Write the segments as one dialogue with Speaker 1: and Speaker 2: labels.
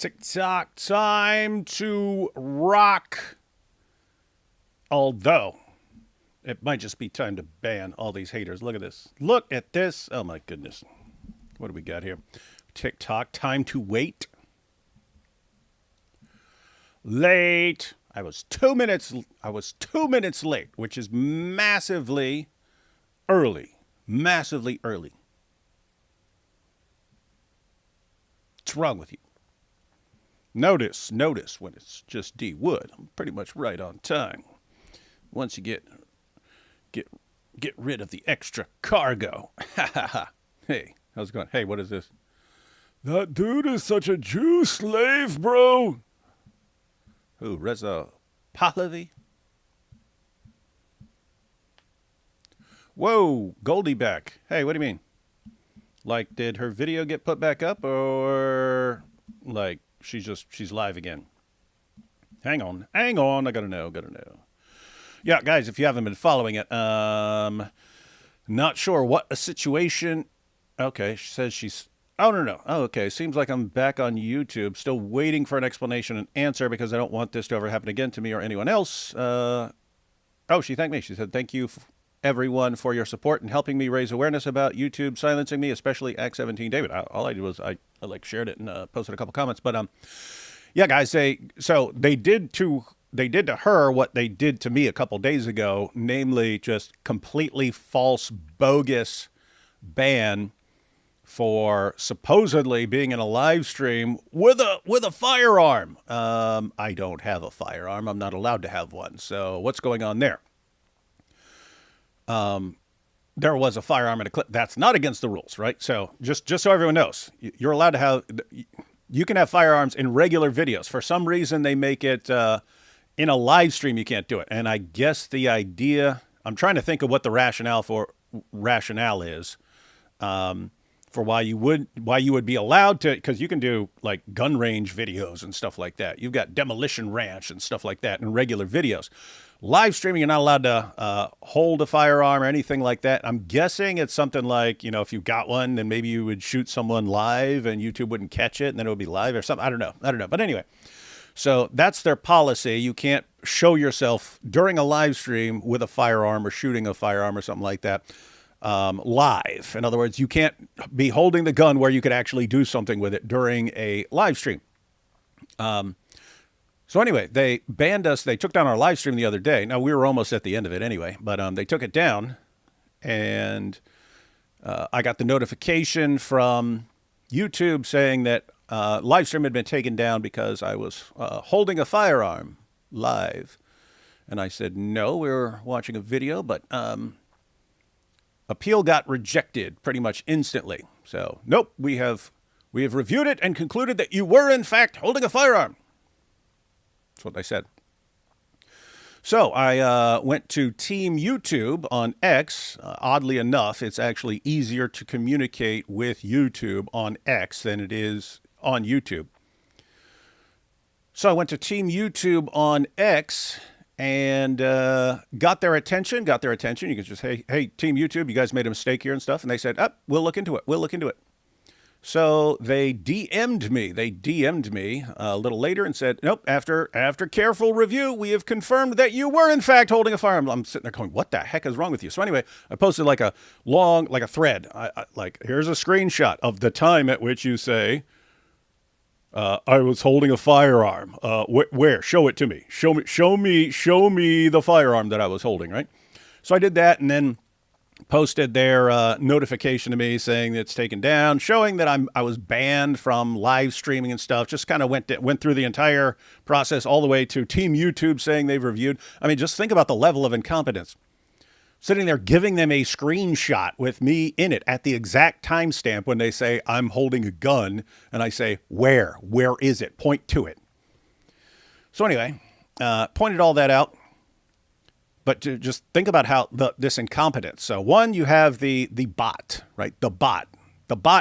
Speaker 1: TikTok time to rock. Although, it might just be time to ban all these haters. Look at this. Look at this. Oh my goodness. What do we got here? TikTok time to wait. Late. I was 2 minutes late, which is massively early. Massively early. What's wrong with you? Notice when it's just D Wood. I'm pretty much right on time. Once you get rid of the extra cargo. Ha ha ha. Hey, how's it going? Hey, what is this? That dude is such a Jew slave, bro. Who, Reza Pahlavi? Whoa, Goldie back. Hey, what do you mean? Like, did her video get put back up, or like she's live again? Hang on, I gotta know. Yeah, guys, if you haven't been following it, not sure what a situation. Okay, she says she's. Oh, no. Oh, okay. Seems like I'm back on YouTube, still waiting for an explanation and answer because I don't want this to ever happen again to me or anyone else. She thanked me. She said, thank you, everyone, for your support and helping me raise awareness about YouTube silencing me, especially Act 17 David. All I did was I shared it and posted a couple comments. But, yeah, guys, they did to her what they did to me a couple days ago, namely just completely false, bogus ban for supposedly being in a live stream with a firearm. I don't have a firearm. I'm not allowed to have one. So what's going on there? There was a firearm in a clip. That's not against the rules, right? So just so everyone knows, you're allowed to have. You can have firearms in regular videos. For some reason, they make it in a live stream. You can't do it. And I guess the idea. I'm trying to think of what the rationale is. For why you would be allowed to, because you can do like gun range videos and stuff like that. You've got demolition ranch and stuff like that in regular videos. Live streaming, you're not allowed to hold a firearm or anything like that. I'm guessing it's something like, if you got one, then maybe you would shoot someone live and YouTube wouldn't catch it and then it would be live or something. I don't know. But anyway, so that's their policy. You can't show yourself during a live stream with a firearm or shooting a firearm or something like that. Live. In other words, you can't be holding the gun where you could actually do something with it during a live stream. So anyway, they banned us. They took down our live stream the other day. Now, we were almost at the end of it anyway, but they took it down, and I got the notification from YouTube saying that live stream had been taken down because I was holding a firearm live. And I said, no, we were watching a video, but appeal got rejected pretty much instantly. So, nope, we have reviewed it and concluded that you were, in fact, holding a firearm. That's what they said. So I went to Team YouTube on X. Oddly enough, it's actually easier to communicate with YouTube on X than it is on YouTube. So I went to Team YouTube on X and got their attention. You can just, hey, Team YouTube, you guys made a mistake here and stuff. And they said, we'll look into it. So they DM'd me a little later and said, nope, after careful review, we have confirmed that you were, in fact, holding a firearm. I'm sitting there going, what the heck is wrong with you? So anyway, I posted like a thread. Here's a screenshot of the time at which you say, I was holding a firearm. Where? Show it to me. Show me the firearm that I was holding, right? So I did that and then posted their notification to me saying that it's taken down, showing that I was banned from live streaming and stuff. Just kind of went through the entire process all the way to Team YouTube saying they've reviewed. I mean, just think about the level of incompetence. Sitting there giving them a screenshot with me in it at the exact timestamp when they say I'm holding a gun, and I say, where is it? Point to it. So anyway, pointed all that out. But to just think about how this incompetence. So one, you have the bot, right? The bot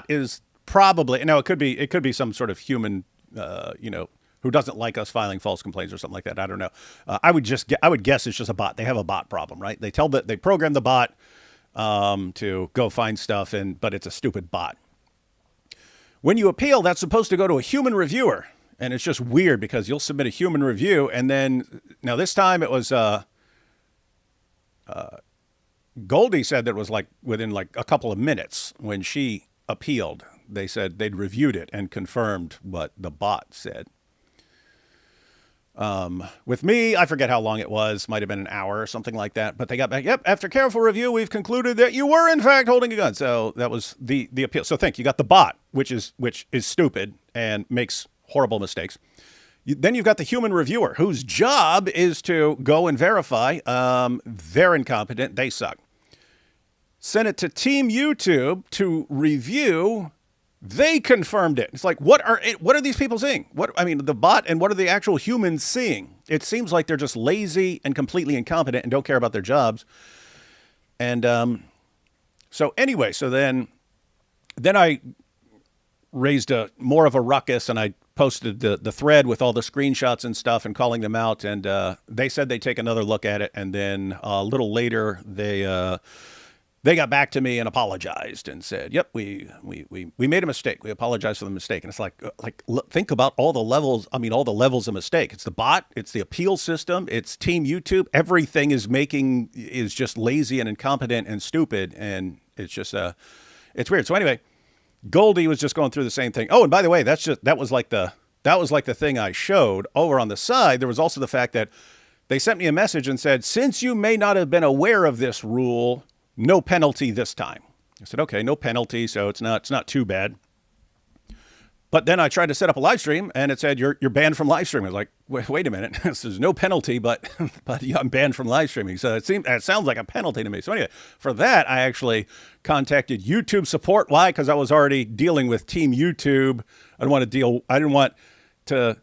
Speaker 1: is probably, now it could be some sort of human, who doesn't like us filing false complaints or something like that. I don't know. I would guess it's just a bot. They have a bot problem, right? They program the bot to go find stuff, but it's a stupid bot. When you appeal, that's supposed to go to a human reviewer. And it's just weird because you'll submit a human review, and then now this time it was Goldie said that it was like within like a couple of minutes when she appealed. They said they'd reviewed it and confirmed what the bot said. With me, I forget how long it was. Might have been an hour or something like that. But they got back. Yep. After careful review, we've concluded that you were in fact holding a gun. So that was the appeal. So think you got the bot, which is stupid and makes horrible mistakes. Then you've got the human reviewer whose job is to go and verify. They're incompetent. They suck. Sent it to Team YouTube to review. They confirmed it. It's like, what are these people seeing? The bot, and what are the actual humans seeing? It seems like they're just lazy and completely incompetent and don't care about their jobs. And so anyway, so then I raised more of a ruckus, and I posted the thread with all the screenshots and stuff and calling them out. And they said they'd take another look at it. And then a little later, they got back to me and apologized and said, "Yep, we made a mistake. We apologize for the mistake." And it's like think about all the levels. I mean, all the levels of mistake. It's the bot. It's the appeal system. It's Team YouTube. Everything is just lazy and incompetent and stupid. And it's just it's weird. So anyway, Goldie was just going through the same thing. Oh, and by the way, that was like the thing I showed over on the side. There was also the fact that they sent me a message and said, "Since you may not have been aware of this rule, no penalty this time." I said, okay, no penalty, so it's not too bad. But then I tried to set up a live stream, and it said you're banned from live streaming. I was like, wait a minute, there's no penalty, but yeah, I'm banned from live streaming. So it sounds like a penalty to me. So anyway, for that I actually contacted YouTube support. Why? Because I was already dealing with Team YouTube. I didn't want to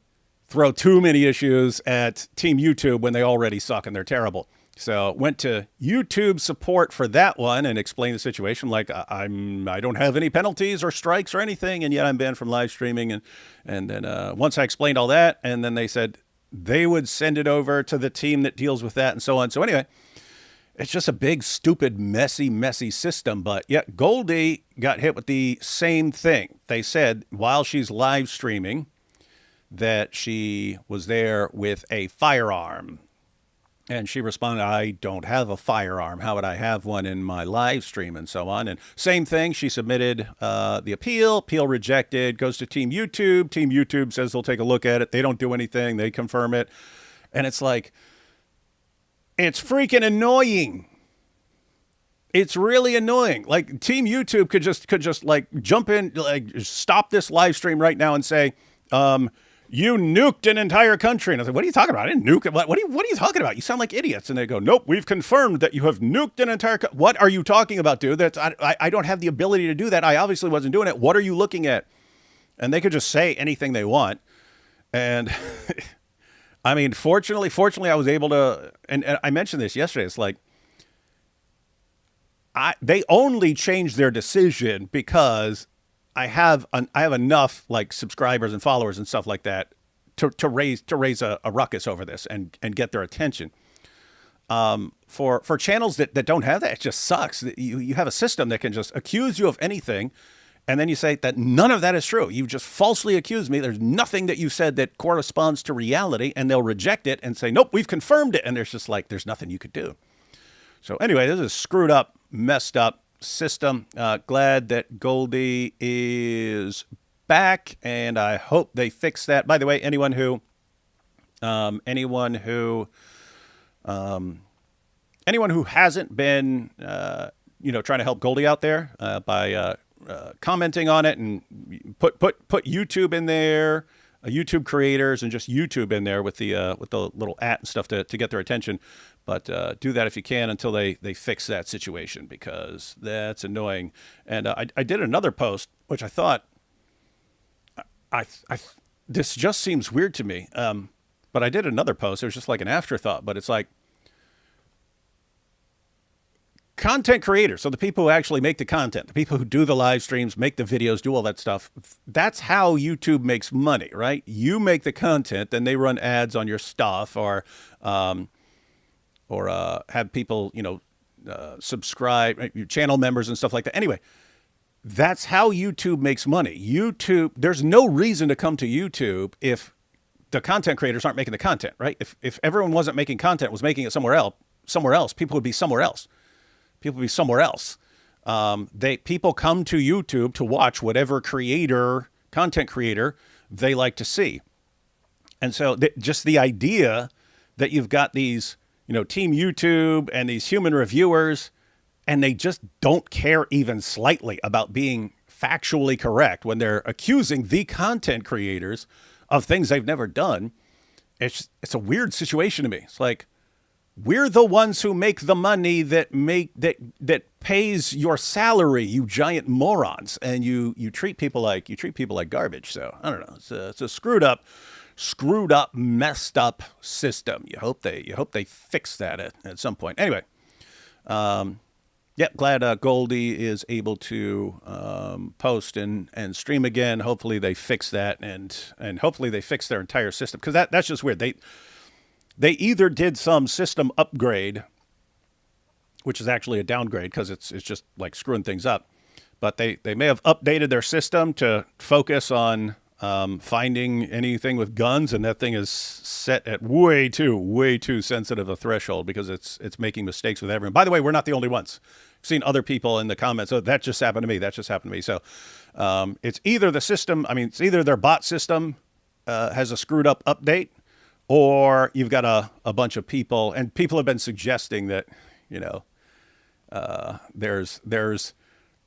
Speaker 1: throw too many issues at Team YouTube when they already suck and they're terrible. So went to YouTube support for that one and explained the situation. Like I don't have any penalties or strikes or anything, and yet I'm banned from live streaming. And then once I explained all that, and then they said they would send it over to the team that deals with that and so on. So anyway, it's just a big, stupid, messy system. But yeah, Goldie got hit with the same thing. They said while she's live streaming that she was there with a firearm. And she responded, "I don't have a firearm. How would I have one in my live stream?" and so on. And same thing, she submitted the appeal rejected, goes to Team YouTube. Team YouTube says they'll take a look at it. They don't do anything. They confirm it. And it's like, it's freaking annoying. It's really annoying. Like Team YouTube could just like jump in, like stop this live stream right now and say, "You nuked an entire country." And I was like, "What are you talking about? I didn't nuke it. What are you talking about? You sound like idiots." And they go, "Nope, we've confirmed that you have nuked an entire country." What are you talking about, dude? I don't have the ability to do that. I obviously wasn't doing it. What are you looking at? And they could just say anything they want. And I mean, fortunately, I was able to, and I mentioned this yesterday. It's like, they only changed their decision because I have enough like subscribers and followers and stuff like that to raise a ruckus over this and get their attention. For channels that don't have that, it just sucks. You have a system that can just accuse you of anything, and then you say that none of that is true. You just falsely accused me. There's nothing that you said that corresponds to reality, and they'll reject it and say, "Nope, we've confirmed it." And there's just like, there's nothing you could do. So anyway, this is screwed up, messed up system. Glad that Goldie is back, and I hope they fix that. By the way, anyone who hasn't been trying to help Goldie out there by commenting on it and put YouTube in there, YouTube creators, and just YouTube in there with the little @ and stuff to get their attention. But do that if you can until they fix that situation, because that's annoying. And I did another post, which I thought, this just seems weird to me. But I did another post. It was just like an afterthought. But it's like, content creators, so the people who actually make the content, the people who do the live streams, make the videos, do all that stuff, that's how YouTube makes money, right? You make the content, then they run ads on your stuff, or have people, subscribe, your channel members and stuff like that. Anyway, That's how YouTube makes money. YouTube, there's no reason to come to YouTube if the content creators aren't making the content, right? If everyone wasn't making content, was making it somewhere else, people would be somewhere else. People would be somewhere else. People come to YouTube to watch whatever content creator they like to see. And so just the idea that you've got these, Team YouTube and these human reviewers, and they just don't care even slightly about being factually correct when they're accusing the content creators of things they've never done. It's a weird situation to me. It's like, we're the ones who make the money that pays your salary, you giant morons, and you treat people like garbage. So I don't know. It's a screwed up, messed up system. You hope they fix that at some point. Anyway, glad Goldie is able to post and stream again. Hopefully they fix that, and hopefully they fix their entire system, because that's just weird. They either did some system upgrade, which is actually a downgrade because it's just like screwing things up, but they may have updated their system to focus on finding anything with guns, and that thing is set at way too sensitive a threshold because it's making mistakes with everyone. By the way, we're not the only ones. I've seen other people in the comments. So that just happened to me. So it's either the system. I mean, it's either their bot system has a screwed up update, or you've got a bunch of people, and people have been suggesting that, there's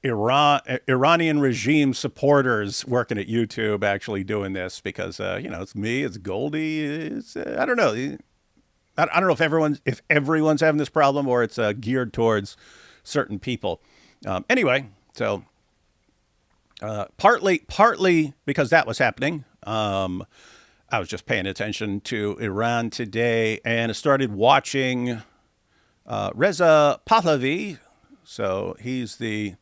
Speaker 1: Iranian regime supporters working at YouTube actually doing this because, it's me, it's Goldie, I don't know. I don't know if everyone's having this problem, or it's geared towards certain people. Anyway, so partly because that was happening, I was just paying attention to Iran today, and I started watching Reza Pahlavi. So he's I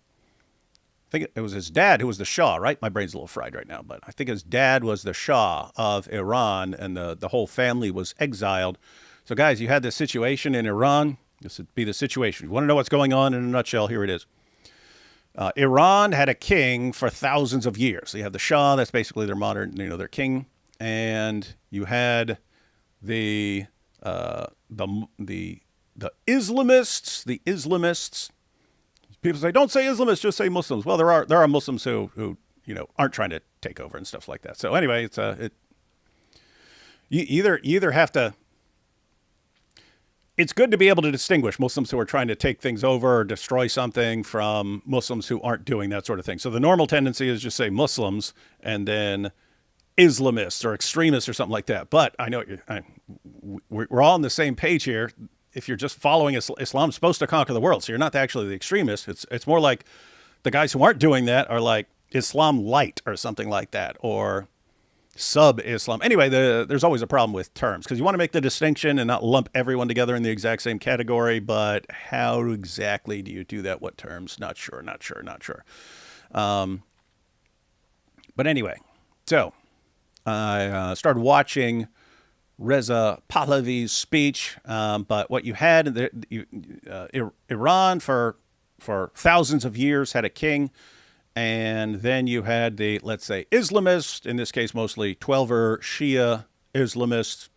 Speaker 1: think it was his dad who was the Shah, right? My brain's a little fried right now, but I think his dad was the Shah of Iran, and the whole family was exiled. So guys, you had this situation in Iran. This would be the situation. You want to know what's going on in a nutshell? Here it is. Iran had a king for thousands of years. So you have the Shah, that's basically their modern, their king. And you had the Islamists. People say, don't say Islamists, just say Muslims. Well, there are Muslims who aren't trying to take over and stuff like that. So anyway, you either have to. It's good to be able to distinguish Muslims who are trying to take things over or destroy something from Muslims who aren't doing that sort of thing. So the normal tendency is just say Muslims and then Islamists or extremists or something like that. But I know we're all on the same page here. If you're just following Islam's supposed to conquer the world, so you're not actually the extremist. It's more like the guys who aren't doing that are like Islam light or something like that, or sub-Islam. Anyway, there's always a problem with terms because you want to make the distinction and not lump everyone together in the exact same category. But how exactly do you do that? What terms? Not sure. But anyway, so I started watching Reza Pahlavi's speech, but what you had, Iran for thousands of years had a king, and then you had the, let's say, Islamists, in this case mostly 12er Shia Islamists,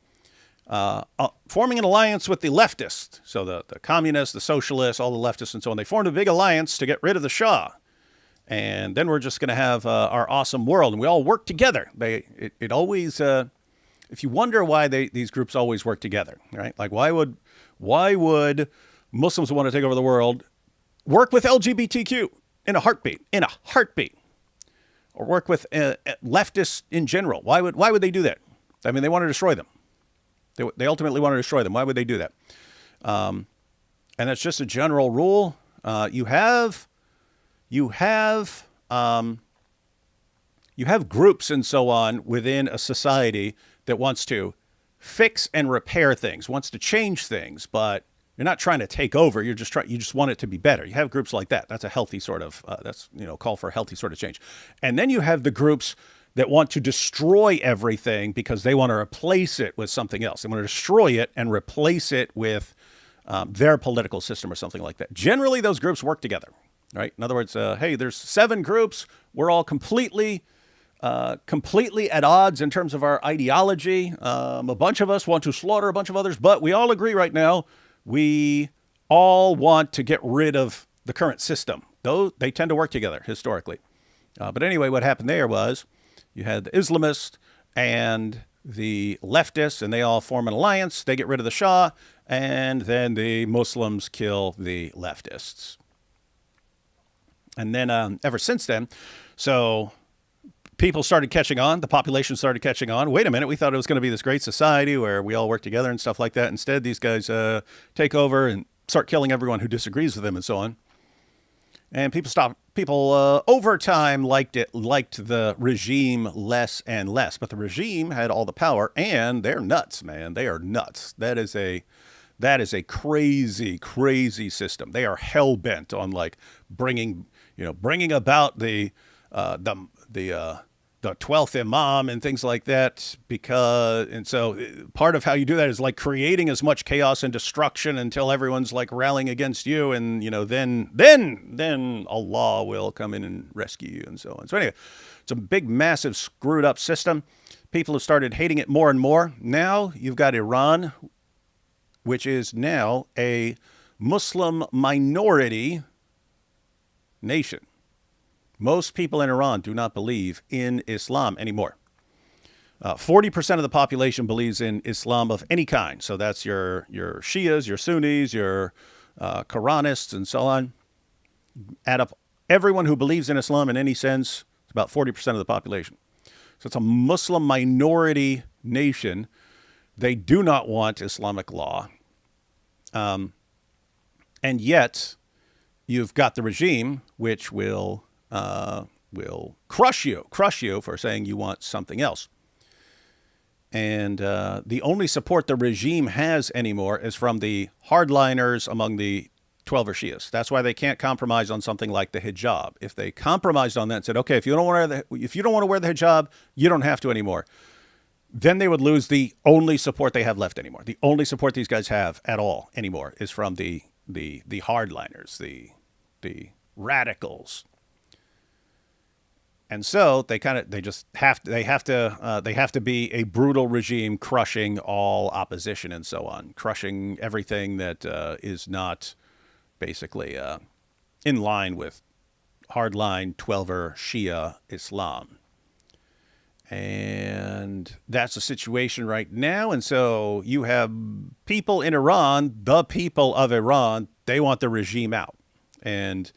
Speaker 1: forming an alliance with the leftists, so the communists, the socialists, all the leftists and so on. They formed a big alliance to get rid of the Shah, and then we're just going to have our awesome world, and we all work together. It always... if you wonder why these groups always work together, right? Like why would Muslims who want to take over the world work with LGBTQ in a heartbeat, or work with leftists in general? Why would they do that? I mean, they want to destroy them. They ultimately want to destroy them. Why would they do that? And that's just a general rule. You have groups and so on within a society that wants to fix and repair things, wants to change things, but you're not trying to take over. You just want it to be better. You have groups like that. That's a healthy sort of, call for a healthy sort of change. And then you have the groups that want to destroy everything because they want to replace it with something else. They want to destroy it and replace it with their political system or something like that. Generally, those groups work together. right? In other words, hey, there's 7 groups. We're all completely at odds in terms of our ideology. A bunch of us want to slaughter a bunch of others, but we all agree right now we all want to get rid of the current system. Though they tend to work together historically. But anyway, what happened there was you had the Islamists and the leftists, and they all form an alliance. They get rid of the Shah, and then the Muslims kill the leftists. And then ever since then, so people started catching on. The population started catching on. Wait a minute, we thought it was going to be this great society where we all work together and stuff like that. Instead, these guys take over and start killing everyone who disagrees with them and so on. And people over time liked the regime less and less. But the regime had all the power, and they're nuts, man. They are nuts. That is a crazy, crazy system. They are hell bent on like bringing about the 12th Imam and things like that, and so part of how you do that is like creating as much chaos and destruction until everyone's like rallying against you, and then Allah will come in and rescue you and so on. So anyway, it's a big, massive, screwed up system. People have started hating it more and more. Now you've got Iran, which is now a Muslim minority nation. Most people in Iran do not believe in Islam anymore. 40% of the population believes in Islam of any kind. So that's your Shias, your Sunnis, your Quranists, and so on. Add up everyone who believes in Islam in any sense, it's about 40% of the population. So it's a Muslim minority nation. They do not want Islamic law. And yet, you've got the regime which will crush you for saying you want something else. And the only support the regime has anymore is from the hardliners among the 12er Shias. That's why they can't compromise on something like the hijab. If they compromised on that and said, okay, if you don't want to wear the hijab, you don't have to anymore, then they would lose the only support they have left anymore. The only support these guys have at all anymore is from the hardliners, the radicals. And so they have to be a brutal regime, crushing all opposition and so on, crushing everything that is not basically in line with hardline 12er Shia Islam. And that's the situation right now. And so you have people in Iran, the people of Iran, they want the regime out. And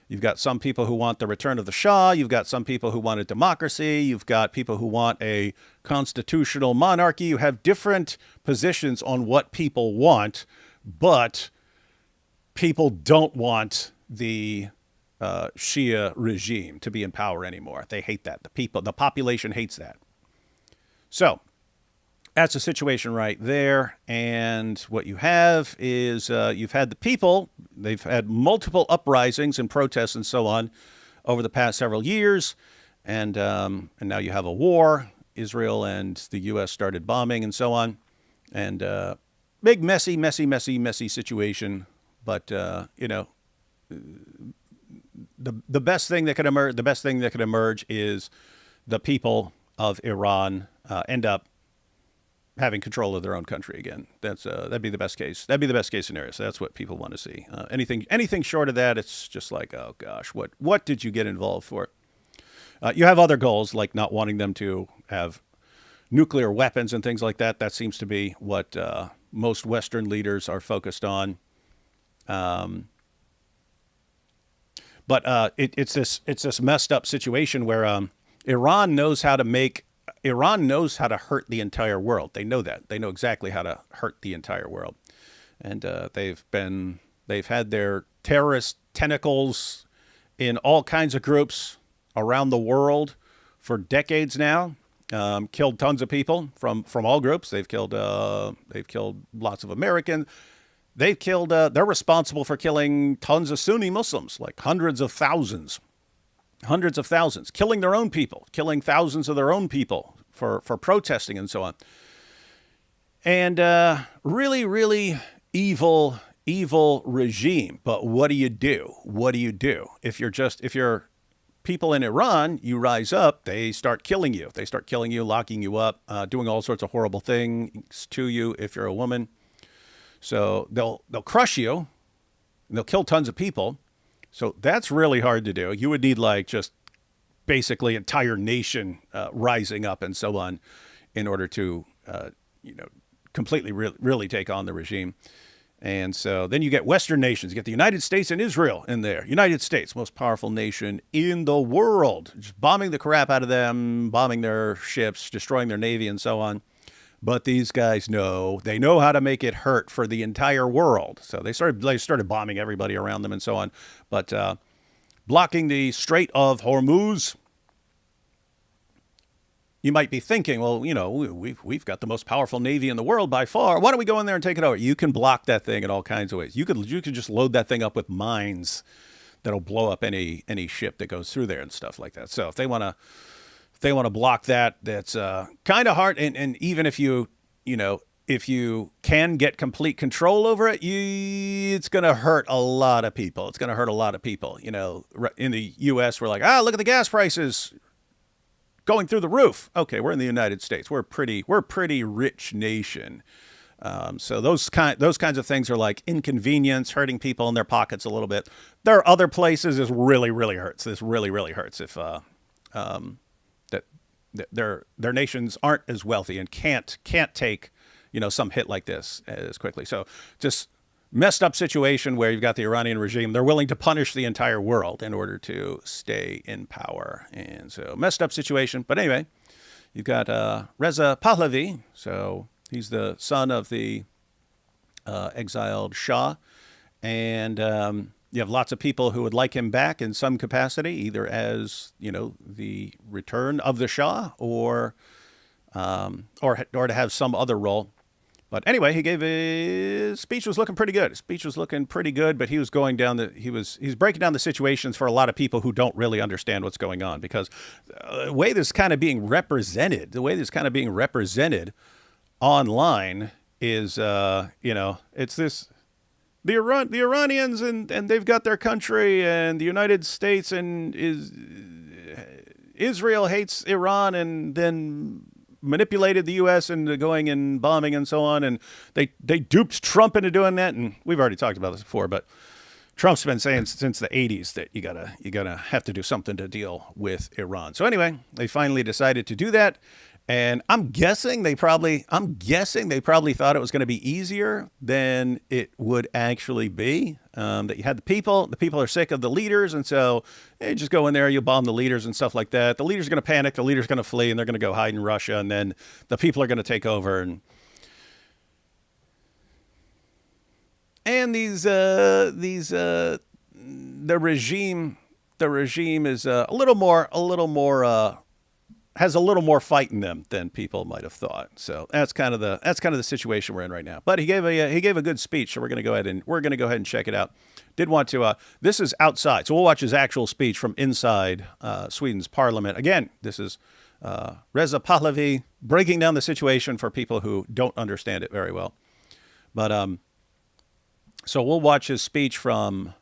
Speaker 1: you've got some people who want the return of the Shah. You've got some people who want a democracy. You've got people who want a constitutional monarchy. You have different positions on what people want, but people don't want the Shia regime to be in power anymore. They hate that. The population hates that. So that's the situation right there. And what you have is you've had the people. They've had multiple uprisings and protests and so on over the past several years. And now you have a war. Israel and the U.S. started bombing and so on. And big, messy situation. But, the best thing that could emerge is the people of Iran end up having control of their own country again. That'd be the best case. That'd be the best case scenario. So that's what people want to see. Anything short of that, it's just like, oh gosh, what did you get involved for? You have other goals like not wanting them to have nuclear weapons and things like that. That seems to be what most Western leaders are focused on. But it's this messed up situation where Iran knows how to hurt the entire world. They know that. They know exactly how to hurt the entire world. And they've had their terrorist tentacles in all kinds of groups around the world for decades now. Killed tons of people from all groups. They've killed lots of Americans. They're responsible for killing tons of Sunni Muslims, like hundreds of thousands, killing their own people, killing thousands of their own people for protesting and so on. And really, really evil evil regime. But what do you do? What do you do? If you're people in Iran, you rise up, they start killing you. They start killing you, locking you up, doing all sorts of horrible things to you if you're a woman. So they'll crush you, and they'll kill tons of people. So that's really hard to do. You would need like just basically entire nation rising up and so on in order to, completely really take on the regime. And so then you get Western nations. You get the United States and Israel in there. United States, most powerful nation in the world. Just bombing the crap out of them, bombing their ships, destroying their navy and so on. But these guys know how to make it hurt for the entire world. So they started bombing everybody around them and so on. But blocking the Strait of Hormuz, you might be thinking, well, we've got the most powerful navy in the world by far. Why don't we go in there and take it over? You can block that thing in all kinds of ways. You could just load that thing up with mines that'll blow up any ship that goes through there and stuff like that. So if they want to block that, that's kind of hard. And even if you can get complete control over it, it's going to hurt a lot of people. It's going to hurt a lot of people. In the U.S., we're like, look at the gas prices going through the roof. Okay, we're in the United States. We're a pretty rich nation. So those kinds of things are like inconvenience, hurting people in their pockets a little bit. There are other places this really, really hurts. This really, really hurts if that their nations aren't as wealthy and can't take some hit like this as quickly. So just messed up situation where you've got the Iranian regime. They're willing to punish the entire world in order to stay in power. And so messed up situation. But anyway, you've got Reza Pahlavi. So he's the son of the exiled Shah. And you have lots of people who would like him back in some capacity, either as, the return of the Shah or to have some other role. But anyway, his speech was looking pretty good. But he was he's breaking down the situations for a lot of people who don't really understand what's going on, because the way this is kind of being represented online is, it's this, the Iranians and they've got their country, and the United States and Israel hates Iran and then manipulated the U.S. into going and bombing and so on, and they duped Trump into doing that. And we've already talked about this before, but Trump's been saying since the 80s that you gotta have to do something to deal with Iran. So anyway, they finally decided to do that. And I'm guessing they probably thought it was going to be easier than it would actually be. That you had the people are sick of the leaders, and so you just go in there, you bomb the leaders and stuff like that. The leaders are going to panic, the leaders are going to flee, and they're going to go hide in Russia, and then the people are going to take over. And the regime is a little more. Has a little more fight in them than people might have thought. So that's kind of the situation we're in right now. But he gave a good speech, so we're going to go ahead and check it out. Did want to this is outside, so we'll watch his actual speech from inside Sweden's parliament. Again, this is Reza Pahlavi breaking down the situation for people who don't understand it very well. But so we'll watch his speech from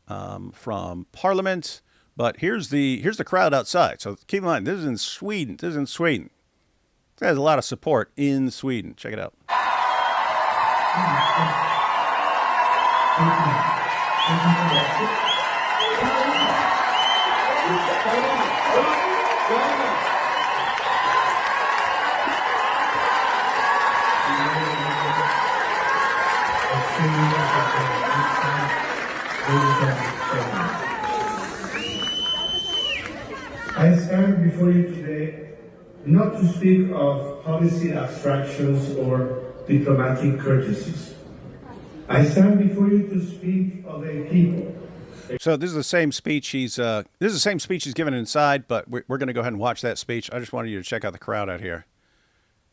Speaker 1: Parliament. But here's the crowd outside. So keep in mind, this is in Sweden. There's a lot of support in Sweden. Check it out.
Speaker 2: I stand before you today not to speak of policy abstractions or diplomatic courtesies. I stand before you to speak of a people.
Speaker 1: So this is the same speech he's given inside, but we're going to go ahead and watch that speech. I just wanted you to check out the crowd out here.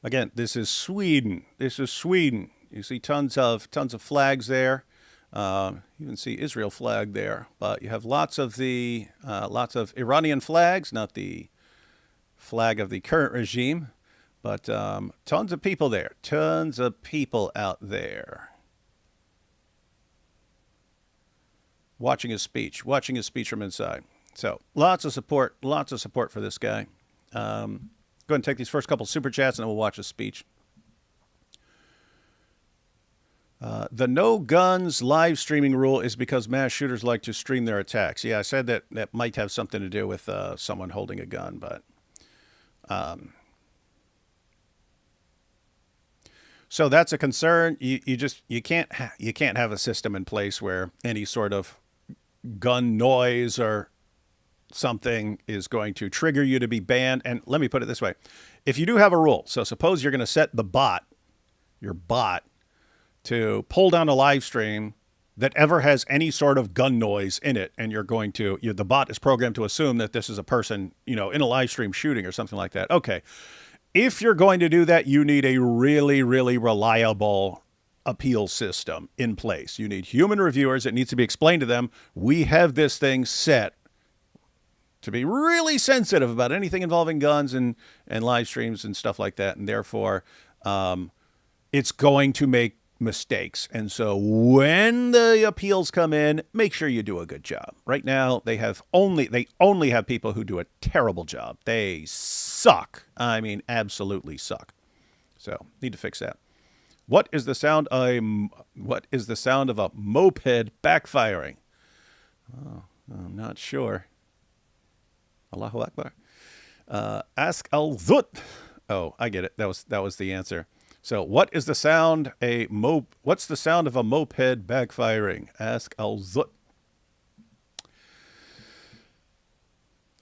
Speaker 1: Again, this is Sweden. You see tons of flags there. You can see Israel flag there, but you have lots of Iranian flags, not the flag of the current regime, but tons of people there, tons of people out there. watching his speech from inside. So lots of support for this guy. Go ahead and take these first couple super chats, and then we'll watch his speech. The no guns live streaming rule is because mass shooters like to stream their attacks. Yeah, I said that might have something to do with someone holding a gun, but so that's a concern. You can't have a system in place where any sort of gun noise or something is going to trigger you to be banned. And let me put it this way: if you do have a rule, so suppose you're going to set your bot, to pull down a live stream that ever has any sort of gun noise in it, and the bot is programmed to assume that this is a person, in a live stream shooting or something like that. Okay. If you're going to do that, you need a really, really reliable appeal system in place. You need human reviewers. It needs to be explained to them. We have this thing set to be really sensitive about anything involving guns and live streams and stuff like that. And therefore, it's going to make mistakes. And so when the appeals come in, make sure you do a good job. Right now, they only have people who do a terrible job. They suck. I mean, absolutely suck. So need to fix that. What is the sound of a moped backfiring? Oh, I'm not sure. Allahu Akbar. Ask al-Zut. Oh, I get it. That was the answer. So what is the sound what's the sound of a moped backfiring? Ask al-Zut.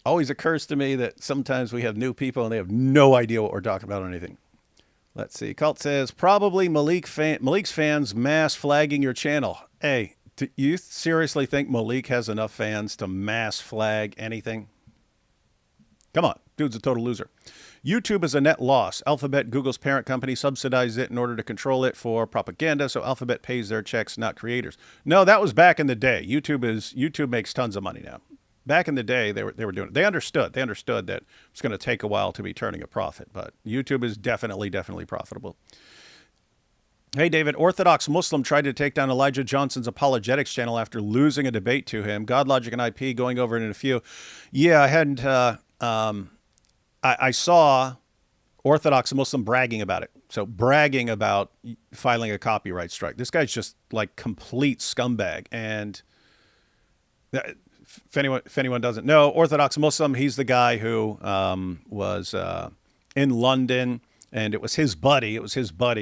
Speaker 1: Always occurs to me that sometimes we have new people and they have no idea what we're talking about or anything. Let's see. Cult says, probably Malik's fans mass flagging your channel. Hey, do you seriously think Malik has enough fans to mass flag anything? Come on. Dude's a total loser. YouTube is a net loss. Alphabet, Google's parent company, subsidized it in order to control it for propaganda, so Alphabet pays their checks, not creators. No, that was back in the day. YouTube makes tons of money now. Back in the day, they were doing it. They understood that it's going to take a while to be turning a profit, but YouTube is definitely profitable. Hey, David, Orthodox Muslim tried to take down Elijah Johnson's apologetics channel after losing a debate to him. God, Logic, and IP going over it in a few. Yeah, I hadn't... I saw Orthodox Muslim bragging about it. So bragging about filing a copyright strike. This guy's just like complete scumbag. And if anyone doesn't know, Orthodox Muslim, he's the guy who was in London, and it was his buddy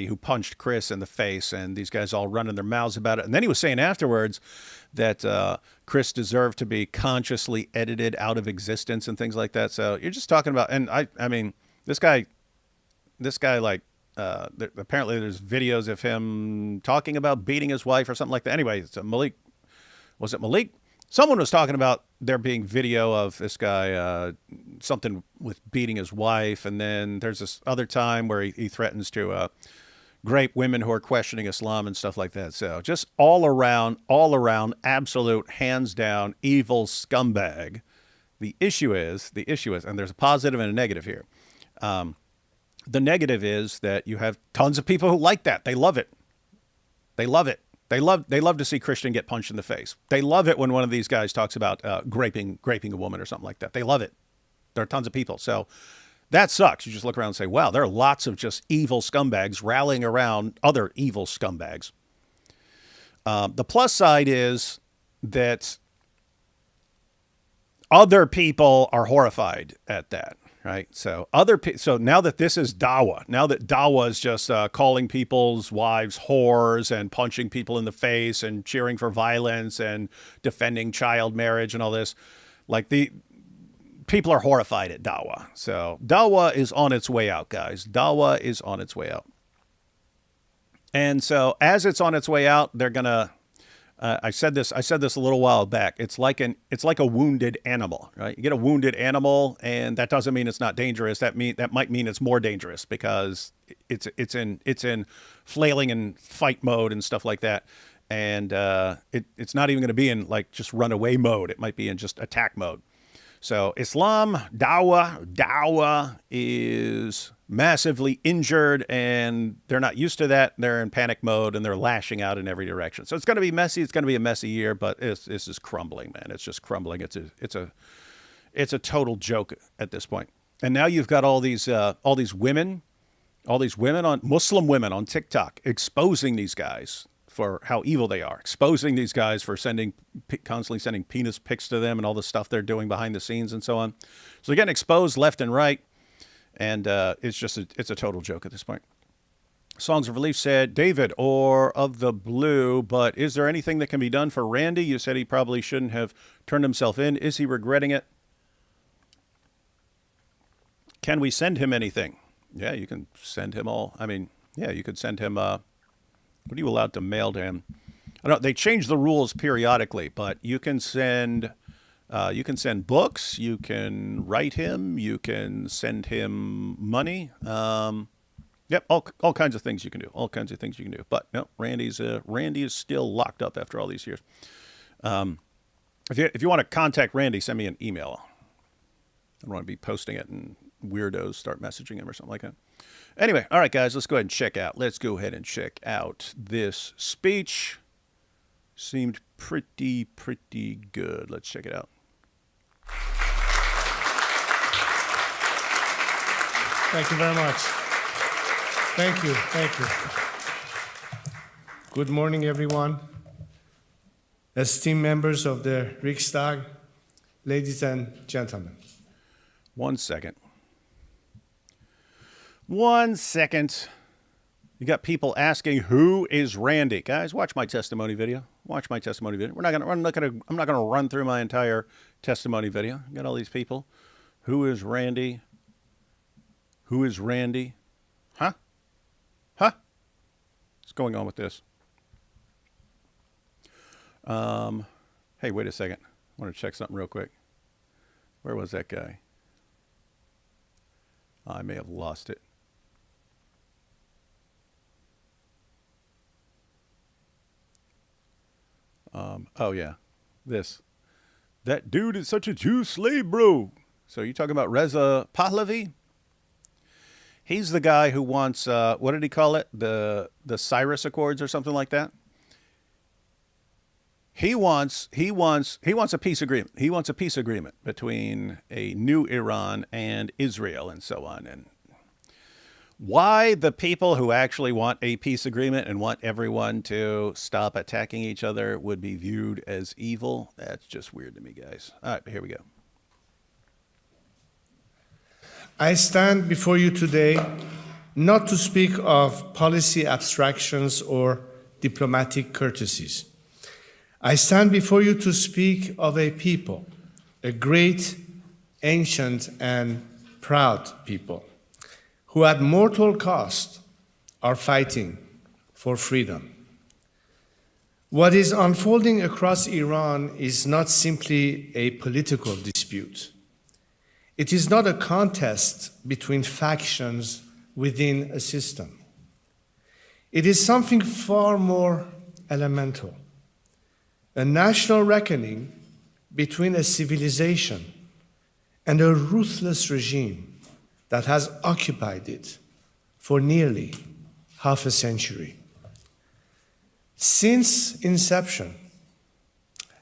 Speaker 1: who punched Chris in the face, and these guys all running their mouths about it. And then he was saying afterwards that Chris deserved to be consciously edited out of existence and things like that. So you're just talking about, and I mean, this guy, like, apparently there's videos of him talking about beating his wife or something like that. Anyway, it's Malik. Was it Malik? Someone was talking about there being video of this guy, something with beating his wife. And then there's this other time where he threatens to grape women who are questioning Islam and stuff like that. So just all around, absolute, hands down, evil scumbag. The issue is, and there's a positive and a negative here. The negative is that you have tons of people who like that. They love it. They love to see Christian get punched in the face. They love it when one of these guys talks about graping a woman or something like that. They love it. There are tons of people. So that sucks. You just look around and say, wow, there are lots of just evil scumbags rallying around other evil scumbags. The plus side is that other people are horrified at that, right? So so now that this is Dawa, now that Dawa is just calling people's wives whores and punching people in the face and cheering for violence and defending child marriage and all this, like people are horrified at Dawa. So Dawa is on its way out, guys. Dawa is on its way out. And so as it's on its way out, they're going to, I said this a little while back. It's like a wounded animal, right? You get a wounded animal, and that doesn't mean it's not dangerous. That might mean it's more dangerous because it's in flailing and fight mode and stuff like that. And it's not even going to be in like just runaway mode. It might be in just attack mode. So Islam, Dawa is massively injured, and they're not used to that. They're in panic mode, and they're lashing out in every direction. So it's going to be messy. It's going to be a messy year, but this is crumbling, man. It's just crumbling. It's a total joke at this point. And now you've got all these women on Muslim women on TikTok exposing these guys for how evil they are, exposing these guys for constantly sending penis pics to them and all the stuff they're doing behind the scenes and so on. So they're getting exposed left and right, and it's a total joke at this point. Songs of Relief said, David, or of the blue, but is there anything that can be done for Randy? You said he probably shouldn't have turned himself in. Is he regretting it? Can we send him anything? Yeah, you can send him all. I mean, yeah, you could send him, what are you allowed to mail to him? I don't know, they change the rules periodically, but you can send books, you can write him, you can send him money. Yep, all kinds of things you can do. All kinds of things you can do. But no, Randy is still locked up after all these years. If you want to contact Randy, send me an email. I don't want to be posting it and weirdos start messaging him or something like that. Anyway, all right, guys, let's go ahead and check out this speech. Seemed pretty good. Let's check it out.
Speaker 3: Thank you very much. Thank you. Good morning, everyone. Esteemed members of the Riksdag, ladies and gentlemen.
Speaker 1: 1 second. You got people asking, who is Randy? Guys, watch my testimony video. I'm not gonna run through my entire testimony video. You got all these people. Who is Randy? Huh? What's going on with this? Hey, wait a second. I want to check something real quick. Where was that guy? I may have lost it. Oh yeah, that dude is such a Jew slave, bro. So you talking about Reza Pahlavi? He's the guy who wants what did he call it? The Cyrus Accords or something like that. He wants a peace agreement. He wants a peace agreement between a new Iran and Israel and so on. And why the people who actually want a peace agreement and want everyone to stop attacking each other would be viewed as evil, that's just weird to me, guys. All right, here we go.
Speaker 3: I stand before you today not to speak of policy abstractions or diplomatic courtesies. I stand before you to speak of a people, a great, ancient, and proud people, who at mortal cost are fighting for freedom. What is unfolding across Iran is not simply a political dispute. It is not a contest between factions within a system. It is something far more elemental, a national reckoning between a civilization and a ruthless regime that has occupied it for nearly half a century. Since inception,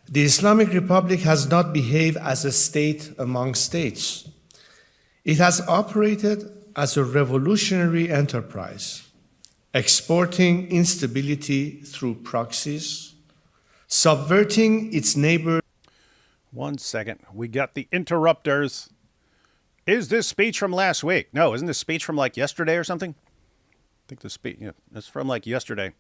Speaker 3: the Islamic Republic has not behaved as a state among states. It has operated as a revolutionary enterprise, exporting instability through proxies, subverting its neighbors.
Speaker 1: 1 second. We got the interrupters. Is this speech from last week? No, isn't this speech from like yesterday or something? I think the speech, yeah, it's from like yesterday.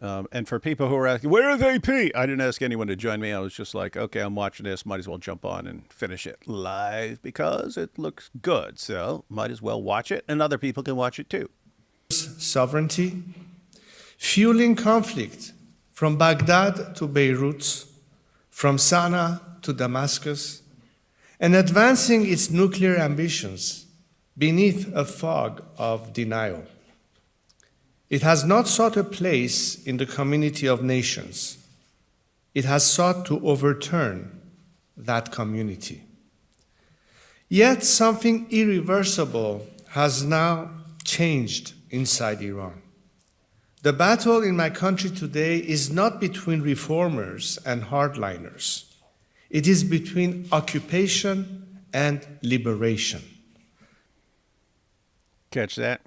Speaker 1: And for people who are asking, where is AP? I didn't ask anyone to join me. I was just like, okay, I'm watching this. Might as well jump on and finish it live because it looks good. So might as well watch it and other people can watch it too.
Speaker 3: Sovereignty, fueling conflict from Baghdad to Beirut, from Sana'a to Damascus, and advancing its nuclear ambitions beneath a fog of denial. It has not sought a place in the community of nations. It has sought to overturn that community. Yet something irreversible has now changed inside Iran. The battle in my country today is not between reformers and hardliners. It is between occupation and liberation.
Speaker 1: Catch that?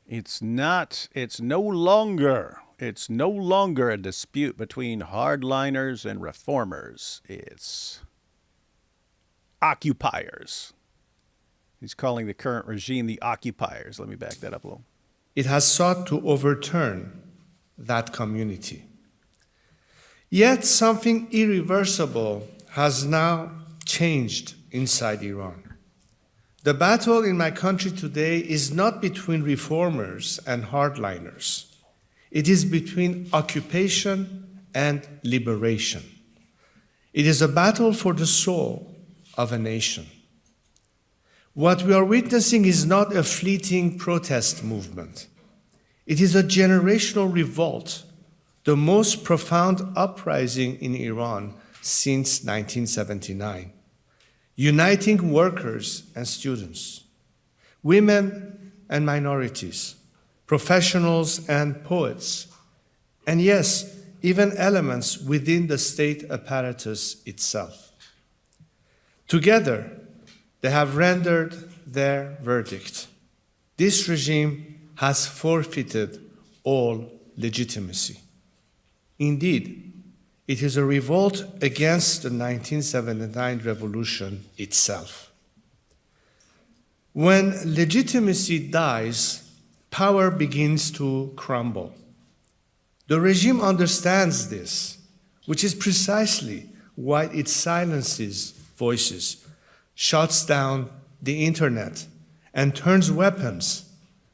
Speaker 1: It's no longer a dispute between hardliners and reformers. It's occupiers. He's calling the current regime the occupiers. Let me back that up a little.
Speaker 3: It has sought to overturn that community. Yet something irreversible has now changed inside Iran. The battle in my country today is not between reformers and hardliners. It is between occupation and liberation. It is a battle for the soul of a nation. What we are witnessing is not a fleeting protest movement. It is a generational revolt, the most profound uprising in Iran since 1979, uniting workers and students, women and minorities, professionals and poets, and yes, even elements within the state apparatus itself. Together, they have rendered their verdict. This regime has forfeited all legitimacy. Indeed, it is a revolt against the 1979 revolution itself. When legitimacy dies, power begins to crumble. The regime understands this, which is precisely why it silences voices, shuts down the internet, and turns weapons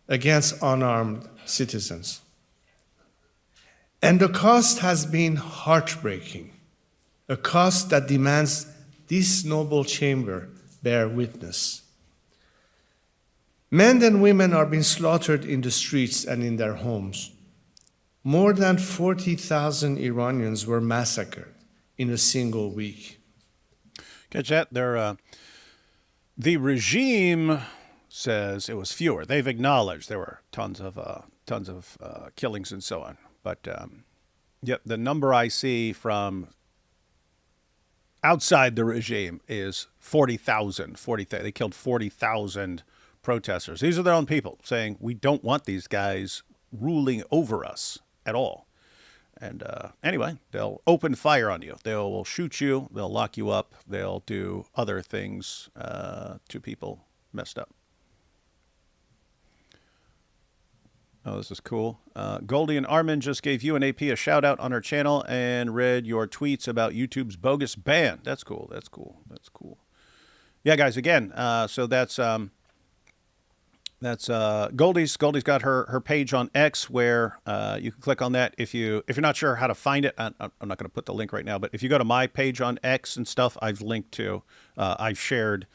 Speaker 3: against unarmed citizens. And the cost has been heartbreaking, a cost that demands this noble chamber bear witness. Men and women are being slaughtered in the streets and in their homes. More than 40,000 Iranians were massacred in a single week.
Speaker 1: Catch that? The regime says it was fewer. They've acknowledged there were tons of killings and so on. But yep, the number I see from outside the regime is 40,000. They killed 40,000 protesters. These are their own people saying, we don't want these guys ruling over us at all. And anyway, they'll open fire on you. They'll shoot you. They'll lock you up. They'll do other things to people messed up. Oh, this is cool. Goldie and Armin just gave you and AP a shout out on our channel and read your tweets about YouTube's bogus ban. That's cool. That's cool. That's cool. Yeah, guys. Again, so that's Goldie's. Goldie's got her page on X where you can click on that if you're not sure how to find it. I'm not going to put the link right now, but if you go to my page on X and stuff, I've linked to. I've shared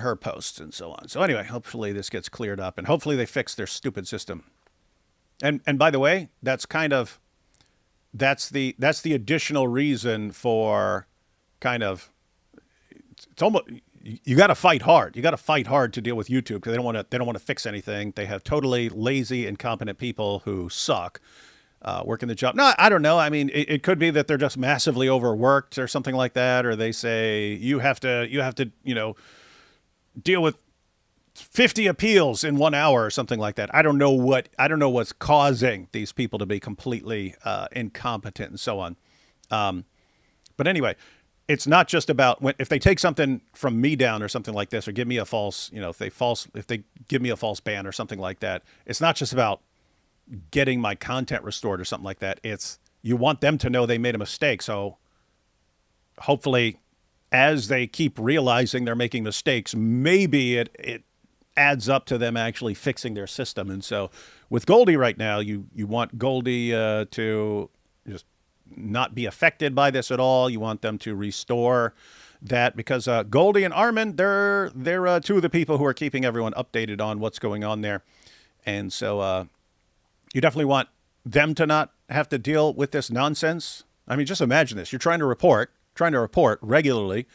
Speaker 1: her posts and so on. So anyway, hopefully this gets cleared up and hopefully they fix their stupid system. And by the way, that's the additional reason for kind of, it's almost, you got to fight hard. You got to fight hard to deal with YouTube because they don't want to fix anything. They have totally lazy, incompetent people who suck. Working the job. No, I don't know. I mean, it could be that they're just massively overworked or something like that, or they say you have to, deal with 50 appeals in 1 hour or something like that. I don't know what's causing these people to be completely incompetent and so on. But anyway, it's not just about if they take something from me down or something like this, or give me a false, if they give me a false ban or something like that. It's not just about getting my content restored or something like that. It's you want them to know they made a mistake. So hopefully as they keep realizing they're making mistakes, maybe it adds up to them actually fixing their system. And so with Goldie right now, you want Goldie to just not be affected by this at all. You want them to restore that because Goldie and Armin, they're two of the people who are keeping everyone updated on what's going on there. And so You definitely want them to not have to deal with this nonsense. I mean, just imagine this. You're trying to report regularly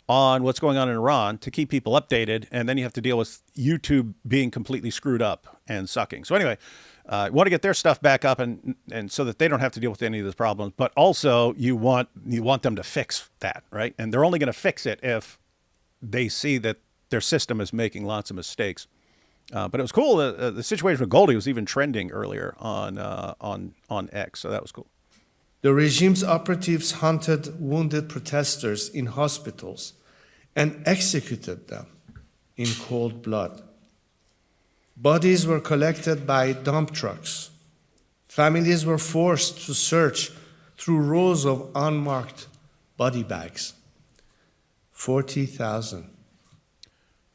Speaker 1: on what's going on in Iran to keep people updated, and then you have to deal with YouTube being completely screwed up and sucking. So anyway, you want to get their stuff back up and so that they don't have to deal with any of these problems, but also you want them to fix that, right? And they're only going to fix it if they see that their system is making lots of mistakes. But it was cool. The situation with Goldie was even trending earlier on X, so that was cool.
Speaker 3: The regime's operatives hunted wounded protesters in hospitals and executed them in cold blood. Bodies were collected by dump trucks. Families were forced to search through rows of unmarked body bags. 40,000.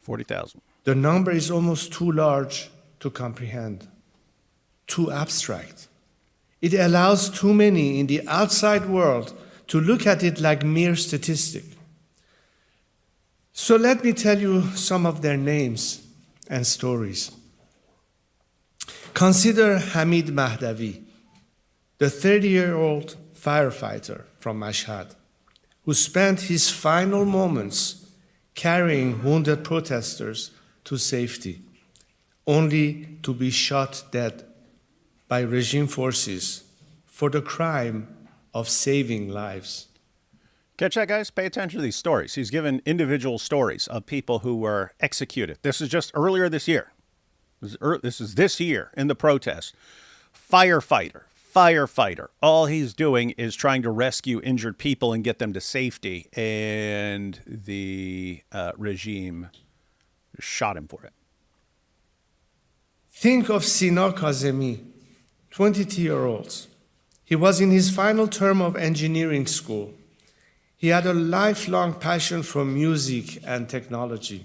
Speaker 1: 40,000.
Speaker 3: The number is almost too large to comprehend, too abstract. It allows too many in the outside world to look at it like mere statistic. So let me tell you some of their names and stories. Consider Hamid Mahdavi, the 30-year-old firefighter from Mashhad, who spent his final moments carrying wounded protesters to safety, only to be shot dead by regime forces for the crime of saving lives.
Speaker 1: Catch that, guys? Pay attention to these stories. He's given individual stories of people who were executed. This is just earlier this year. This is this year in the protest. Firefighter. All he's doing is trying to rescue injured people and get them to safety, and the regime shot him for it.
Speaker 3: Think of Sina Kazemi, 22-year-old. He was in his final term of engineering school. He had a lifelong passion for music and technology.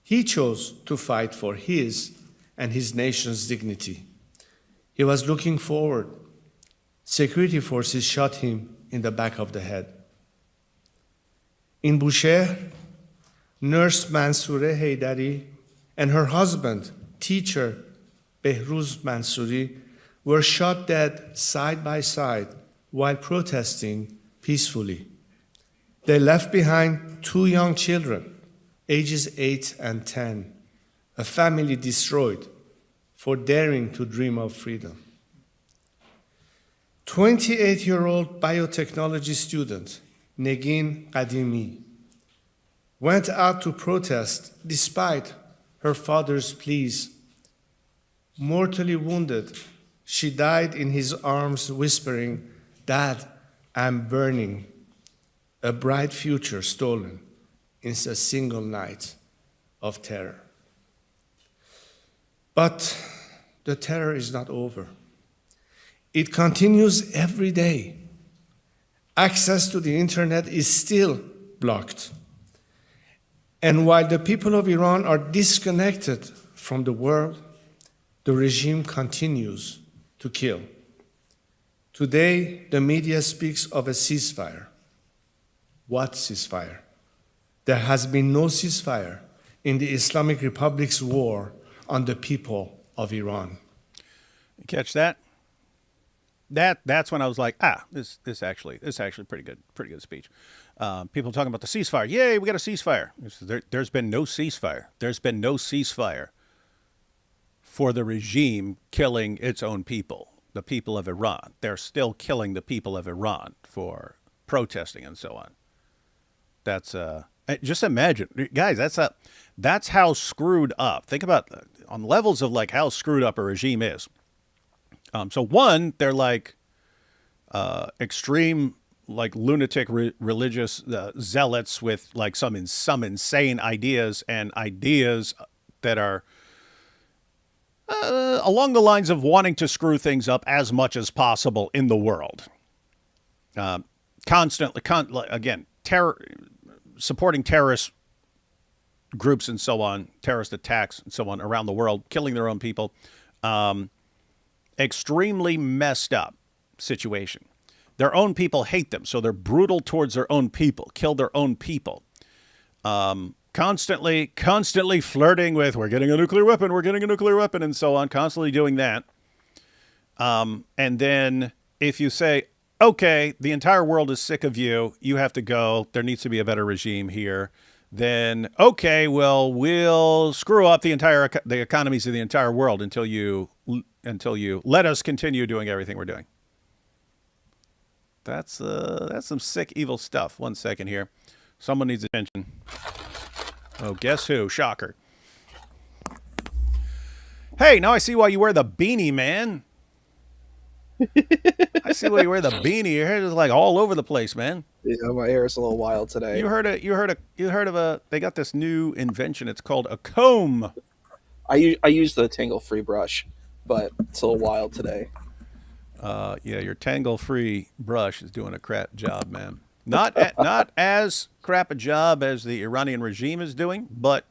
Speaker 3: He chose to fight for his and his nation's dignity. He was looking forward. Security forces shot him in the back of the head. In Bushehr, nurse Mansoure Haydari and her husband, teacher Behruz Mansouri, were shot dead side by side while protesting peacefully. They left behind 2 young children, ages 8 and 10, a family destroyed for daring to dream of freedom. 28-year-old biotechnology student Negin Qadimi went out to protest despite her father's pleas. Mortally wounded, she died in his arms whispering, "Dad, I'm burning." A bright future stolen in a single night of terror. But the terror is not over. It continues every day. Access to the internet is still blocked. And while the people of Iran are disconnected from the world, the regime continues to kill. Today, the media speaks of a ceasefire. What ceasefire? There has been no ceasefire in the Islamic Republic's war on the people of Iran.
Speaker 1: You catch that? That's when I was like, this actually pretty good speech. People talking about the ceasefire. Yay, we got a ceasefire. There's been no ceasefire. There's been no ceasefire for the regime killing its own people, the people of Iran. They're still killing the people of Iran for protesting and so on. That's just imagine, guys. That's how screwed up. Think about on levels of like how screwed up a regime is. So one, they're like extreme, like lunatic religious zealots with like some insane ideas and ideas that are along the lines of wanting to screw things up as much as possible in the world. Constantly, again, supporting terrorist groups and so on, terrorist attacks and so on around the world, killing their own people. Extremely messed up situation. Their own people hate them, so they're brutal towards their own people, kill their own people. Constantly flirting with, we're getting a nuclear weapon, and so on, constantly doing that. And then if you say, okay, the entire world is sick of you, you have to go, there needs to be a better regime here, then, okay, well, we'll screw up the economies of the entire world until you let us continue doing everything we're doing. That's some sick, evil stuff. 1 second here. Someone needs attention. Oh, guess who? Shocker. Hey, now I see why you wear the beanie, man. I see why you wear the beanie. Your hair is like all over the place, man.
Speaker 4: Yeah, my hair is a little wild today.
Speaker 1: You heard of a? They got this new invention. It's called a comb.
Speaker 4: I use the tangle-free brush, but it's a little wild today.
Speaker 1: Yeah, your tangle-free brush is doing a crap job, man. Not as crap a job as the Iranian regime is doing, but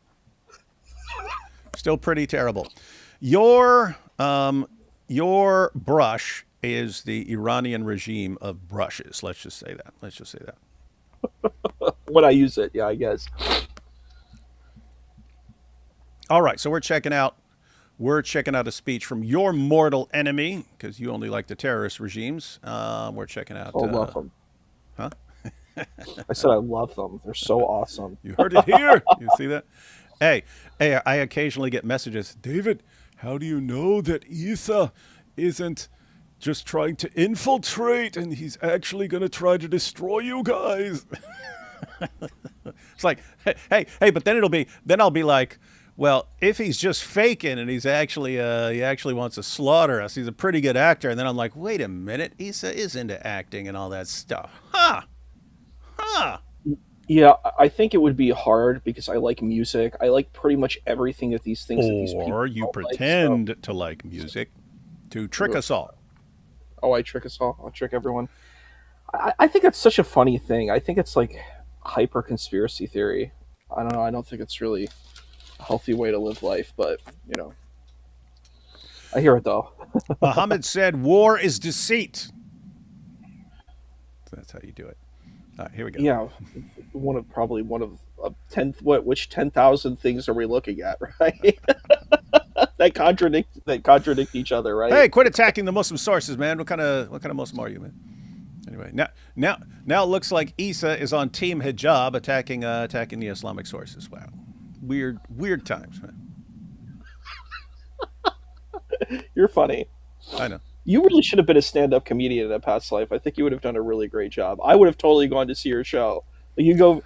Speaker 1: still pretty terrible. Your brush is the Iranian regime of brushes. Let's just say that.
Speaker 4: When I use it, yeah, I guess.
Speaker 1: All right, so we're checking out a speech from your mortal enemy, because you only like the terrorist regimes. We're checking out.
Speaker 4: I love them.
Speaker 1: Huh?
Speaker 4: I said I love them. They're so awesome.
Speaker 1: You heard it here. You see that? Hey, I occasionally get messages. David, how do you know that Isa isn't just trying to infiltrate and he's actually going to try to destroy you guys? It's like, hey, but then I'll be like, well, if he's just faking and he actually wants to slaughter us, he's a pretty good actor. And then I'm like, wait a minute, Isa is into acting and all that stuff. Huh.
Speaker 4: Yeah, I think it would be hard because I like music. I like pretty much everything that these things.
Speaker 1: Or you pretend to like music to trick us all.
Speaker 4: Oh, I trick us all. I'll trick everyone. I think it's such a funny thing. I think it's like hyper conspiracy theory. I don't know. I don't think it's really a healthy way to live life, but I hear it though.
Speaker 1: Muhammad said, "War is deceit." That's how you do it. All right, here we go.
Speaker 4: Yeah, one of 10,000 things are we looking at, right? that contradict each other, right?
Speaker 1: Hey, quit attacking the Muslim sources, man. What kind of Muslim are you, man? Anyway, now it looks like Isa is on Team Hijab attacking the Islamic sources. Wow, weird times, man.
Speaker 4: You're funny.
Speaker 1: I know.
Speaker 4: You really should have been a stand-up comedian in a past life. I think you would have done a really great job. I would have totally gone to see your show. Like you go,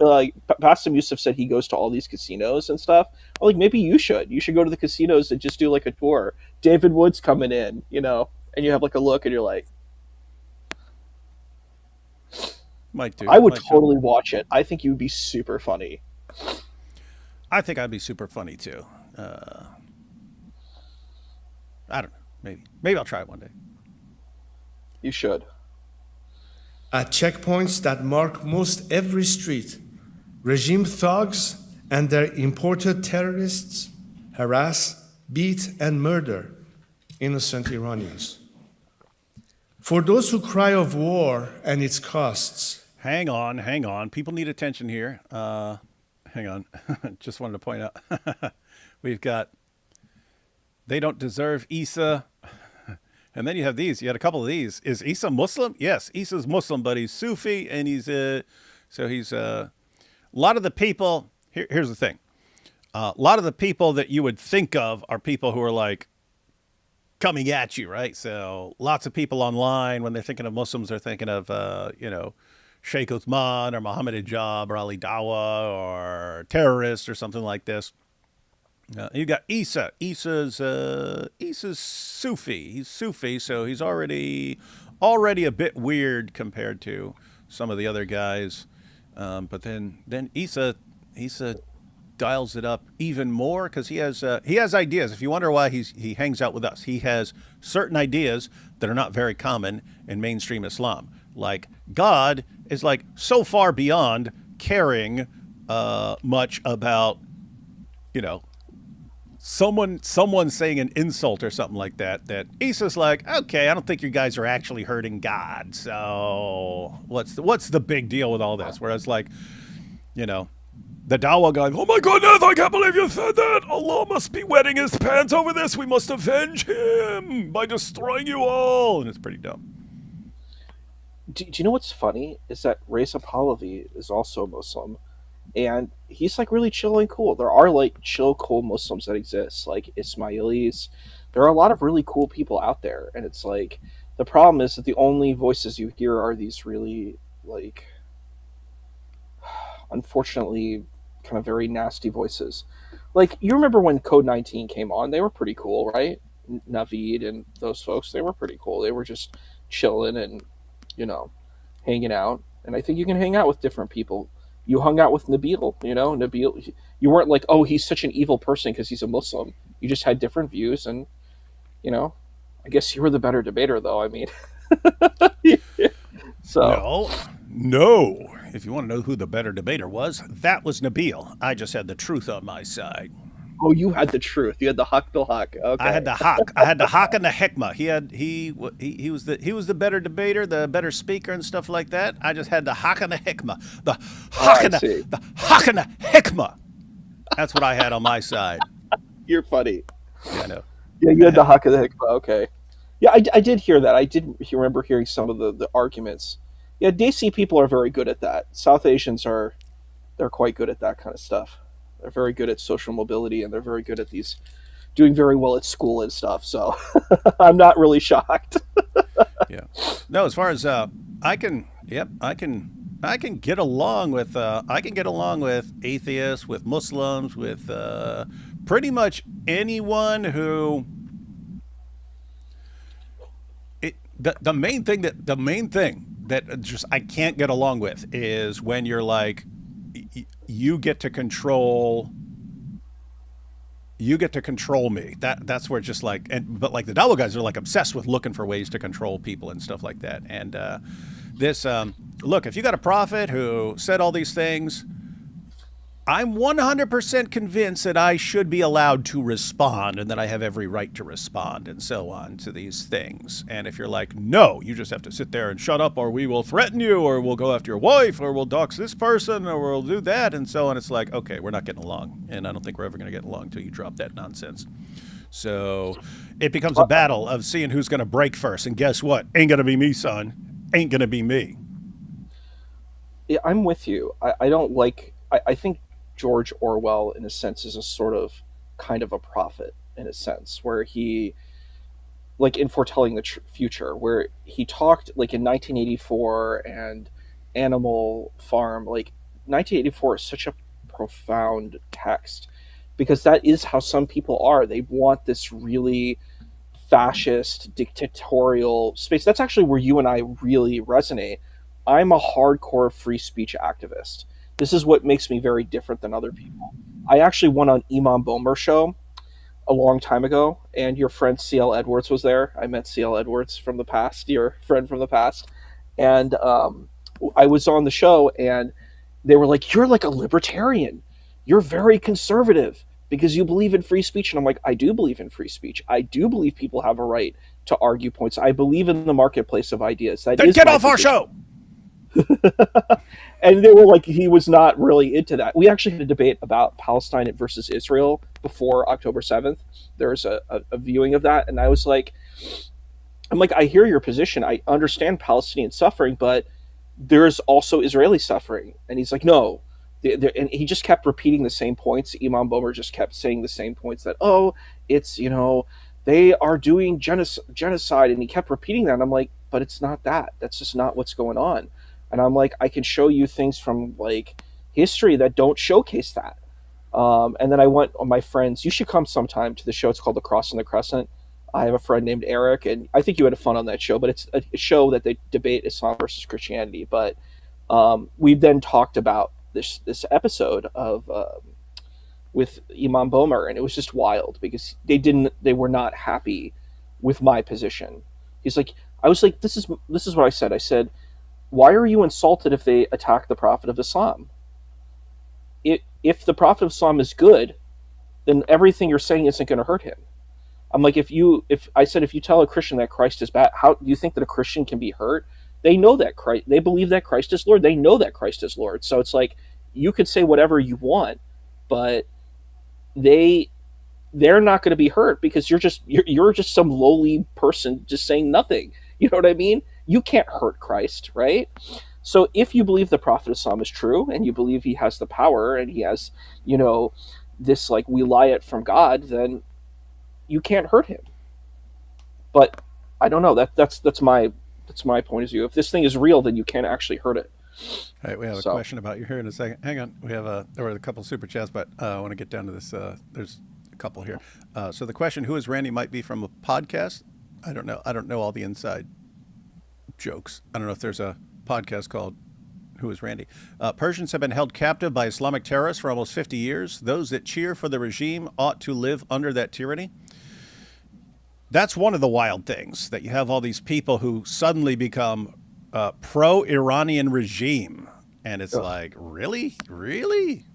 Speaker 4: like Pastor Yusuf said, he goes to all these casinos and stuff. I'm like, maybe you should. You should go to the casinos and just do like a tour. David Wood's coming in, and you have like a look, and you're like,
Speaker 1: might do.
Speaker 4: I would totally watch it. I think you would be super funny.
Speaker 1: I think I'd be super funny too. I don't know. Maybe I'll try it one day.
Speaker 4: You should.
Speaker 3: At checkpoints that mark most every street, regime thugs and their imported terrorists harass, beat, and murder innocent Iranians. For those who cry of war and its costs.
Speaker 1: Hang on. People need attention here. Hang on. Just wanted to point out. We've got, they don't deserve Isa. And then you have these. You had a couple of these. Is Isa Muslim? Yes, Isa's Muslim, but he's Sufi, and he's a lot of the people. Here's the thing. A lot of the people that you would think of are people who are like coming at you, right? So lots of people online, when they're thinking of Muslims, they're thinking of Sheikh Uthman or Mohammed Hijab or Ali Dawa or terrorists or something like this. You got Isa. Isa's Sufi. He's Sufi, so he's already a bit weird compared to some of the other guys. But then Isa dials it up even more because he has ideas. If you wonder why he hangs out with us, he has certain ideas that are not very common in mainstream Islam. Like God is like so far beyond caring much about someone saying an insult or something like that Isa's like, okay, I don't think you guys are actually hurting God, so what's the big deal with all this? Whereas like, the Dawa guy, oh my goodness, I can't believe you said that. Allah must be wetting his pants over this. We must avenge him by destroying you all. And it's pretty dumb.
Speaker 4: Do you know what's funny? Is that Reza Pahlavi is also a Muslim, and he's like really chill and cool. There are like chill, cool Muslims that exist, like Ismailis. There are a lot of really cool people out there, and it's like the problem is that the only voices you hear are these really like, unfortunately, kind of very nasty voices. Like, you remember when Code 19 came on? They were pretty cool, right? Naveed and those folks, they were pretty cool. They were just chilling and, you know, hanging out. And I think you can hang out with different people. You hung out with Nabil, you know? Nabil, you weren't like, oh, he's such an evil person because he's a Muslim. You just had different views, and, you know, I guess you were the better debater, though. I mean, so.
Speaker 1: No. If you want to know who the better debater was, that was Nabil. I just had the truth on my side.
Speaker 4: Oh, you had the truth. You had the haq bil haq. Okay.
Speaker 1: I had the haq. I had the haq and the hikmah. He was the better debater, the better speaker and stuff like that. I just had the haq and the hikmah. The haq and the haq and the hikmah. That's what I had on my side.
Speaker 4: You're funny.
Speaker 1: Yeah, I know.
Speaker 4: Yeah, you had the haq and the hikmah. Okay. Yeah, I did hear that. I did remember hearing some of the arguments. Yeah, Desi people are very good at that. South Asians they're quite good at that kind of stuff. They're very good at social mobility, and they're very good at doing very well at school and stuff. So I'm not really shocked.
Speaker 1: Yeah. No, as far as I can get along with atheists, with Muslims, with pretty much anyone who. The main thing that just I can't get along with is when you're like, you get to control me. That's where it's just like, but like the Dawa guys are like obsessed with looking for ways to control people and stuff like that. And look, if you got a prophet who said all these things, I'm 100% convinced that I should be allowed to respond, and that I have every right to respond and so on to these things. And if you're like, no, you just have to sit there and shut up, or we will threaten you, or we'll go after your wife, or we'll dox this person, or we'll do that, and so on, it's like, okay, we're not getting along. And I don't think we're ever going to get along until you drop that nonsense. So it becomes a battle of seeing who's going to break first. And guess what? Ain't going to be me, son. Ain't going to be me.
Speaker 4: Yeah, I'm with you. I don't like... I think George Orwell, in a sense, is a sort of kind of a prophet, in a sense, where he, like in foretelling the future, where he talked like in 1984 and Animal Farm. Like 1984 is such a profound text, because that is how some people are. They want this really fascist, dictatorial space. That's actually where you and I really resonate. I'm a hardcore free speech activist. This is what makes me very different than other people. I actually went on Imam Bomer's show a long time ago, and your friend C.L. Edwards was there. I met C.L. Edwards from the past, your friend from the past. And I was on the show, and they were like, you're like a libertarian. You're very conservative because you believe in free speech. And I'm like, I do believe in free speech. I do believe people have a right to argue points. I believe in the marketplace of ideas.
Speaker 1: Then get off our show!
Speaker 4: And they were like, he was not really into that. We actually had a debate about Palestine versus Israel before October 7th. There was a viewing of that, and I was like, I hear your position. I understand Palestinian suffering, but there's also Israeli suffering. And he's like, no. And he just kept repeating the same points. Imam Bomer just kept saying the same points that, it's, they are doing genocide. And he kept repeating that. And I'm like, but it's not that. That's just not what's going on. And I'm like, I can show you things from like history that don't showcase that. And then I went on my friends. You should come sometime to the show. It's called The Cross and the Crescent. I have a friend named Eric, and I think you had fun on that show. But it's a show that they debate Islam versus Christianity. But we then talked about this episode of with Imam Bomer, and it was just wild because they were not happy with my position. He's like, I was like, this is what I said. I said, why are you insulted if they attack the Prophet of Islam? If the Prophet of Islam is good, then everything you're saying isn't going to hurt him. I'm like, if you tell a Christian that Christ is bad, how do you think that a Christian can be hurt? They know that Christ, they believe that Christ is Lord. They know that Christ is Lord. So it's like, you could say whatever you want, but they they're not going to be hurt because you're just some lowly person just saying nothing. You know what I mean? You can't hurt Christ, right? So if you believe the prophet Islam is true and you believe he has the power and he has, you know, this like wilayat from God, then you can't hurt him. But I don't know. That's my point of view. If this thing is real, then you can't actually hurt it.
Speaker 1: All right, we have a
Speaker 4: So
Speaker 1: question about you here in a second. Hang on, there were a couple super chats, but I want to get down to this. There's a couple here. So the question, "Who is Randy?" might be from a podcast. I don't know. I don't know all the inside jokes. I don't know if there's a podcast called "Who is Randy?" Persians have been held captive by Islamic terrorists for almost 50 years. Those that cheer for the regime ought to live under that tyranny. That's one of the wild things, that you have all these people who suddenly become pro-Iranian regime. And it's like, really? Really?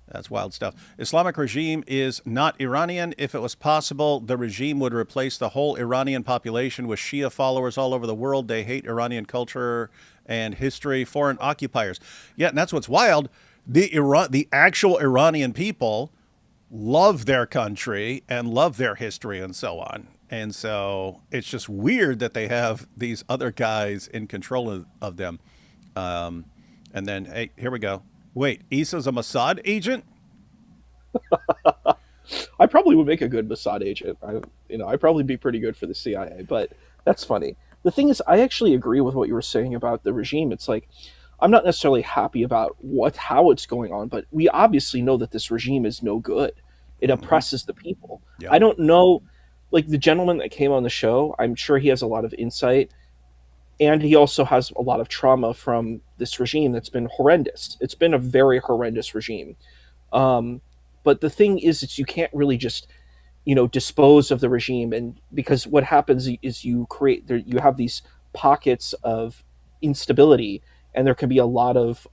Speaker 1: That's wild stuff. Islamic regime is not Iranian. If it was possible, the regime would replace the whole Iranian population with Shia followers all over the world. They hate Iranian culture and history, foreign occupiers. Yeah, and that's what's wild. The actual Iranian people love their country and love their history and so on. And so it's just weird that they have these other guys in control of them. And then, hey, here we go. Wait, Issa's a Mossad agent?
Speaker 4: I probably would make a good Mossad agent. I'd probably be pretty good for the CIA, but that's funny. The thing is, I actually agree with what you were saying about the regime. It's like, I'm not necessarily happy about how it's going on, but we obviously know that this regime is no good. It oppresses the people.
Speaker 1: Yeah.
Speaker 4: I don't know, like the gentleman that came on the show, I'm sure he has a lot of insight, and he also has a lot of trauma from this regime that's been horrendous. It's been a very horrendous regime. But the thing is you can't really just, dispose of the regime, and because what happens is you have these pockets of instability, and there can be a lot of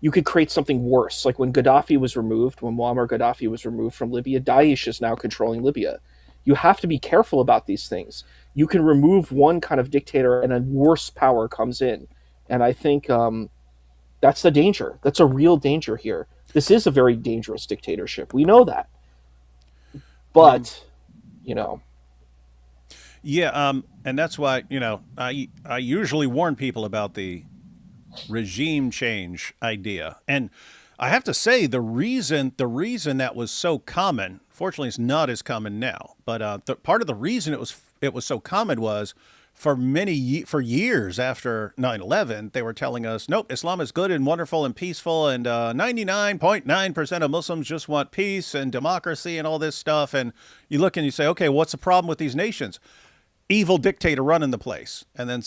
Speaker 4: you could create something worse. Like when Muammar Gaddafi was removed from Libya, Daesh is now controlling Libya. You have to be careful about these things. You can remove one kind of dictator and a worse power comes in. And I think that's the danger. That's a real danger here. This is a very dangerous dictatorship. We know that. But,
Speaker 1: Yeah, and that's why, I usually warn people about the regime change idea. And I have to say, the reason that was so common, fortunately it's not as common now, but part of the reason it was so common was for years after 9/11, they were telling us, nope, Islam is good and wonderful and peaceful, and 99.9% of Muslims just want peace and democracy and all this stuff. And you look and you say, okay, what's the problem with these nations? Evil dictator running the place. And then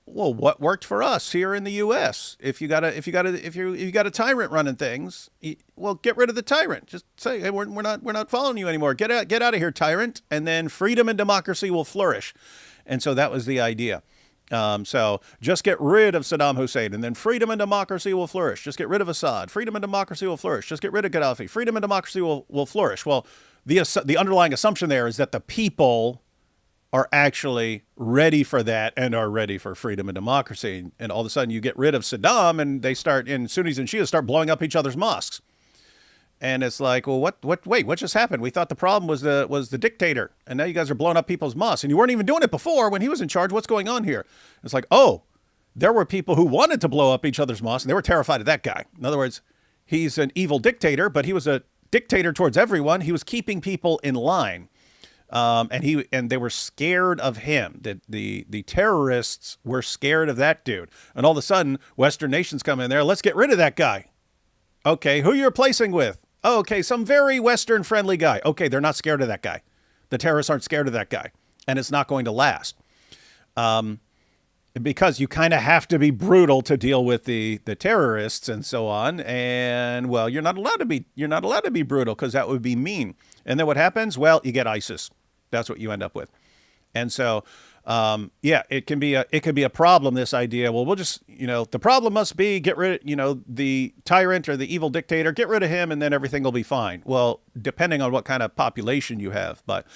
Speaker 1: what worked for us here in the U.S.? If you got a tyrant running things, get rid of the tyrant. Just say, hey, we're not following you anymore. Get out of here, tyrant. And then freedom and democracy will flourish. And so that was the idea. So just get rid of Saddam Hussein, and then freedom and democracy will flourish. Just get rid of Assad. Freedom and democracy will flourish. Just get rid of Gaddafi. Freedom and democracy will flourish. Well, the underlying assumption there is that the people are actually ready for that and are ready for freedom and democracy. And all of a sudden you get rid of Saddam and Sunnis and Shias start blowing up each other's mosques. And it's like, well, wait, what just happened? We thought the problem was the dictator. And now you guys are blowing up people's mosques, and you weren't even doing it before when he was in charge. What's going on here? It's like, oh, there were people who wanted to blow up each other's mosques, and they were terrified of that guy. In other words, he's an evil dictator, but he was a dictator towards everyone. He was keeping people in line. And they were scared of him. The terrorists were scared of that dude. And all of a sudden, Western nations come in there. Let's get rid of that guy. Okay, who are you replacing with? Oh, okay, some very Western friendly guy. Okay, they're not scared of that guy. The terrorists aren't scared of that guy, and it's not going to last. Because you kind of have to be brutal to deal with the terrorists and so on. And well, you're not allowed to be brutal because that would be mean. And then what happens? Well, you get ISIS. That's what you end up with. And so, it can be a problem, this idea. Well, we'll just, the problem must be get rid of, the tyrant or the evil dictator, get rid of him, and then everything will be fine. Well, depending on what kind of population you have. But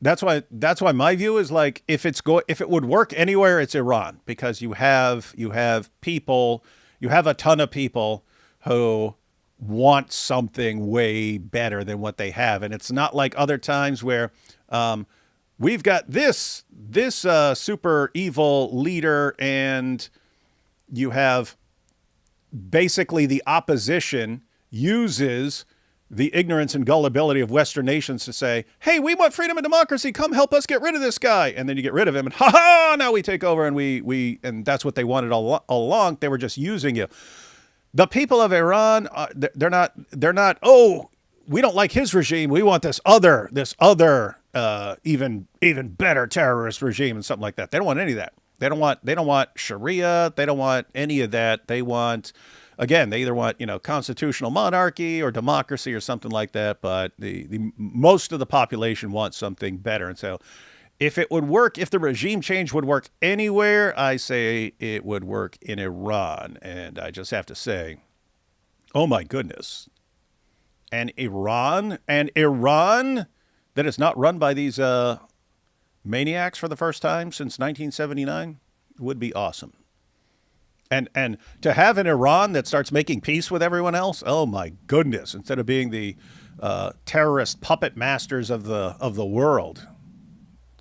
Speaker 1: that's why my view is like, if it would work anywhere, it's Iran, because you have people you have a ton of people who want something way better than what they have, and it's not like other times where we've got this super evil leader, and you have basically the opposition uses the ignorance and gullibility of Western nations to say, hey, we want freedom and democracy. Come help us get rid of this guy. And then you get rid of him, and now we take over, and and that's what they wanted all along. They were just using you. The people of Iran, they're not, oh, we don't like his regime. We want this other, even better terrorist regime and something like that. They don't want any of that. They don't want Sharia. They don't want any of that. They want, again, they either want, constitutional monarchy or democracy or something like that. But the most of the population wants something better. And so if it would work, if the regime change would work anywhere, I say it would work in Iran. And I just have to say, oh my goodness. And Iran that is not run by these maniacs for the first time since 1979 would be awesome. And to have an Iran that starts making peace with everyone else, oh my goodness, instead of being the terrorist puppet masters of the world,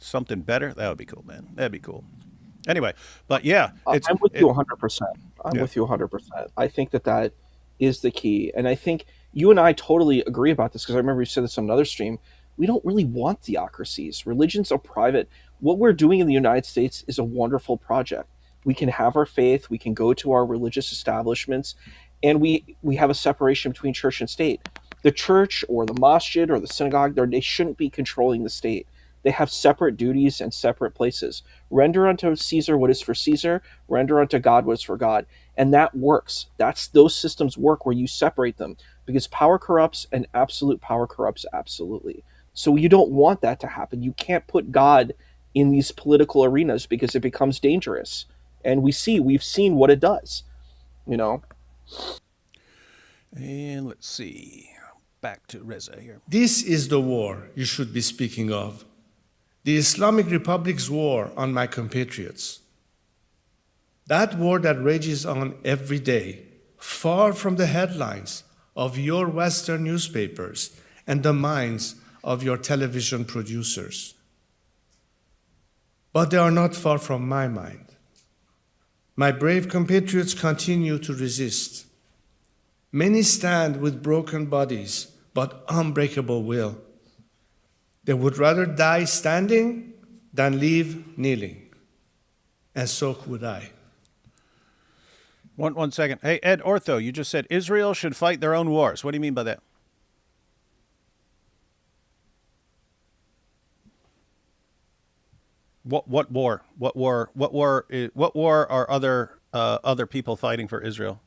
Speaker 1: something better, that would be cool, man. That'd be cool. Anyway, but yeah,
Speaker 4: I'm with you 100%. I'm with you 100%. I think that is the key, and I think you and I totally agree about this, because I remember you said this on another stream. We don't really want theocracies. Religions are private. What we're doing in the United States is a wonderful project. We can have our faith, we can go to our religious establishments, and we have a separation between church and state. The church or the masjid or the synagogue, they shouldn't be controlling the state. They have separate duties and separate places. Render unto Caesar what is for Caesar, render unto God what is for God. And that works. Those systems work where you separate them, because power corrupts and absolute power corrupts absolutely. So you don't want that to happen. You can't put God in these political arenas, because it becomes dangerous. And we've seen what it does,
Speaker 1: And let's see. Back to Reza here.
Speaker 3: This is the war you should be speaking of. The Islamic Republic's war on my compatriots. That war that rages on every day, far from the headlines of your Western newspapers and the minds of your television producers. But they are not far from my mind. My brave compatriots continue to resist. Many stand with broken bodies, but unbreakable will. They would rather die standing than leave kneeling. And so would I.
Speaker 1: One second. Hey, Ed Ortho, you just said Israel should fight their own wars. What do you mean by that? What war? What war? What war are other people fighting for Israel?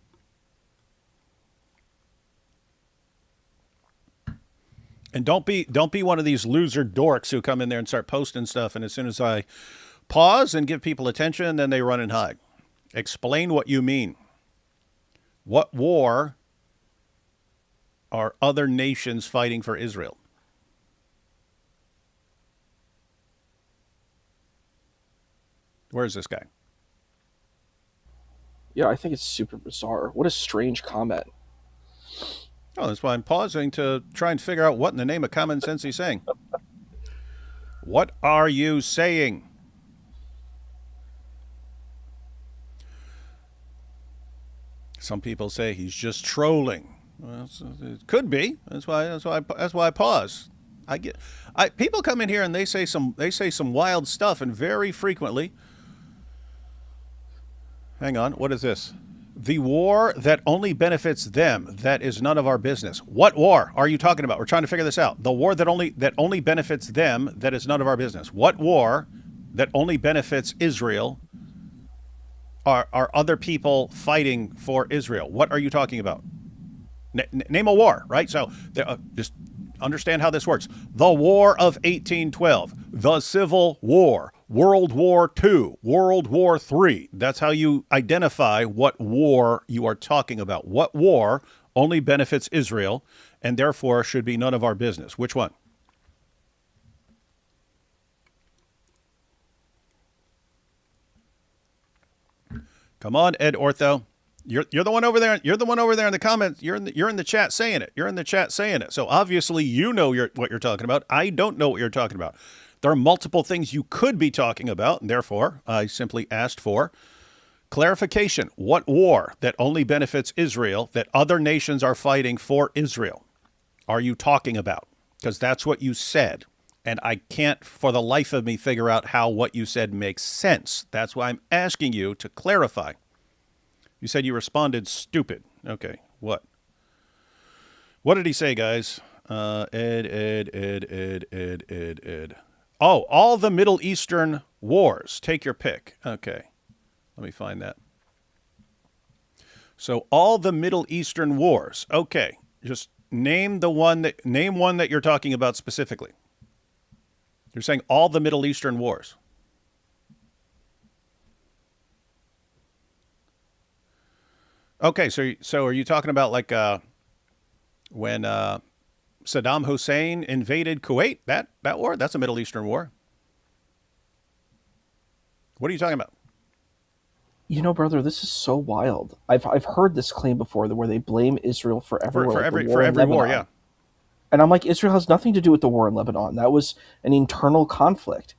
Speaker 1: And don't be one of these loser dorks who come in there and start posting stuff, and as soon as I pause and give people attention, then they run and hide. Explain what you mean. What war are other nations fighting for Israel? Where's this guy?
Speaker 4: Yeah, I think it's super bizarre. What a strange comment.
Speaker 1: Oh, that's why I'm pausing to try and figure out what in the name of common sense he's saying. What are you saying? Some people say he's just trolling. Well, it could be. That's why I pause. People come in here and they say some wild stuff, and very frequently. Hang on, what is this? The war that only benefits them, that is none of our business. What war are you talking about? We're trying to figure this out. The war that only benefits them, that is none of our business. What war that only benefits Israel are other people fighting for Israel? What are you talking about? Name a war, right? So just understand how this works. The War of 1812, the Civil War, World War II, World War III. That's how you identify what war you are talking about. What war only benefits Israel and therefore should be none of our business? Which one? Come on, Ed Ortho. You're the one over there. You're the one over there in the comments. You're in the chat saying it. You're in the chat saying it. So obviously you know what you're talking about. I don't know what you're talking about. There are multiple things you could be talking about, and therefore I simply asked for clarification. What war that only benefits Israel, that other nations are fighting for Israel, are you talking about? Because that's what you said. And I can't for the life of me figure out how what you said makes sense. That's why I'm asking you to clarify. You said you responded stupid. Okay, what? What did he say, guys? Ed. Oh, all the Middle Eastern wars. Take your pick. Okay, let me find that. So all the Middle Eastern wars. Okay, just name one that you're talking about specifically. You're saying all the Middle Eastern wars. Okay, so are you talking about like when Saddam Hussein invaded Kuwait? That war? That's a Middle Eastern war. What are you talking about?
Speaker 4: You know, brother, this is so wild. I've heard this claim before, where they blame Israel for every
Speaker 1: war, yeah.
Speaker 4: And I'm like, Israel has nothing to do with the war in Lebanon. That was an internal conflict.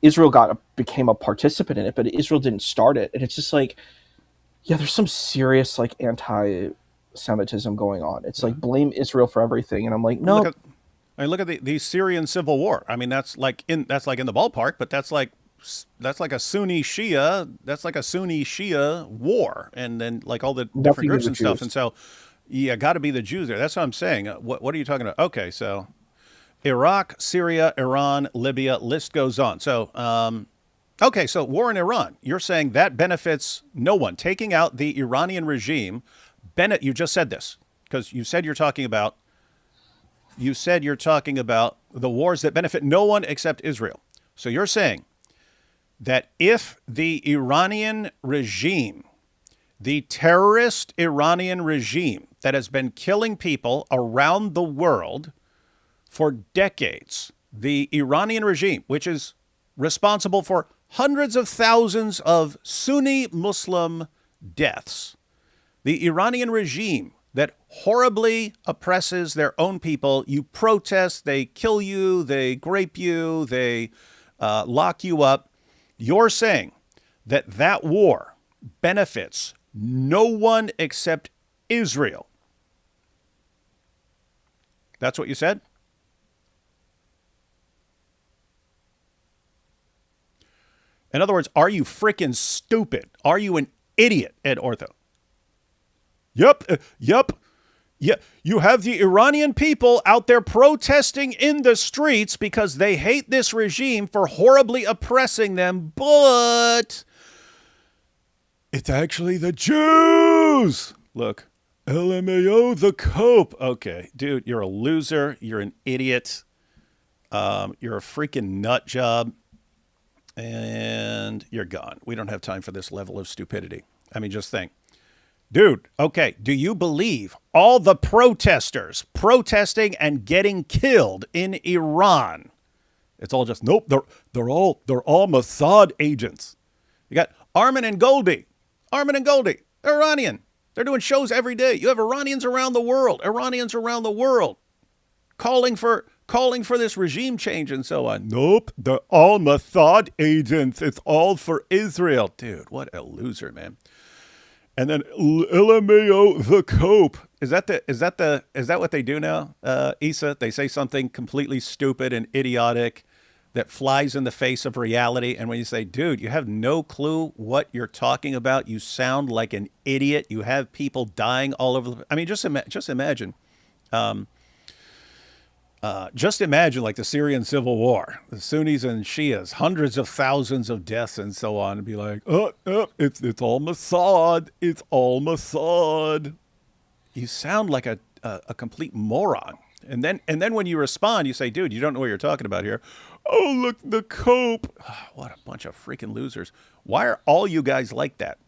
Speaker 4: Israel became a participant in it, but Israel didn't start it. And it's just like, yeah, there's some serious like anti-Semitism going on. It's like blame Israel for everything, and I'm like, no.
Speaker 1: Look at the Syrian civil war. I mean, that's like in the ballpark, but that's like a Sunni Shia war, and then like all the different groups and stuff. And so, yeah, got to be the Jews there. That's what I'm saying. What are you talking about? Okay, so Iraq, Syria, Iran, Libya, list goes on. So, okay, so war in Iran. You're saying that benefits no one. Taking out the Iranian regime, Bennett, you just said this because you said you're talking about the wars that benefit no one except Israel. So you're saying that if the Iranian regime, the terrorist Iranian regime that has been killing people around the world for decades, the Iranian regime, which is responsible for hundreds of thousands of Sunni Muslim deaths, the Iranian regime that horribly oppresses their own people, you protest, they kill you, they grape you, they lock you up. You're saying that war benefits no one except Israel. That's what you said? In other words, are you freaking stupid? Are you an idiot, Ed Ortho? Yep. Yeah, you have the Iranian people out there protesting in the streets because they hate this regime for horribly oppressing them, but it's actually the Jews. Look, LMAO, the cope. Okay, dude, you're a loser. You're an idiot. You're a freaking nut job. And you're gone. We don't have time for this level of stupidity. I mean, just think. Dude, okay, do you believe all the protesters protesting and getting killed in Iran? It's all just, nope, they're all Mossad agents. You got Armin and Goldie, Iranian. They're doing shows every day. You have Iranians around the world calling for this regime change and so on. Nope, they're all Mossad agents. It's all for Israel. Dude, what a loser, man. And then LMAO, the cope. Is that what they do now, Issa? They say something completely stupid and idiotic that flies in the face of reality. And when you say, dude, you have no clue what you're talking about. You sound like an idiot. You have people dying all over. I mean, just imagine. Just imagine like the Syrian civil war, the Sunnis and Shias, hundreds of thousands of deaths and so on, and be like, it's all Mossad. It's all Mossad. You sound like a complete moron. And then when you respond, you say, dude, you don't know what you're talking about here. Oh, look, the cope. Oh, what a bunch of freaking losers. Why are all you guys like that?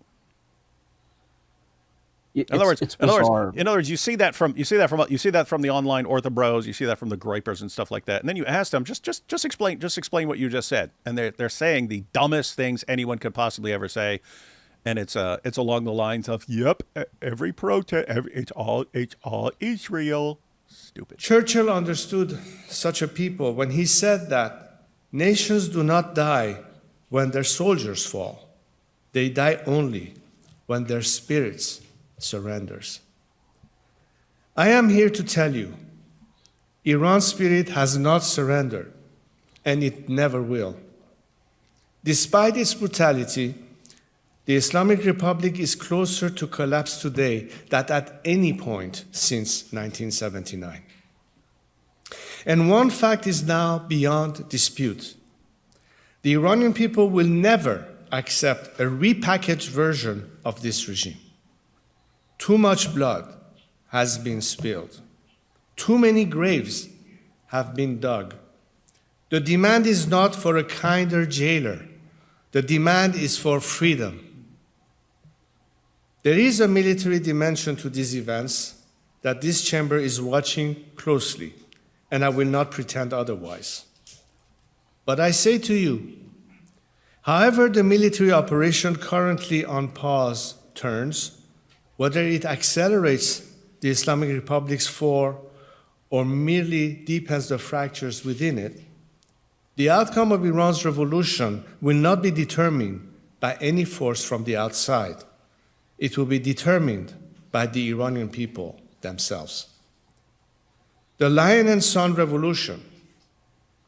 Speaker 1: In other words, you see that from the online ortho bros, you see that from the gripers and stuff like that, and then you ask them just explain what you just said, and they're saying the dumbest things anyone could possibly ever say, And it's along the lines of, yep, every protest, it's all Israel. Stupid.
Speaker 3: Churchill understood such a people when he said that nations do not die when their soldiers fall. They die only when their spirits surrenders. I am here to tell you, Iran's spirit has not surrendered, and it never will. Despite its brutality, the Islamic Republic is closer to collapse today than at any point since 1979. And one fact is now beyond dispute. The Iranian people will never accept a repackaged version of this regime. Too much blood has been spilled. Too many graves have been dug. The demand is not for a kinder jailer. The demand is for freedom. There is a military dimension to these events that this chamber is watching closely, and I will not pretend otherwise. But I say to you, however the military operation currently on pause turns, whether it accelerates the Islamic Republic's fall or merely deepens the fractures within it, the outcome of Iran's revolution will not be determined by any force from the outside. It will be determined by the Iranian people themselves. The Lion and Sun Revolution,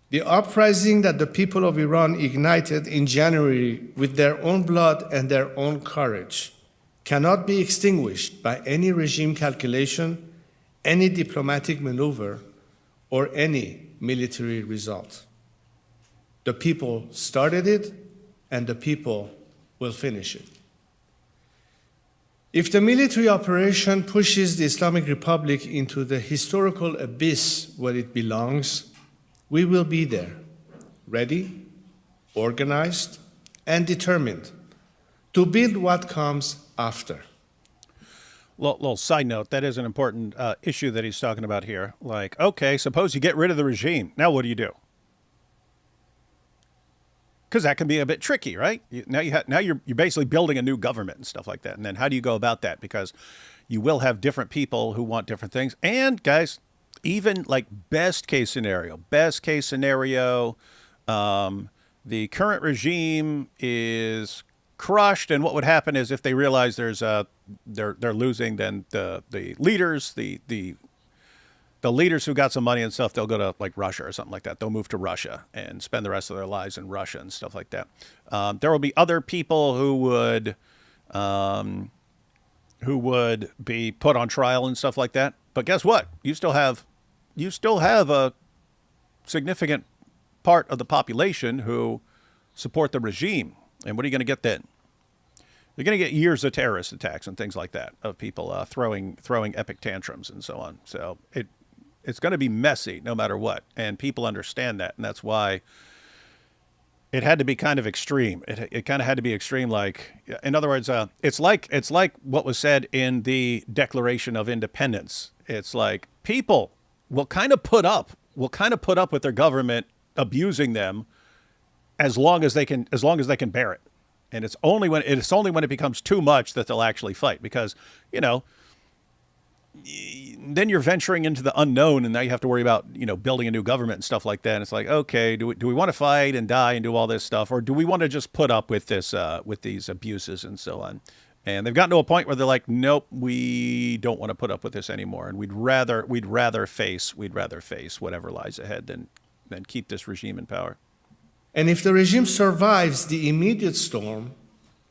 Speaker 3: the uprising that the people of Iran ignited in January with their own blood and their own courage, cannot be extinguished by any regime calculation, any diplomatic maneuver, or any military result. The people started it, and the people will finish it. If the military operation pushes the Islamic Republic into the historical abyss where it belongs, we will be there, ready, organized, and determined to build what comes after.
Speaker 1: Little side note, that is an important issue that he's talking about here. Like, okay, suppose you get rid of the regime. Now what do you do? Because that can be a bit tricky, right? Now you're basically building a new government and stuff like that. And then how do you go about that? Because you will have different people who want different things. And guys, even like best case scenario, the current regime is crushed. And what would happen is if they realize they're losing, then the leaders, the leaders who got some money and stuff, they'll go to like Russia or something like that. They'll move to Russia and spend the rest of their lives in Russia and stuff like that. There will be other people who would be put on trial and stuff like that. But guess what? You still have a significant part of the population who support the regime. And what are you going to get then? You're going to get years of terrorist attacks and things like that, of people throwing epic tantrums and so on. So it's going to be messy no matter what. And people understand that. And that's why it had to be kind of extreme. It kind of had to be extreme. Like, in other words, it's like what was said in the Declaration of Independence. It's like people will kind of put up with their government abusing them as long as they can bear it. And it's only when it becomes too much that they'll actually fight, because, then you're venturing into the unknown, and now you have to worry about, building a new government and stuff like that. And it's like, okay, do we want to fight and die and do all this stuff, or do we want to just put up with this, with these abuses and so on? And they've gotten to a point where they're like, nope, we don't want to put up with this anymore, and we'd rather face whatever lies ahead than keep this regime in power.
Speaker 3: And if the regime survives the immediate storm,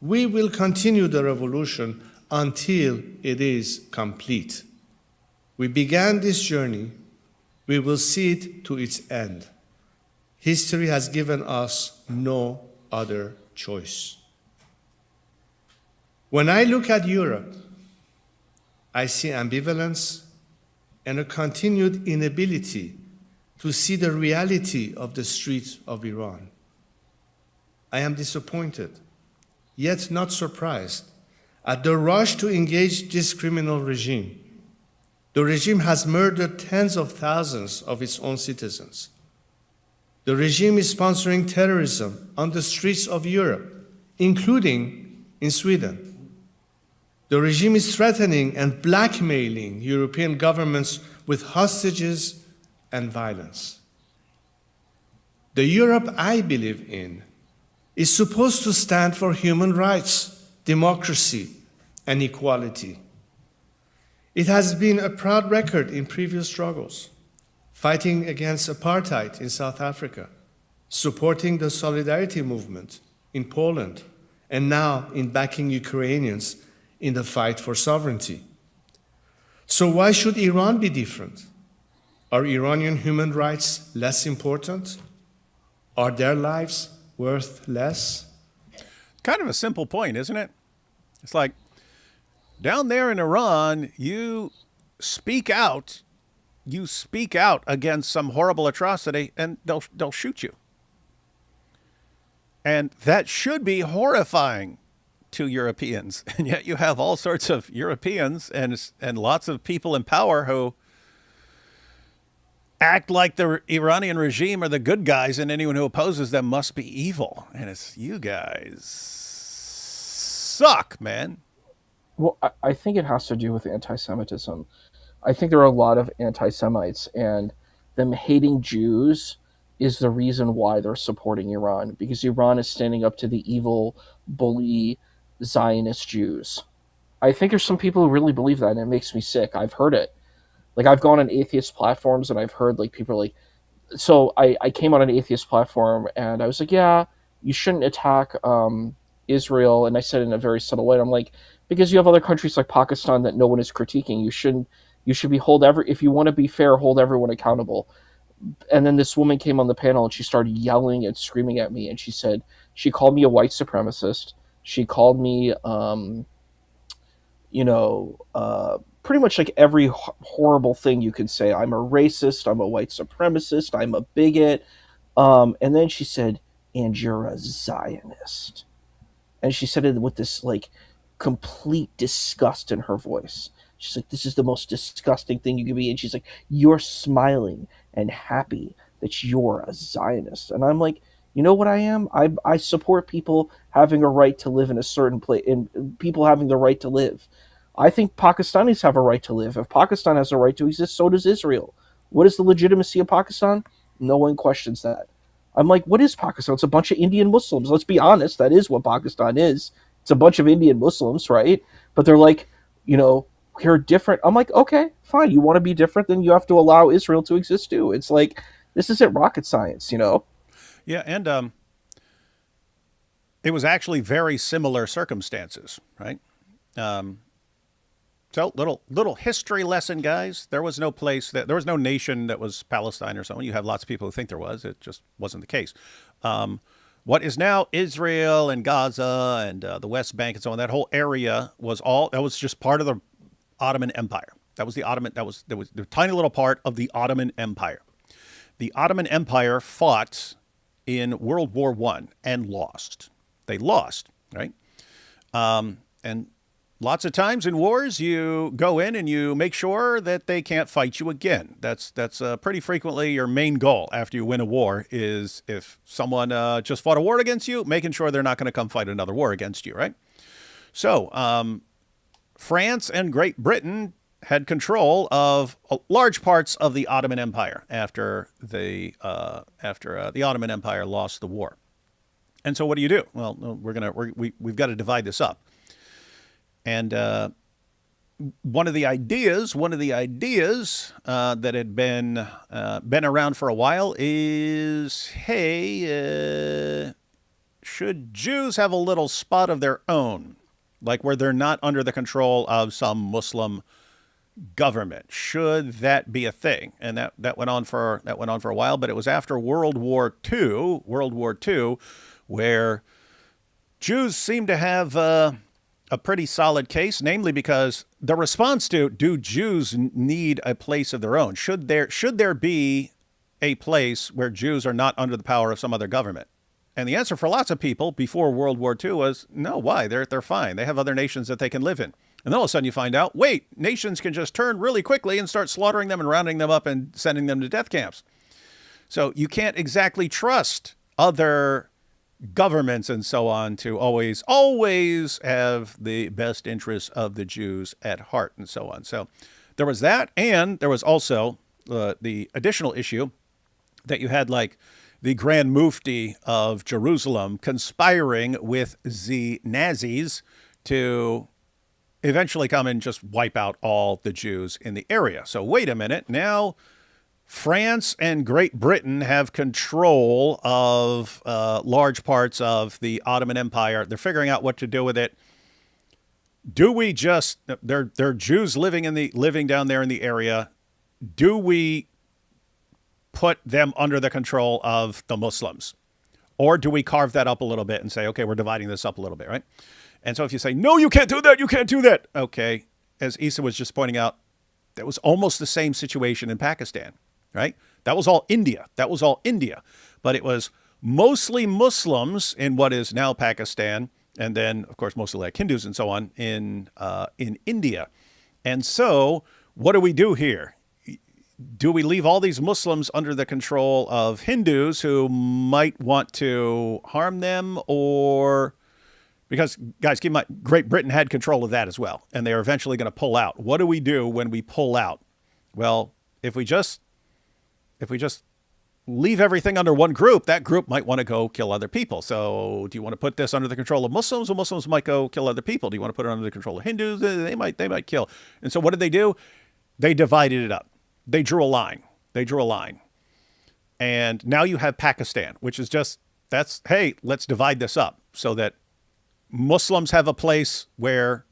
Speaker 3: we will continue the revolution until it is complete. We began this journey. We will see it to its end. History has given us no other choice. When I look at Europe, I see ambivalence and a continued inability to see the reality of the streets of Iran. I am disappointed, yet not surprised, at the rush to engage this criminal regime. The regime has murdered tens of thousands of its own citizens. The regime is sponsoring terrorism on the streets of Europe, including in Sweden. The regime is threatening and blackmailing European governments with hostages and violence. The Europe I believe in is supposed to stand for human rights, democracy, and equality. It has been a proud record in previous struggles, fighting against apartheid in South Africa, supporting the solidarity movement in Poland, and now in backing Ukrainians in the fight for sovereignty. So why should Iran be different? Are Iranian human rights less important? Are their lives worth less?
Speaker 1: Kind of a simple point, isn't it? It's like, down there in Iran, you speak out against some horrible atrocity, and they'll shoot you. And that should be horrifying to Europeans. And yet you have all sorts of Europeans and lots of people in power who act like the Iranian regime are the good guys, and anyone who opposes them must be evil. And it's, you guys suck, man.
Speaker 4: Well, I think it has to do with anti-Semitism. I think there are a lot of anti-Semites, and them hating Jews is the reason why they're supporting Iran, because Iran is standing up to the evil, bully, Zionist Jews. I think there's some people who really believe that, and it makes me sick. I've heard it. Like, I've gone on atheist platforms, and I've heard, like, people are like... So I came on an atheist platform, and I was like, yeah, you shouldn't attack Israel, and I said it in a very subtle way. I'm like, because you have other countries like Pakistan that no one is critiquing. You should be if you want to be fair, hold everyone accountable. And then this woman came on the panel and she started yelling and screaming at me, and she called me a white supremacist. She called me pretty much like every horrible thing you could say. I'm a racist, I'm a white supremacist, I'm a bigot. And then she said, and you're a Zionist. And she said it with this like complete disgust in her voice. She's like, this is the most disgusting thing you could be. And she's like, you're smiling and happy that you're a Zionist. And I'm like, you know what I am? I support people having a right to live in a certain place, and people having the right to live. I think Pakistanis have a right to live. If Pakistan has a right to exist, so does Israel. What is the legitimacy of Pakistan? No one questions that. I'm like, what is Pakistan? It's a bunch of Indian Muslims. Let's be honest. That is what Pakistan is. It's a bunch of Indian Muslims, right? But they're like, we're different. I'm like, okay, fine. You want to be different, then you have to allow Israel to exist too. It's like, this isn't rocket science,
Speaker 1: Yeah, and it was actually very similar circumstances, right? So little history lesson, guys. There was no nation that was Palestine or something. You have lots of people who think there was. It just wasn't the case. What is now Israel and Gaza and the West Bank and so on, that whole area was just part of the Ottoman Empire. That was the tiny little part of the Ottoman Empire. The Ottoman Empire fought in World War I and lost. They lost, right? And lots of times in wars, you go in and you make sure that they can't fight you again. That's pretty frequently your main goal after you win a war, is if someone just fought a war against you, making sure they're not going to come fight another war against you, right? So France and Great Britain had control of large parts of the Ottoman Empire after the Ottoman Empire lost the war. And so what do you do? Well, we've got to divide this up. And one of the ideas that had been around for a while is, hey, should Jews have a little spot of their own, like where they're not under the control of some Muslim government? Should that be a thing? And that went on for a while, but it was after World War II, where Jews seemed to have a pretty solid case, namely because the response to, do Jews need a place of their own? Should there be a place where Jews are not under the power of some other government? And the answer for lots of people before World War II was no. Why? They're fine. They have other nations that they can live in. And then all of a sudden you find out, wait, nations can just turn really quickly and start slaughtering them and rounding them up and sending them to death camps. So you can't exactly trust other governments and so on to always have the best interests of the Jews at heart and so on. So there was that, and there was also the additional issue that you had like the Grand Mufti of Jerusalem conspiring with the Nazis to eventually come and just wipe out all the Jews in the area. So wait a minute, now France and Great Britain have control of large parts of the Ottoman Empire. They're figuring out what to do with it. Do we just, they're Jews living down there in the area. Do we put them under the control of the Muslims? Or do we carve that up a little bit and say, okay, we're dividing this up a little bit, right? And so if you say, no, you can't do that, you can't do that. Okay, as Issa was just pointing out, that was almost the same situation in Pakistan. Right? That was all India. But it was mostly Muslims in what is now Pakistan, and then, of course, mostly like Hindus and so on in India. And so what do we do here? Do we leave all these Muslims under the control of Hindus who might want to harm them? Or, because, guys, keep in mind, Great Britain had control of that as well, and they are eventually going to pull out. What do we do when we pull out? Well, if we just leave everything under one group, that group might want to go kill other people. So do you want to put this under the control of Muslims? Well, Muslims might go kill other people. Do you want to put it under the control of Hindus? They might kill. And so what did they do? They divided it up. They drew a line. And now you have Pakistan, which is just, hey, let's divide this up so that Muslims have a place where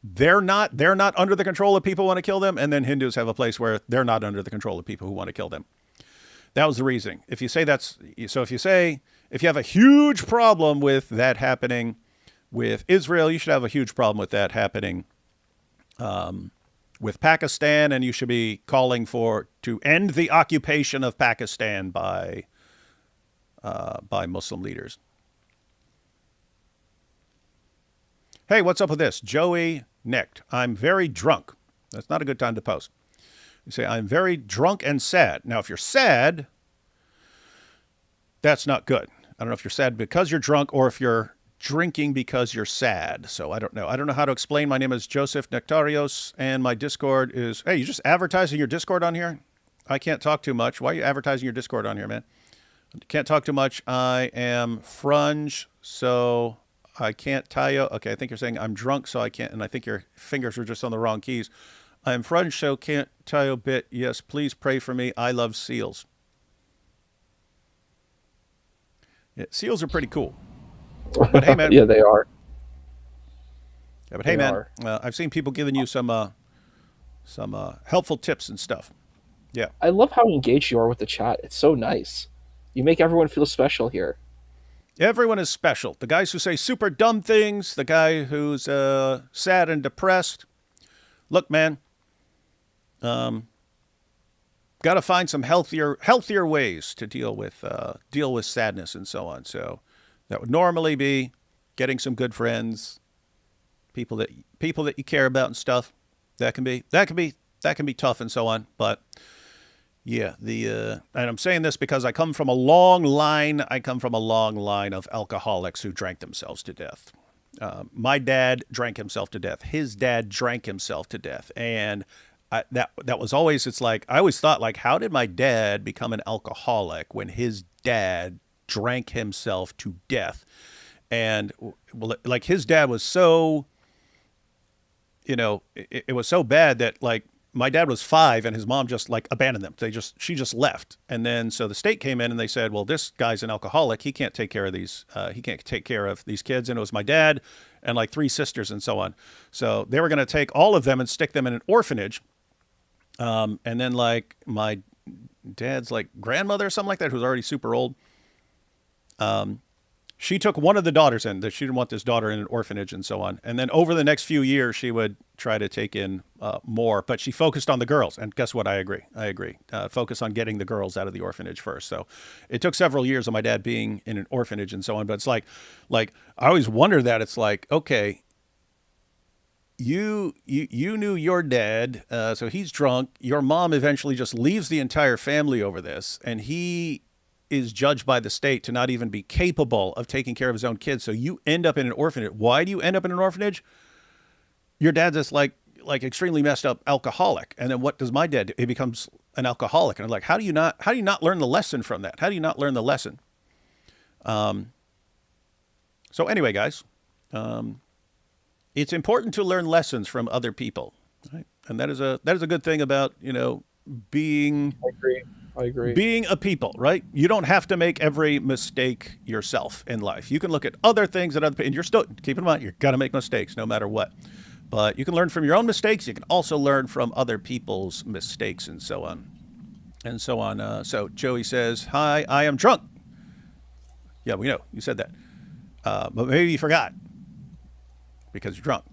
Speaker 1: they're not under the control of people who want to kill them, and then Hindus have a place where they're not under the control of people who want to kill them. That was the reasoning. If you have a huge problem with that happening with Israel, you should have a huge problem with that happening with Pakistan, and you should be calling to end the occupation of Pakistan by Muslim leaders. Hey, what's up with this? Joey Nicked. I'm very drunk. That's not a good time to post. You say, I'm very drunk and sad. Now, if you're sad, that's not good. I don't know if you're sad because you're drunk or if you're drinking because you're sad. So I don't know. I don't know how to explain. My name is Joseph Nectarios, and my Discord is... Hey, you just advertising your Discord on here? I can't talk too much. Why are you advertising your Discord on here, man? Can't talk too much. I am frunge, so... I can't tell you. Okay, I think you're saying I'm drunk, so I can't, and I think your fingers are just on the wrong keys. I'm French, so can't tell you a bit. Yes, please pray for me. I love seals. Yeah, seals are pretty cool. But hey, man.
Speaker 4: Yeah, they are.
Speaker 1: Yeah, but hey, man. I've seen people giving you some helpful tips and stuff. Yeah.
Speaker 4: I love how engaged you are with the chat. It's so nice. You make everyone feel special here.
Speaker 1: Everyone is special. The guys who say super dumb things, the guy who's sad and depressed. Look, man, got to find some healthier ways to deal with sadness and so on. So that would normally be getting some good friends, people that you care about and stuff. That can be tough and so on. But yeah, and I'm saying this because I come from a long line of alcoholics who drank themselves to death. My dad drank himself to death. His dad drank himself to death. And that was always, it's like, I always thought, like, how did my dad become an alcoholic when his dad drank himself to death? And like, his dad was so, it was so bad that, like, my dad was 5 and his mom just like abandoned them. She just left. And then, so the state came in and they said, well, this guy's an alcoholic. He can't take care of these kids. And it was my dad and like 3 sisters and so on. So they were going to take all of them and stick them in an orphanage. And then like my dad's like grandmother or something like that, who's already super old. She took one of the daughters in, that she didn't want this daughter in an orphanage and so on. And then over the next few years, she would try to take in more, but she focused on the girls. And guess what? I agree. Focus on getting the girls out of the orphanage first. So it took several years of my dad being in an orphanage and so on. But it's like I always wonder that. It's like, okay, you knew your dad, so he's drunk. Your mom eventually just leaves the entire family over this, and he is judged by the state to not even be capable of taking care of his own kids. So you end up in an orphanage. Why do you end up in an orphanage? Your dad's this like extremely messed up alcoholic. And then what does my dad do? He becomes an alcoholic. And I'm like, how do you not learn the lesson from that? How do you not learn the lesson? So anyway, guys, it's important to learn lessons from other people, right? And that is a good thing about, being
Speaker 4: I agree.
Speaker 1: being a people, right? You don't have to make every mistake yourself in life. You can look at other things that and you're still, keep in mind, you're going to make mistakes no matter what. But you can learn from your own mistakes. You can also learn from other people's mistakes and so on. And so on. So Joey says, hi, I am drunk. Yeah, we know. You said that. But maybe you forgot because you're drunk.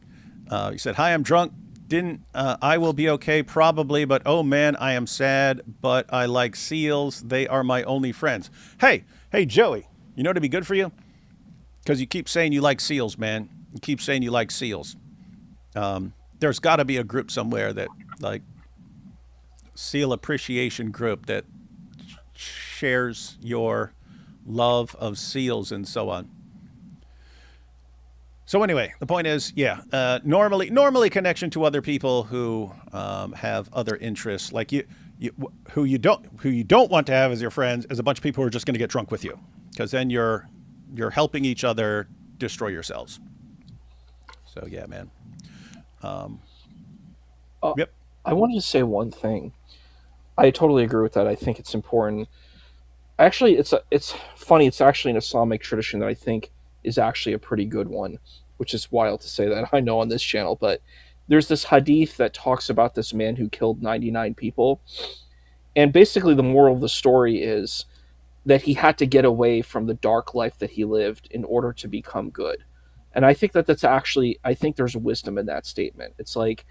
Speaker 1: You said, hi, I'm drunk. I will be okay probably, but oh man, I am sad, but I like seals. They are my only friends. Hey, Joey, you know what'd be good for you? Because you keep saying you like seals, man. You keep saying you like seals. There's got to be a group somewhere that, like, seal appreciation group that shares your love of seals and so on. So anyway, the point is, normally connection to other people who have other interests, like who you don't want to have as your friends, is a bunch of people who are just going to get drunk with you, because then you're helping each other destroy yourselves. So yeah, man. Yep.
Speaker 4: I wanted to say one thing. I totally agree with that. I think it's important. Actually, it's funny. It's actually an Islamic tradition that I think is actually a pretty good one, which is wild to say that, I know, on this channel. But there's this hadith that talks about this man who killed 99 people. And basically the moral of the story is that he had to get away from the dark life that he lived in order to become good. And I think that's actually, I think there's wisdom in that statement. It's like,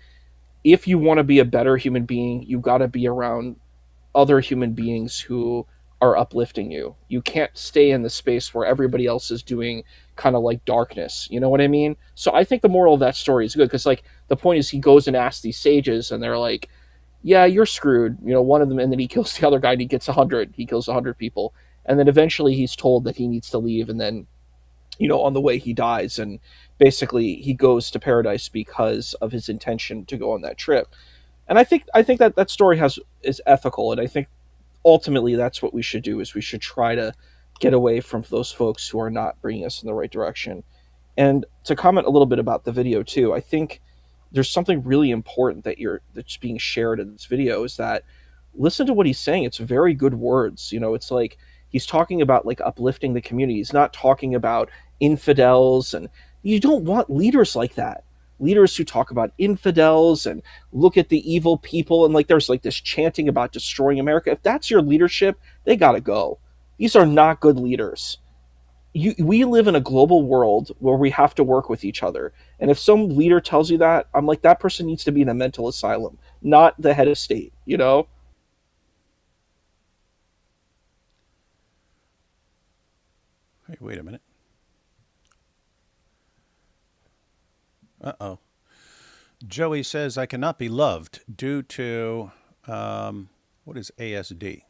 Speaker 4: if you want to be a better human being, you got to be around other human beings who are uplifting you. You can't stay in the space where everybody else is doing kind of like darkness. You know what I mean? So I think the moral of that story is good, because like the point is, he goes and asks these sages and they're like, yeah, you're screwed. One of them, and then he kills the other guy and he gets 100. He kills 100 people. And then eventually he's told that he needs to leave. And then, on the way he dies, and basically he goes to paradise because of his intention to go on that trip. And I think that story is ethical. And I think ultimately that's what we should do, is we should try to get away from those folks who are not bringing us in the right direction. And to comment a little bit about the video too, I think there's something really important that's being shared in this video, is that listen to what he's saying. It's very good words. It's like he's talking about like uplifting the community. He's not talking about infidels, and you don't want leaders like that. Leaders who talk about infidels and look at the evil people, and like there's like this chanting about destroying America. If that's your leadership, they gotta go. These are not good leaders. We live in a global world where we have to work with each other. And if some leader tells you that, I'm like, that person needs to be in a mental asylum, not the head of state,
Speaker 1: Hey, wait a minute. Uh-oh. Joey says, I cannot be loved due to, what is ASD?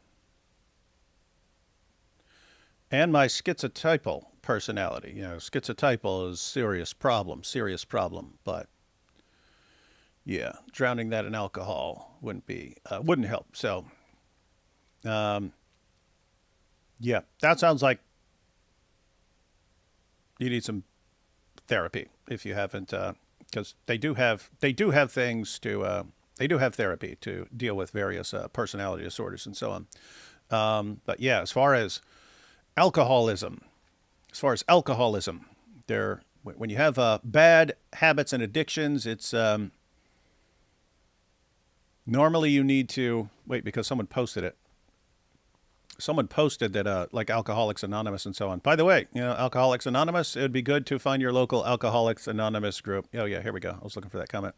Speaker 1: And my schizotypal personality. Schizotypal is serious problem. But yeah, drowning that in alcohol wouldn't help. So, yeah, that sounds like you need some therapy if you haven't, because they do have things to, they do have therapy to deal with various personality disorders and so on. But yeah, as far as alcoholism, when you have bad habits and addictions, it's normally you need to wait, because someone posted it. Someone posted that like Alcoholics Anonymous and so on. By the way, Alcoholics Anonymous, it would be good to find your local Alcoholics Anonymous group. Oh yeah, here we go. I was looking for that comment.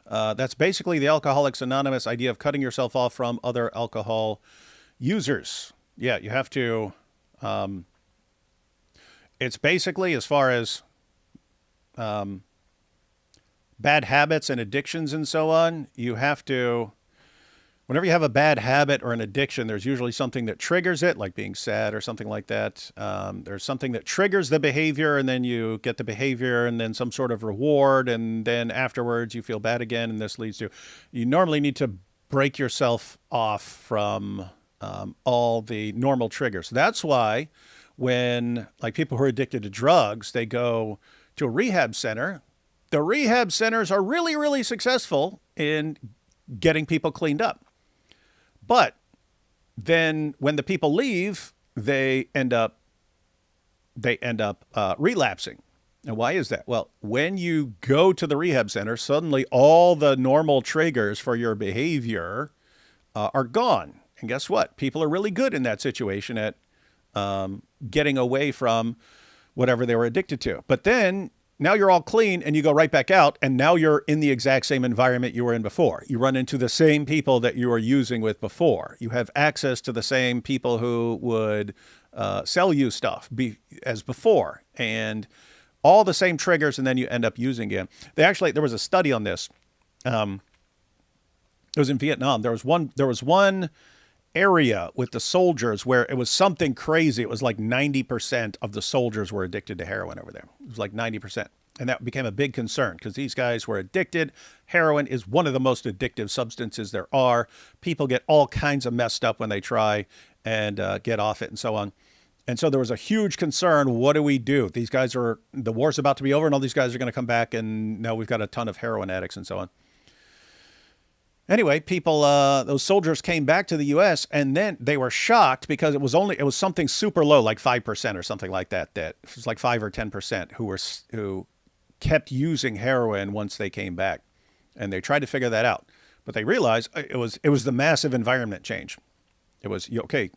Speaker 1: That's basically the Alcoholics Anonymous idea of cutting yourself off from other alcohol users. Yeah, you have to, it's basically, as far as bad habits and addictions and so on, you have to, whenever you have a bad habit or an addiction, there's usually something that triggers it, like being sad or something like that. There's something that triggers the behavior, and then you get the behavior and then some sort of reward, and then afterwards you feel bad again, and this leads to, you normally need to break yourself off from all the normal triggers. That's why when, like, people who are addicted to drugs, they go to a rehab center. The rehab centers are really, really successful in getting people cleaned up. But then when the people leave, they end up relapsing. And why is that? Well, when you go to the rehab center, suddenly all the normal triggers for your behavior are gone. And guess what? People are really good in that situation at getting away from whatever they were addicted to. But then now you're all clean and you go right back out, and now you're in the exact same environment you were in before. You run into the same people that you were using with before. You have access to the same people who would sell you stuff as before, and all the same triggers, and then you end up using it. There was a study on this. It was in Vietnam. There was one area with the soldiers where it was something crazy. It was like 90% of the soldiers were addicted to heroin over there. It was like 90%. And that became a big concern because these guys were addicted. Heroin is one of the most addictive substances there are. People get all kinds of messed up when they try and get off it and so on. And so there was a huge concern. What do we do? The war's about to be over and all these guys are going to come back, and now we've got a ton of heroin addicts and so on. Anyway, those soldiers came back to the U.S. and then they were shocked because it was something super low, like 5% or something like that. That it was like 5 or 10% who kept using heroin once they came back, and they tried to figure that out, but they realized it was the massive environment change. It was, okay,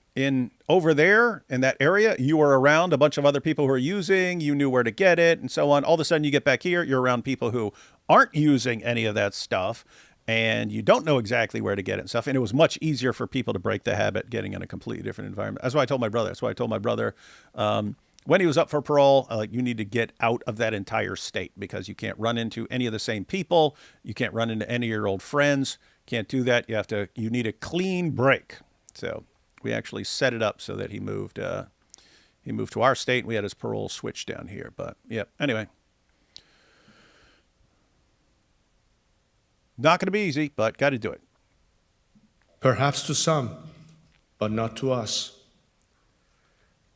Speaker 1: over there in that area, you were around a bunch of other people who are using, you knew where to get it and so on. All of a sudden you get back here, you're around people who aren't using any of that stuff, and you don't know exactly where to get it and stuff. And it was much easier for people to break the habit getting in a completely different environment. That's why I told my brother. When he was up for parole, you need to get out of that entire state because you can't run into any of the same people. You can't run into any of your old friends. Can't do that. You need a clean break. So we actually set it up so that he moved to our state, and we had his parole switched down here. But yeah, anyway. Not going to be easy, but got to do it.
Speaker 3: Perhaps to some, but not to us.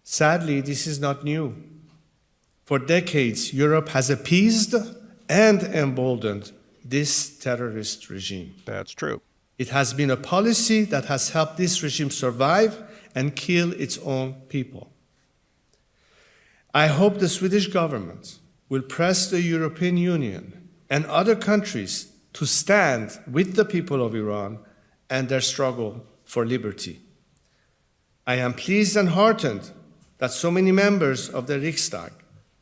Speaker 3: Sadly, this is not new. For decades, Europe has appeased and emboldened this terrorist regime.
Speaker 1: That's true.
Speaker 3: It has been a policy that has helped this regime survive and kill its own people. I hope the Swedish government will press the European Union and other countries to stand with the people of Iran and their struggle for liberty. I am pleased and heartened that so many members of the Riksdag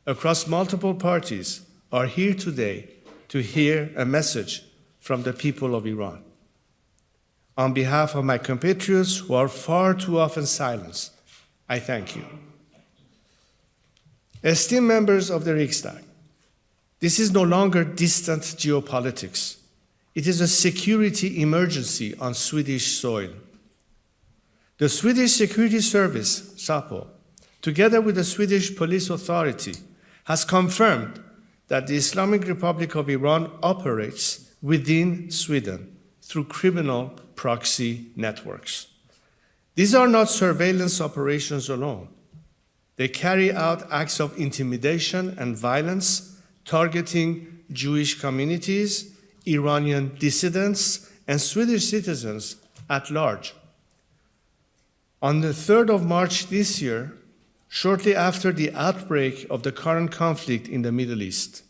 Speaker 3: across multiple parties are here today to hear a message from the people of Iran. On behalf of my compatriots who are far too often silenced, I thank you. Esteemed members of the Riksdag, this is no longer distant geopolitics. It is a security emergency on Swedish soil. The Swedish Security Service, SAPO, together with the Swedish Police Authority, has confirmed that the Islamic Republic of Iran operates within Sweden through criminal proxy networks. These are not surveillance operations alone. They carry out acts of intimidation and violence targeting Jewish communities, Iranian dissidents, and Swedish citizens at large. On the 3rd of March this year, shortly after the outbreak of the current conflict in the Middle East,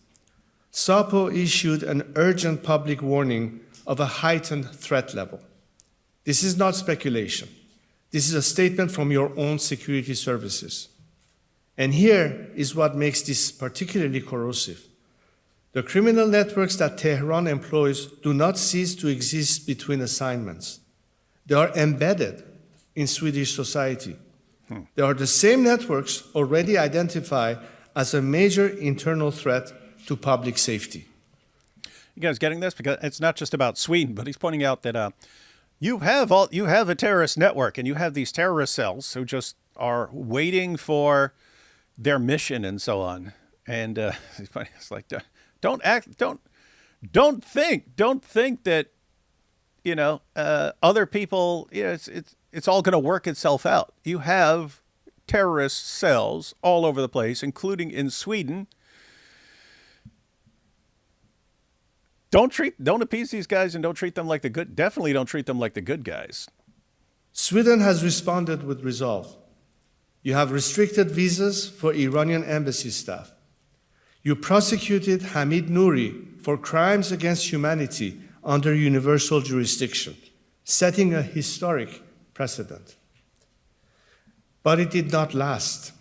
Speaker 3: SAPO issued an urgent public warning of a heightened threat level. This is not speculation. This is a statement from your own security services. And here is what makes this particularly corrosive. The criminal networks that Tehran employs do not cease to exist between assignments. They are embedded in Swedish society. They are the same networks already identified as a major internal threat to public safety.
Speaker 1: You guys getting this? Because it's not just about Sweden, but he's pointing out that You have a terrorist network, and you have these terrorist cells who just are waiting for their mission and so on. And it's like, don't think that other people. It's all going to work itself out. You have terrorist cells all over the place, including in Sweden. Don't appease these guys, and don't treat them like the good. Definitely don't treat them like the good guys.
Speaker 3: Sweden has responded with resolve. You have restricted visas for Iranian embassy staff. You prosecuted Hamid Nouri for crimes against humanity under universal jurisdiction, setting a historic precedent. But it did not last.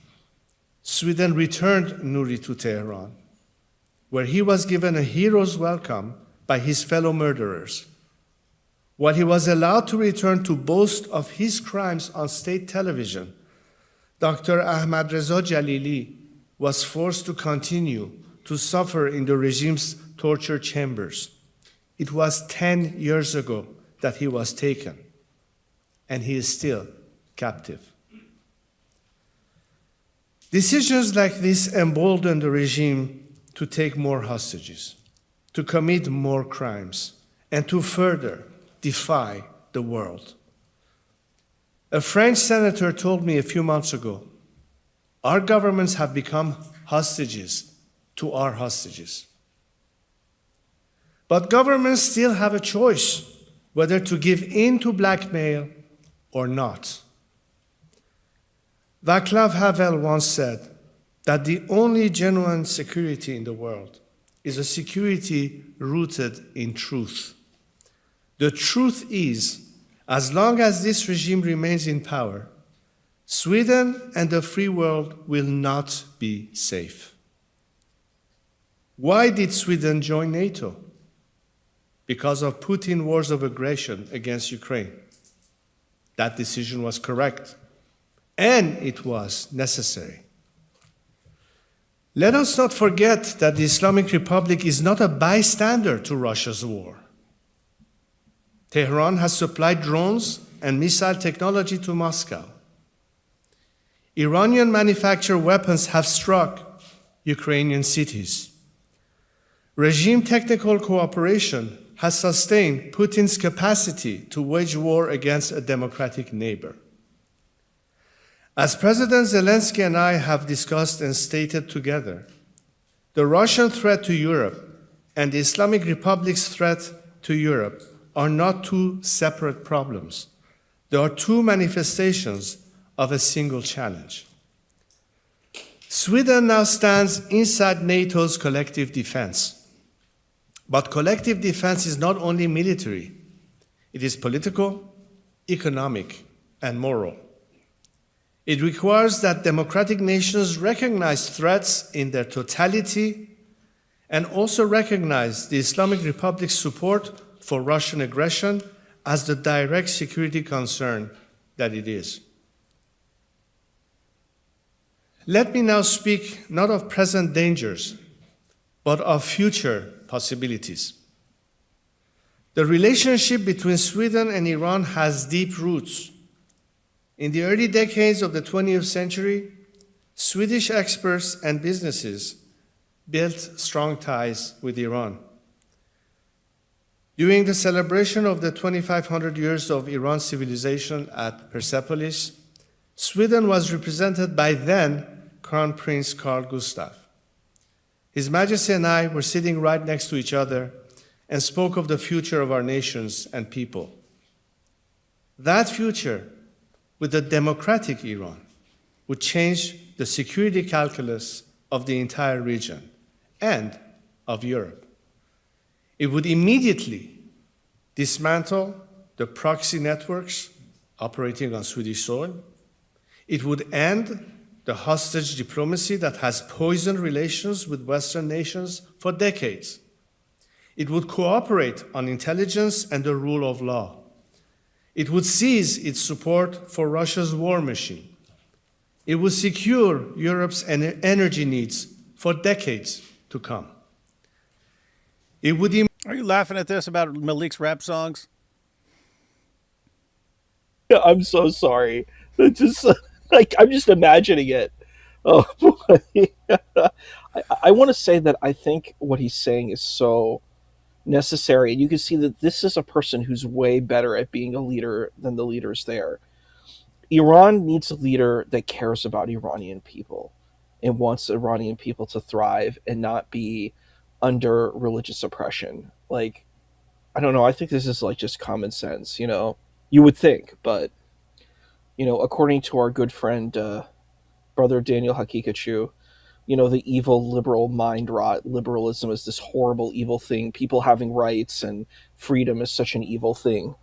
Speaker 3: Sweden returned Nouri to Tehran, where he was given a hero's welcome by his fellow murderers. While he was allowed to return to boast of his crimes on state television, Dr. Ahmad Reza Jalili was forced to continue to suffer in the regime's torture chambers. It was 10 years ago that he was taken, and he is still captive. Decisions like this embolden the regime to take more hostages, to commit more crimes, and to further defy the world. A French senator told me a few months ago, our governments have become hostages to our hostages. But governments still have a choice whether to give in to blackmail or not. Václav Havel once said that the only genuine security in the world is a security rooted in truth. The truth is, as long as this regime remains in power, Sweden and the free world will not be safe. Why did Sweden join NATO? Because of Putin's wars of aggression against Ukraine. That decision was correct, and it was necessary. Let us not forget that the Islamic Republic is not a bystander to Russia's war. Tehran has supplied drones and missile technology to Moscow. Iranian manufactured weapons have struck Ukrainian cities. Regime technical cooperation has sustained Putin's capacity to wage war against a democratic neighbor. As President Zelensky and I have discussed and stated together, the Russian threat to Europe and the Islamic Republic's threat to Europe are not two separate problems. They are two manifestations of a single challenge. Sweden now stands inside NATO's collective defense. But collective defense is not only military, it is political, economic, and moral. It requires that democratic nations recognize threats in their totality and also recognize the Islamic Republic's support for Russian aggression as the direct security concern that it is. Let me now speak not of present dangers, but of future possibilities. The relationship between Sweden and Iran has deep roots. In the early decades of the 20th century, Swedish experts and businesses built strong ties with Iran. During the celebration of the 2,500 years of Iran's civilization at Persepolis, Sweden was represented by then Crown Prince Carl Gustaf. His Majesty and I were sitting right next to each other and spoke of the future of our nations and people. That future, with a democratic Iran, would change the security calculus of the entire region and of Europe. It would immediately dismantle the proxy networks operating on Swedish soil. It would end the hostage diplomacy that has poisoned relations with Western nations for decades. It would cooperate on intelligence and the rule of law. It would cease its support for Russia's war machine. It would secure Europe's energy needs for decades to come. It would
Speaker 1: Are you laughing at this about Malik's rap songs?
Speaker 4: I'm so sorry. It's just like I'm just imagining it. Oh boy. I want to say that I think what he's saying is so necessary, and you can see that this is a person who's way better at being a leader than the leaders there. Iran needs a leader that cares about Iranian people and wants Iranian people to thrive and not be under religious oppression. Like, I don't know. I think this is like just common sense, you know? You would think, but, you know, according to our good friend, brother Daniel Hakikachu, you know, the evil liberal mind rot, liberalism is this horrible, evil thing. People having rights and freedom is such an evil thing.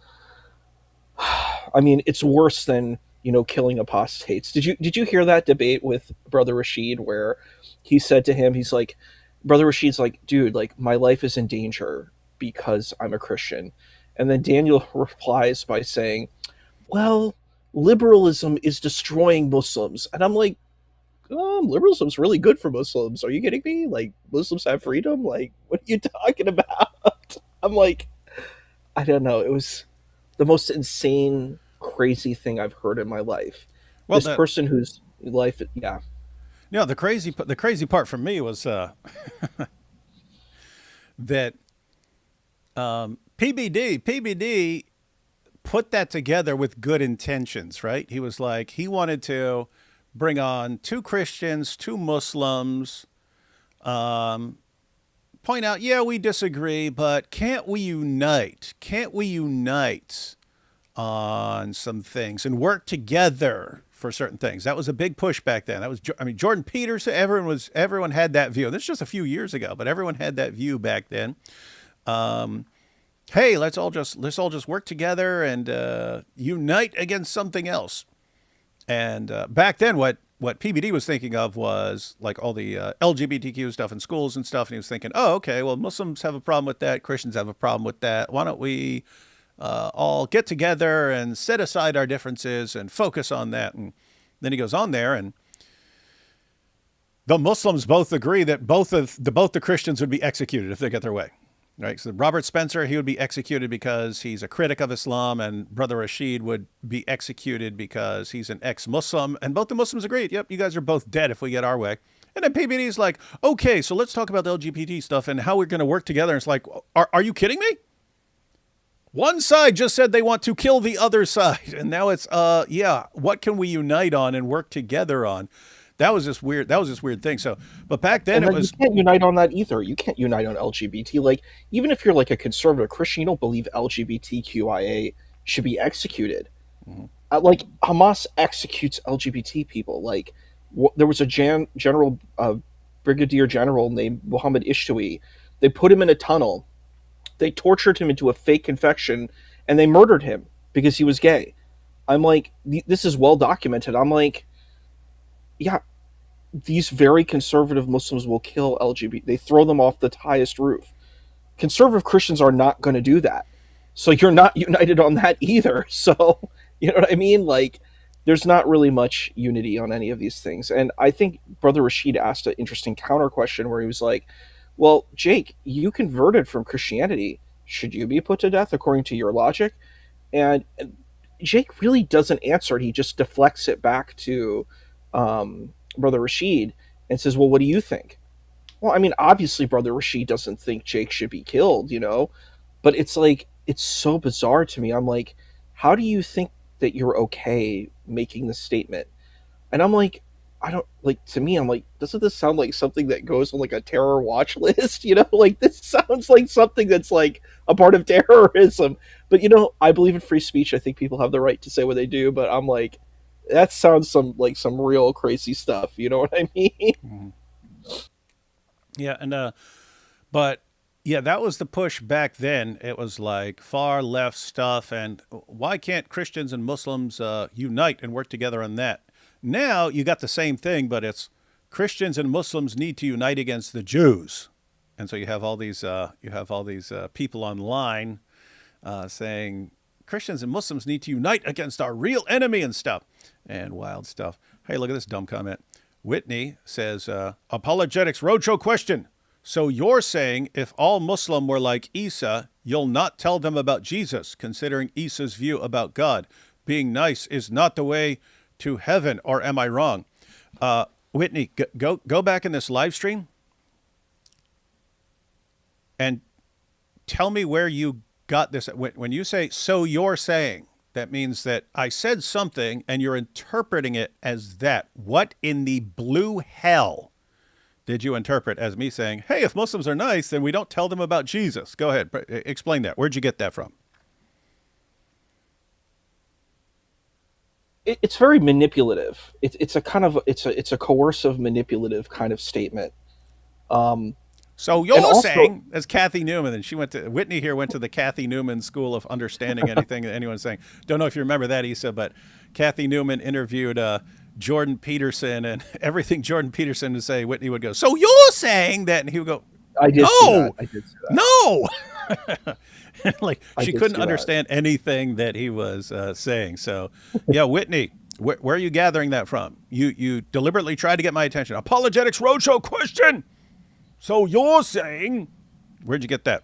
Speaker 4: I mean, it's worse than, you know, killing apostates. Did you hear that debate with Brother Rashid where he said to him, he's like, Brother Rashid's like, dude, like my life is in danger because I'm a Christian. And then Daniel replies by saying, well, liberalism is destroying Muslims. And I'm like, liberalism's really good for Muslims. Are you kidding me? Like, Muslims have freedom? Like, what are you talking about? I'm like, I don't know. It was the most insane, crazy thing I've heard in my life.
Speaker 1: Well,
Speaker 4: This person whose life, yeah.
Speaker 1: no, the crazy part for me was that PBD put that together with good intentions, right? He was like, he wanted to bring on two Christians, two Muslims, point out, yeah, we disagree, but can't we unite? Can't we unite on some things and work together for certain things? That was a big push back then. That was, I mean, Jordan Peterson. Everyone had that view. This is just a few years ago, but everyone had that view back then. Hey, let's all just work together and unite against something else. And back then, what PBD was thinking of was like all the LGBTQ stuff in schools and stuff. And he was thinking, oh, okay, well, Muslims have a problem with that. Christians have a problem with that. Why don't we all get together and set aside our differences and focus on that? And then he goes on there, and the Muslims both agree that both the Christians would be executed if they get their way. Right. So Robert Spencer, he would be executed because he's a critic of Islam, and Brother Rashid would be executed because he's an ex-Muslim. And both the Muslims agreed. Yep, you guys are both dead if we get our way. And then PBD is like, okay, so let's talk about the LGBT stuff and how we're going to work together. And it's like, are you kidding me? One side just said they want to kill the other side. And now it's, yeah, what can we unite on and work together on? That was this weird thing. So, but back then it was.
Speaker 4: You can't unite on that either. You can't unite on LGBT. Like, even if you're like a conservative Christian, you don't believe LGBTQIA should be executed.
Speaker 1: Mm-hmm.
Speaker 4: Like, Hamas executes LGBT people. Like, there was a general, brigadier general named Mohammed Ishtui. They put him in a tunnel. They tortured him into a fake confession, and they murdered him because he was gay. I'm like, this is well documented. I'm like, yeah, these very conservative Muslims will kill LGBT. They throw them off the highest roof. Conservative Christians are not going to do that. So you're not united on that either. So, you know what I mean? Like, there's not really much unity on any of these things. And I think Brother Rashid asked an interesting counter question where he was like, well, Jake, you converted from Christianity. Should you be put to death according to your logic? And Jake really doesn't answer it. He just deflects it back to Brother Rashid and says, well, what do you think? Well, I mean, obviously Brother Rashid doesn't think Jake should be killed, you know, but it's like, it's so bizarre to me. I'm like, how do you think that you're okay making this statement? And I'm like, I don't, like, to me, I'm like, doesn't this sound like something that goes on like a terror watch list? You know, like, this sounds like something that's like a part of terrorism. But, you know, I believe in free speech. I think people have the right to say what they do, but I'm like, that sounds some real crazy stuff. You know what I mean?
Speaker 1: Mm-hmm. Yeah. And, but yeah, that was the push back then. It was like far left stuff. And why can't Christians and Muslims unite and work together on that? Now you got the same thing, but it's Christians and Muslims need to unite against the Jews. And so you have all these people online saying Christians and Muslims need to unite against our real enemy and stuff, and wild stuff. Hey, look at this dumb comment. Whitney says, apologetics roadshow question. So you're saying if all Muslim were like Isa, you'll not tell them about Jesus, considering Isa's view about God. being nice is not the way to heaven, or am I wrong? Whitney, go back in this live stream and tell me where you got this. When you say, so you're saying, that means that I said something and you're interpreting it as that. What in the blue hell did you interpret as me saying, hey, if Muslims are nice, then we don't tell them about Jesus? Go ahead. Explain that. Where'd you get that from?
Speaker 4: It's very manipulative. It's a coercive, manipulative kind of statement.
Speaker 1: So you're saying, as Kathy Newman, and Whitney here went to the Kathy Newman School of Understanding Anything that anyone's saying. Don't know if you remember that, Issa, but Kathy Newman interviewed Jordan Peterson, and everything Jordan Peterson would say, Whitney would go, so you're saying that? And he would go,
Speaker 4: I did
Speaker 1: no,
Speaker 4: I did see that.
Speaker 1: no. Like, she couldn't understand anything that he was saying. So, yeah, Whitney, where are you gathering that from? You deliberately tried to get my attention. Apologetics Roadshow question. So you're saying, where'd you get that?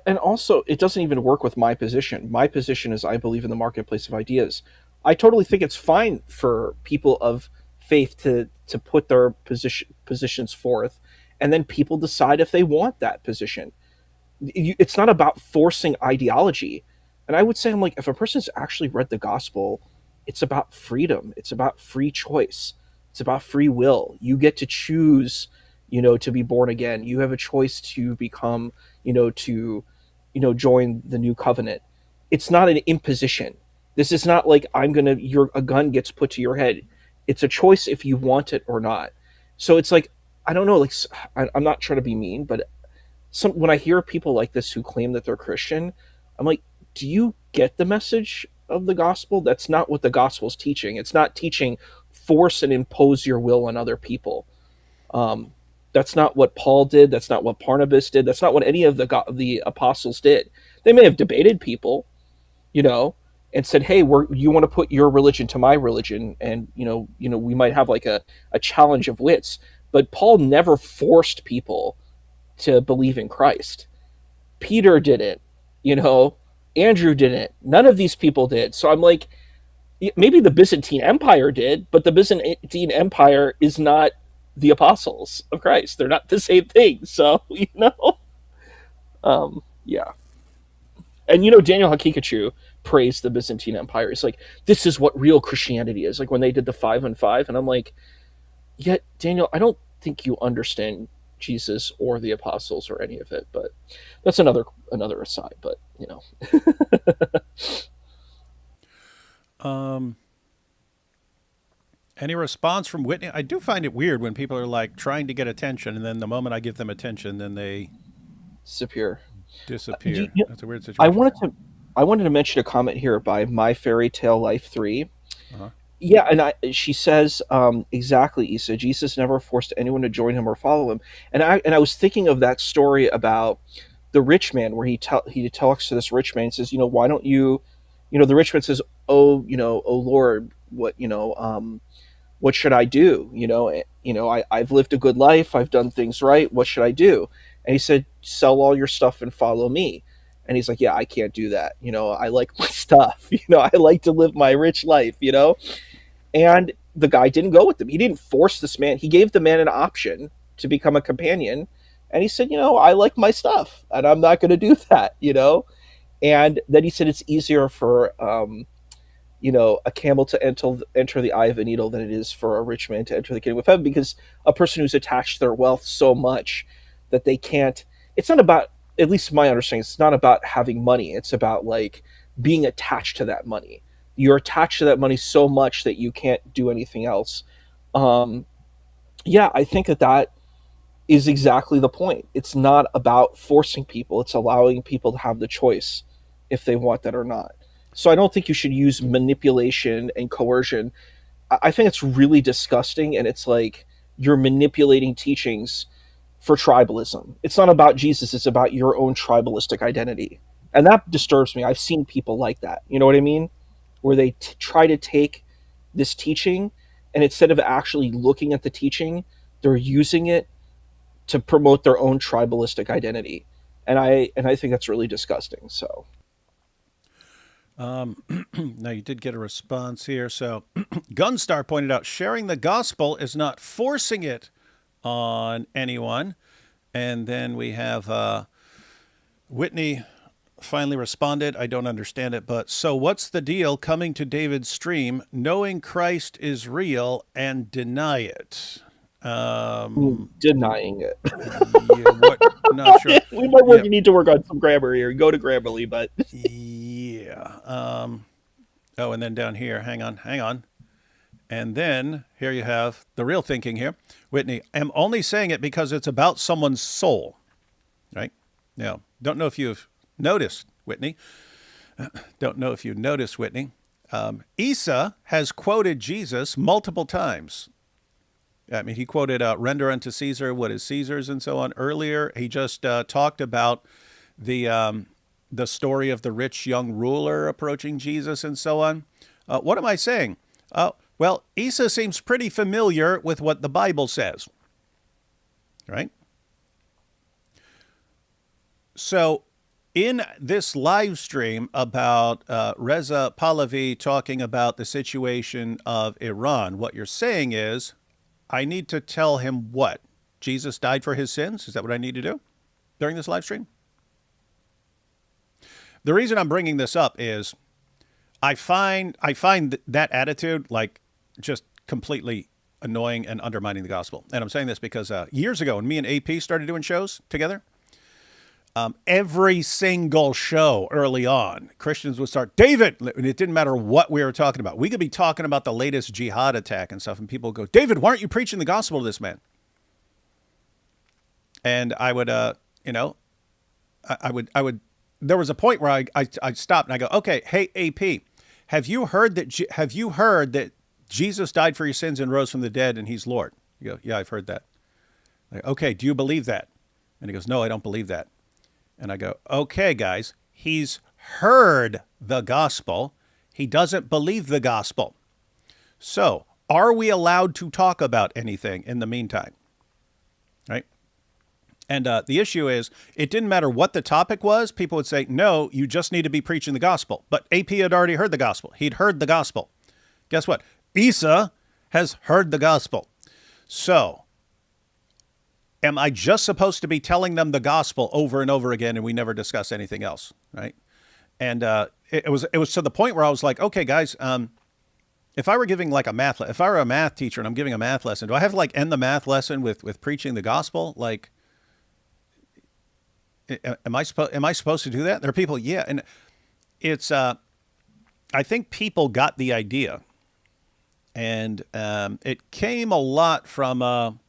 Speaker 4: And also, it doesn't even work with my position. My position is I believe in the marketplace of ideas. I totally think it's fine for people of faith to put their positions forth, and then people decide if they want that position. It's not about forcing ideology. And I would say, I'm like, if a person's actually read the gospel, it's about freedom. It's about free choice. It's about free will. You get to choose, to be born again. You have a choice to become, to join the new covenant. It's not an imposition. This is not like a gun gets put to your head. It's a choice if you want it or not. So it's like, I don't know, like, I'm not trying to be mean, but when I hear people like this who claim that they're Christian, I'm like, do you get the message of the gospel? That's not what the gospel's teaching. It's not teaching force and impose your will on other people. That's not what Paul did. That's not what Barnabas did. That's not what any of the apostles did. They may have debated people, and said, hey, you want to put your religion to my religion, and we might have like a challenge of wits. But Paul never forced people to believe in Christ. Peter didn't, Andrew didn't. None of these people did. So I'm like, maybe the Byzantine Empire did, but the Byzantine Empire is not the apostles of Christ. They're not the same thing. So, yeah. And, Daniel Hakikachu praised the Byzantine Empire. It's like, this is what real Christianity is. Like when they did the 5 on 5, and I'm like, yeah, Daniel, I don't think you understand Jesus or the apostles or any of it, but that's another aside, but
Speaker 1: Any response from Whitney? I do find it weird when people are like trying to get attention, and then the moment I give them attention, then they
Speaker 4: disappear.
Speaker 1: That's a weird situation.
Speaker 4: I wanted to mention a comment here by My Fairy Tale Life 3. Yeah, and she says exactly, Issa, Jesus never forced anyone to join him or follow him. And I was thinking of that story about the rich man, where he talks to this rich man and says, why don't you, the rich man says, oh Lord, what should I do? I've lived a good life. I've done things right. What should I do? And he said, sell all your stuff and follow me. And he's like, yeah, I can't do that. I like my stuff. I like to live my rich life, And the guy didn't go with him. He didn't force this man. He gave the man an option to become a companion. And he said, I like my stuff and I'm not going to do that, And then he said it's easier for, a camel to enter the eye of a needle than it is for a rich man to enter the kingdom of heaven, because a person who's attached to their wealth so much that they can't, it's not about, at least my understanding, it's not about having money. It's about like being attached to that money. You're attached to that money so much that you can't do anything else. I think that is exactly the point. It's not about forcing people. It's allowing people to have the choice if they want that or not. So I don't think you should use manipulation and coercion. I think it's really disgusting, and it's like you're manipulating teachings for tribalism. It's not about Jesus. It's about your own tribalistic identity. And that disturbs me. I've seen people like that. You know what I mean? Where they try to take this teaching, and instead of actually looking at the teaching, they're using it to promote their own tribalistic identity. And I think that's really disgusting. So
Speaker 1: Now, you did get a response here. So, Gunstar pointed out sharing the gospel is not forcing it on anyone. And then we have Whitney finally responded. I don't understand it, but so what's the deal coming to David's stream, knowing Christ is real and deny it?
Speaker 4: Denying it.
Speaker 1: Yeah, what? Not sure.
Speaker 4: We might
Speaker 1: Yeah.
Speaker 4: need to work on some grammar here. Go to Grammarly, but
Speaker 1: Yeah. Oh, and then down here, hang on. And then here you have the real thinking here. Whitney, I'm only saying it because it's about someone's soul, right? Now, don't know if you've noticed, Whitney. Isa has quoted Jesus multiple times. I mean, he quoted render unto Caesar what is Caesar's and so on earlier. He just talked about the story of the rich young ruler approaching Jesus and so on. What am I saying? Well, Isa seems pretty familiar with what the Bible says, right? So in this live stream about Reza Pahlavi talking about the situation of Iran, what you're saying is, I need to tell him what? Jesus died for his sins? Is that what I need to do during this live stream? The reason I'm bringing this up is I find that attitude like just completely annoying and undermining the gospel. And I'm saying this because years ago when me and AP started doing shows together, every single show early on, Christians would start, David, and it didn't matter what we were talking about. We could be talking about the latest jihad attack and stuff, and people would go, David, why aren't you preaching the gospel to this man? And I would, I would, there was a point where I stopped and I go, okay, hey, AP, have you heard that Jesus died for your sins and rose from the dead and he's Lord? You go, yeah, I've heard that. Like, okay, do you believe that? And he goes, no, I don't believe that. And I go, okay, guys, he's heard the gospel. He doesn't believe the gospel. So are we allowed to talk about anything in the meantime? Right? And the issue is, it didn't matter what the topic was. People would say, no, you just need to be preaching the gospel. But AP had already heard the gospel. He'd heard the gospel. Guess what? Isa has heard the gospel. So am I just supposed to be telling them the gospel over and over again and we never discuss anything else, right? And it was to the point where I was like, okay, guys, if I were giving like if I were a math teacher and I'm giving a math lesson, do I have to like end the math lesson with preaching the gospel? Like, am I supposed to do that? There are people, yeah, and it's I think people got the idea, and it came a lot from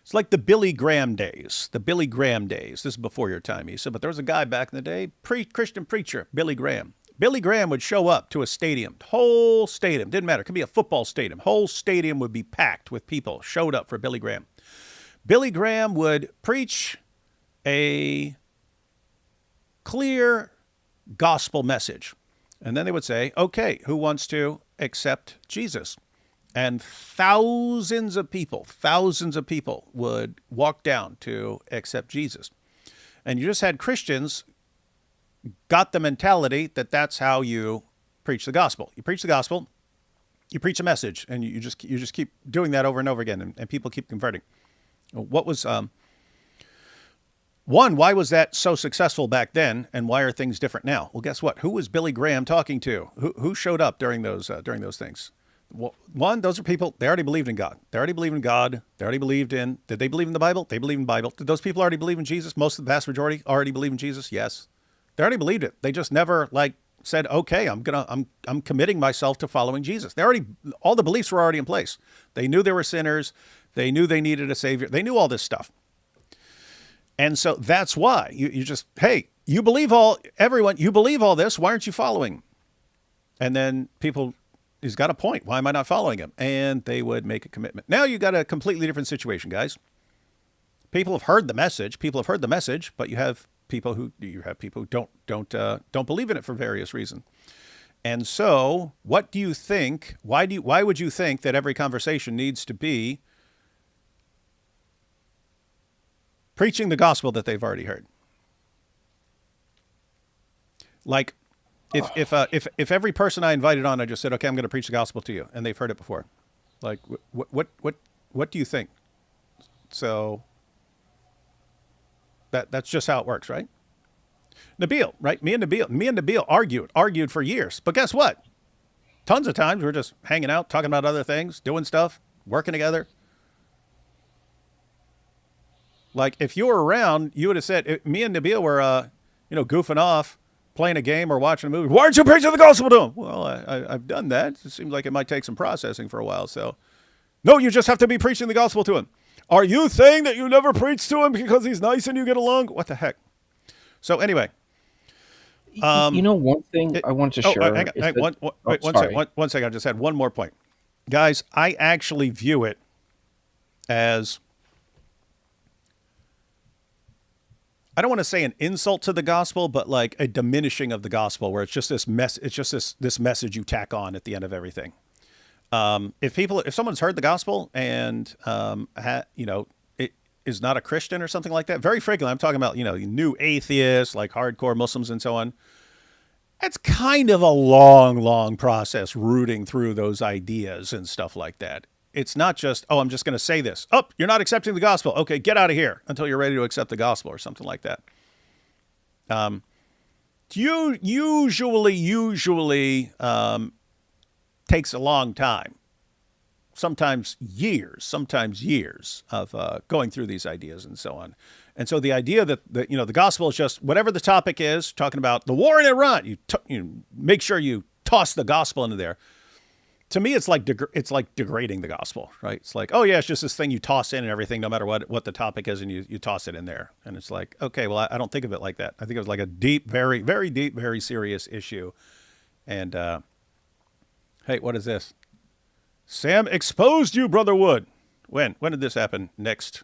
Speaker 1: it's like the Billy Graham days. The Billy Graham days. This is before your time, Isa, but there was a guy back in the day, Christian preacher, Billy Graham. Billy Graham would show up to a stadium, whole stadium, didn't matter, it could be a football stadium, whole stadium would be packed with people showed up for Billy Graham. Billy Graham would preach a clear gospel message. And then they would say, okay, who wants to accept Jesus? And thousands of people would walk down to accept Jesus. And you just had Christians got the mentality that that's how you preach the gospel. You preach the gospel, you preach a message, and you just keep doing that over and over again, and people keep converting. What was one, why was that so successful back then, and why are things different now? Well, guess what? Who was Billy Graham talking to? Who showed up during those things? Well, one, those are people, they already believed in God. They already believed in God. They already believed in, did they believe in the Bible? They believed in the Bible. Did those people already believe in Jesus? Most of the vast majority already believe in Jesus? Yes. They already believed it. They just never said, okay, I'm committing myself to following Jesus. All the beliefs were already in place. They knew they were sinners. They knew they needed a savior. They knew all this stuff. And so that's why you just, hey, you believe all this. Why aren't you following? And then people, he's got a point. Why am I not following him? And they would make a commitment. Now you got a completely different situation, guys. People have heard the message, but you have people who don't believe in it for various reasons. And so what do you think? Why would you think that every conversation needs to be preaching the gospel that they've already heard? Like, If every person I invited on, I just said, okay, I'm going to preach the gospel to you, and they've heard it before, like what do you think? So that's just how it works, right? Nabil, right? Me and Nabil argued for years, but guess what? Tons of times we're just hanging out, talking about other things, doing stuff, working together. Like if you were around, you would have said, me and Nabil were, goofing off, playing a game or watching a movie. Why aren't you preaching the gospel to him? Well, I've done that. It seems like it might take some processing for a while. So, no, you just have to be preaching the gospel to him. Are you saying that you never preach to him because he's nice and you get along? What the heck? So anyway.
Speaker 4: One thing I wanted to share.
Speaker 1: One second. I just had one more point. Guys, I actually view it as, I don't want to say an insult to the gospel, but like a diminishing of the gospel, where it's just this this message you tack on at the end of everything. If someone's heard the gospel and it is not a Christian or something like that, very frequently I'm talking about new atheists, like hardcore Muslims and so on. It's kind of a long process rooting through those ideas and stuff like that. It's not just, oh, I'm just going to say this. Oh, you're not accepting the gospel. Okay, get out of here until you're ready to accept the gospel or something like that. Usually takes a long time, sometimes years of going through these ideas and so on. And so the idea that the gospel is just whatever the topic is, talking about the war in Iran, you make sure you toss the gospel into there. To me, it's like degrading the gospel, right? It's like, oh yeah, it's just this thing you toss in and everything, no matter what the topic is, and you toss it in there. And it's like, okay, well, I don't think of it like that. I think it was like a deep, very, very deep, very serious issue. And hey, what is this? Sam exposed you, Brother Wood. When did this happen? Next.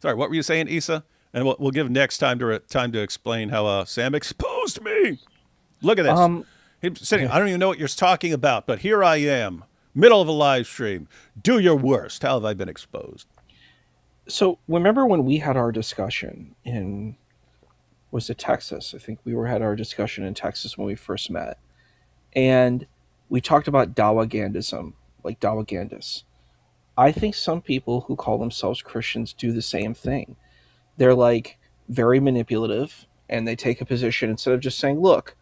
Speaker 1: Sorry, what were you saying, Issa? And we'll give next time to explain how Sam exposed me. Look at this. He's sitting, I don't even know what you're talking about, but here I am, middle of a live stream. Do your worst. How have I been exposed?
Speaker 4: So remember when we had our discussion was it Texas? I think had our discussion in Texas when we first met. And we talked about Dawagandism, like Dawagandis. I think some people who call themselves Christians do the same thing. They're like very manipulative, and they take a position instead of just saying, look,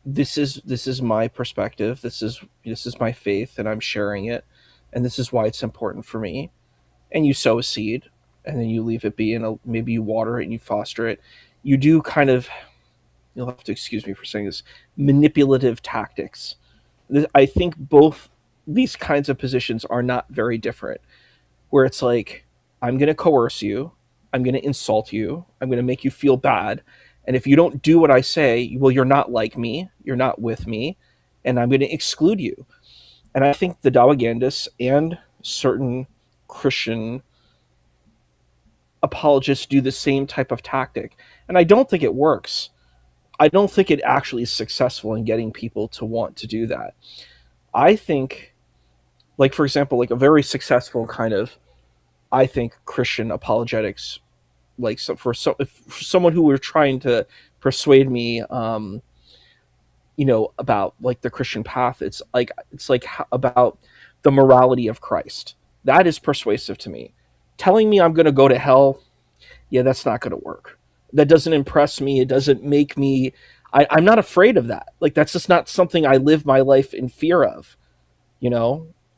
Speaker 4: this is my perspective. This is my faith, and I'm sharing it, and this is why it's important for me. And you sow a seed, and then you leave it be, and maybe you water it and you foster it. You do kind of, you'll have to excuse me for saying this, manipulative tactics. I think both these kinds of positions are not very different, where it's like, I'm going to coerce you, I'm going to insult you, I'm going to make you feel bad. And if you don't do what I say, well, you're not like me, you're not with me, and I'm going to exclude you. And I think the Dawagandis and certain Christian apologists do the same type of tactic. And I don't think it works. I don't think it actually is successful in getting people to want to do that. I think, like, for example, like a very successful kind of, I think, Christian apologetics, like for someone who were trying to persuade me, about like the Christian path, it's like about the morality of Christ. That is persuasive to me. Telling me I'm going to go to hell, yeah, that's not going to work. That doesn't impress me. It doesn't make me. I'm not afraid of that. Like, that's just not something I live my life in fear of.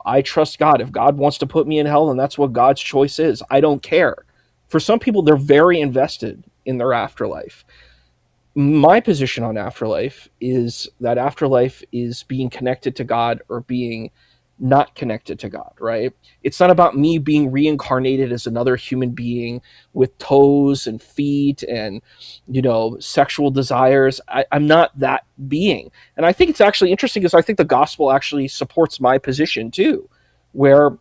Speaker 4: I trust God. If God wants to put me in hell, then that's what God's choice is. I don't care. For some people, they're very invested in their afterlife. My position on afterlife is that afterlife is being connected to God or being not connected to God, right? It's not about me being reincarnated as another human being with toes and feet and, sexual desires. I'm not that being. And I think it's actually interesting because I think the gospel actually supports my position too, where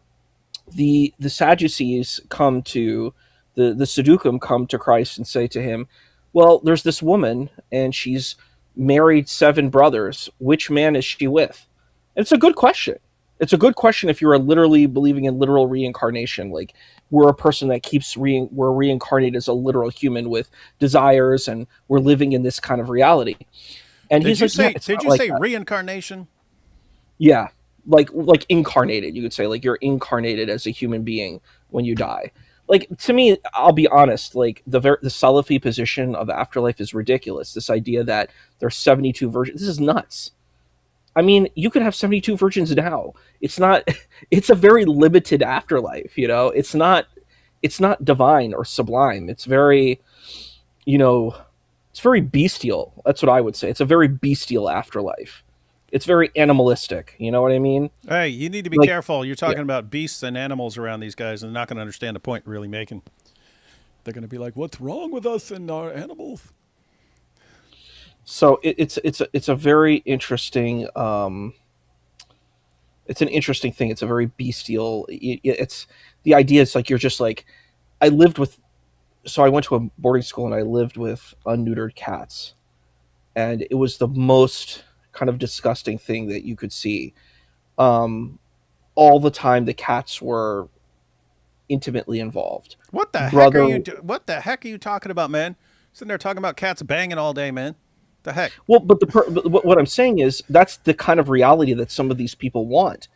Speaker 4: the Sadducees come to the Sadducees come to Christ and say to him, well, there's this woman and she's married 7 brothers. Which man is she with? And it's a good question. It's a good question if you're literally believing in literal reincarnation. Like we're a person that we're reincarnated as a literal human with desires, and we're living in this kind of reality. And
Speaker 1: Did
Speaker 4: he's
Speaker 1: you
Speaker 4: like, yeah,
Speaker 1: say?
Speaker 4: it's
Speaker 1: Did
Speaker 4: not
Speaker 1: you
Speaker 4: like
Speaker 1: say
Speaker 4: that.
Speaker 1: reincarnation?
Speaker 4: Yeah, like incarnated. You could say like you're incarnated as a human being when you die. Like to me, I'll be honest. Like the Salafi position of afterlife is ridiculous. This idea that there's 72 versions. This is nuts. I mean, you could have 72 virgins now. It's not it's a very limited afterlife, you know. It's not divine or sublime. It's very, you know, it's very bestial. That's what I would say. It's a very bestial afterlife. It's very animalistic, you know what I mean?
Speaker 1: Hey, you need to be
Speaker 4: Like
Speaker 1: careful. You're
Speaker 4: yeah.
Speaker 1: talking about beasts and animals around these guys, and they're not going to understand the point you're really making. They're going to be like, "What's wrong with us and our animals?"
Speaker 4: So it's a very interesting it's an interesting thing. It's a very bestial it's the idea is like you're just like I lived with so I went to a boarding school and I lived with unneutered cats, and it was the most kind of disgusting thing that you could see. Um, all the time, the cats were intimately involved.
Speaker 1: What the heck are
Speaker 4: Brother,
Speaker 1: you? What the heck are you talking about, man? Sitting there talking about cats banging all day, man. The heck?
Speaker 4: well, but what I'm saying is that's the kind of reality that some of these people want.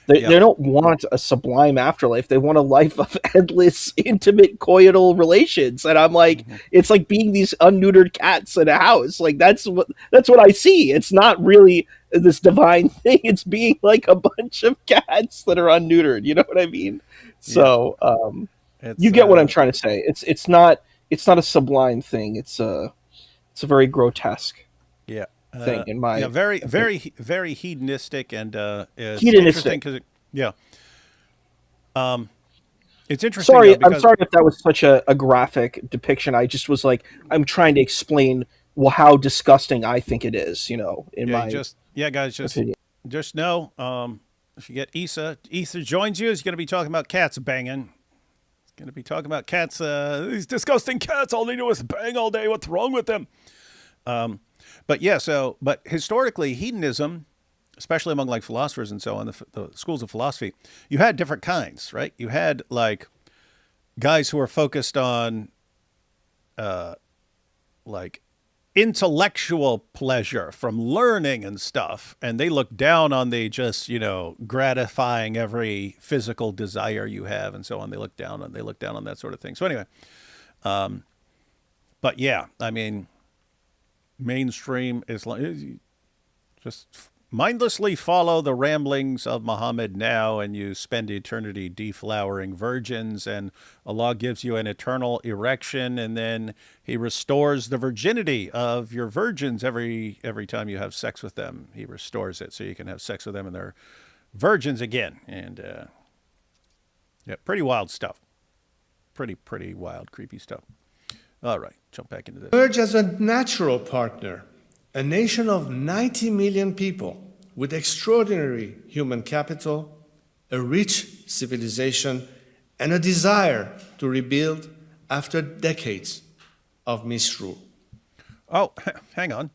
Speaker 4: They
Speaker 1: Yep.
Speaker 4: don't want a sublime afterlife. They want a life of endless, intimate, coital relations. And I'm like,
Speaker 1: Mhm.
Speaker 4: it's like being these unneutered cats in a house. Like that's what I see. It's not really this divine thing. It's being like a bunch of cats that are unneutered. You know what I mean?
Speaker 1: Yeah.
Speaker 4: So
Speaker 1: It's
Speaker 4: you get what I'm trying to say. It's not a sublime thing. It's a very grotesque
Speaker 1: yeah.
Speaker 4: thing in my
Speaker 1: Yeah, very,
Speaker 4: opinion.
Speaker 1: very hedonistic, and it's
Speaker 4: Hedonistic.
Speaker 1: interesting because, yeah, um, it's interesting though
Speaker 4: Sorry, I'm
Speaker 1: because
Speaker 4: sorry if that was such a graphic depiction. I just was like, I'm trying to explain well how disgusting I think it is, in
Speaker 1: yeah, you
Speaker 4: my
Speaker 1: just yeah, guys,
Speaker 4: opinion.
Speaker 1: just know, if you get Issa joins you, he's going to be talking about cats banging. He's going to be talking about cats. These disgusting cats. All they do is bang all day. What's wrong with them? But yeah, but historically, hedonism, especially among like philosophers and so on, the schools of philosophy, you had different kinds, right? You had like guys who were focused on like intellectual pleasure from learning and stuff, and they look down on the just gratifying every physical desire you have and so on. They look down on that sort of thing. So anyway, but yeah, I mean, mainstream Islam just mindlessly follow the ramblings of Muhammad now, and you spend eternity deflowering virgins, and Allah gives you an eternal erection, and then He restores the virginity of your virgins every time you have sex with them. He restores it so you can have sex with them, and they're virgins again. And yeah, pretty wild stuff. Pretty wild, creepy stuff. All right, jump back into this.
Speaker 3: Emerge as a natural partner, a nation of 90 million people with extraordinary human capital, a rich civilization, and a desire to rebuild after decades of misrule.
Speaker 1: Oh, hang on.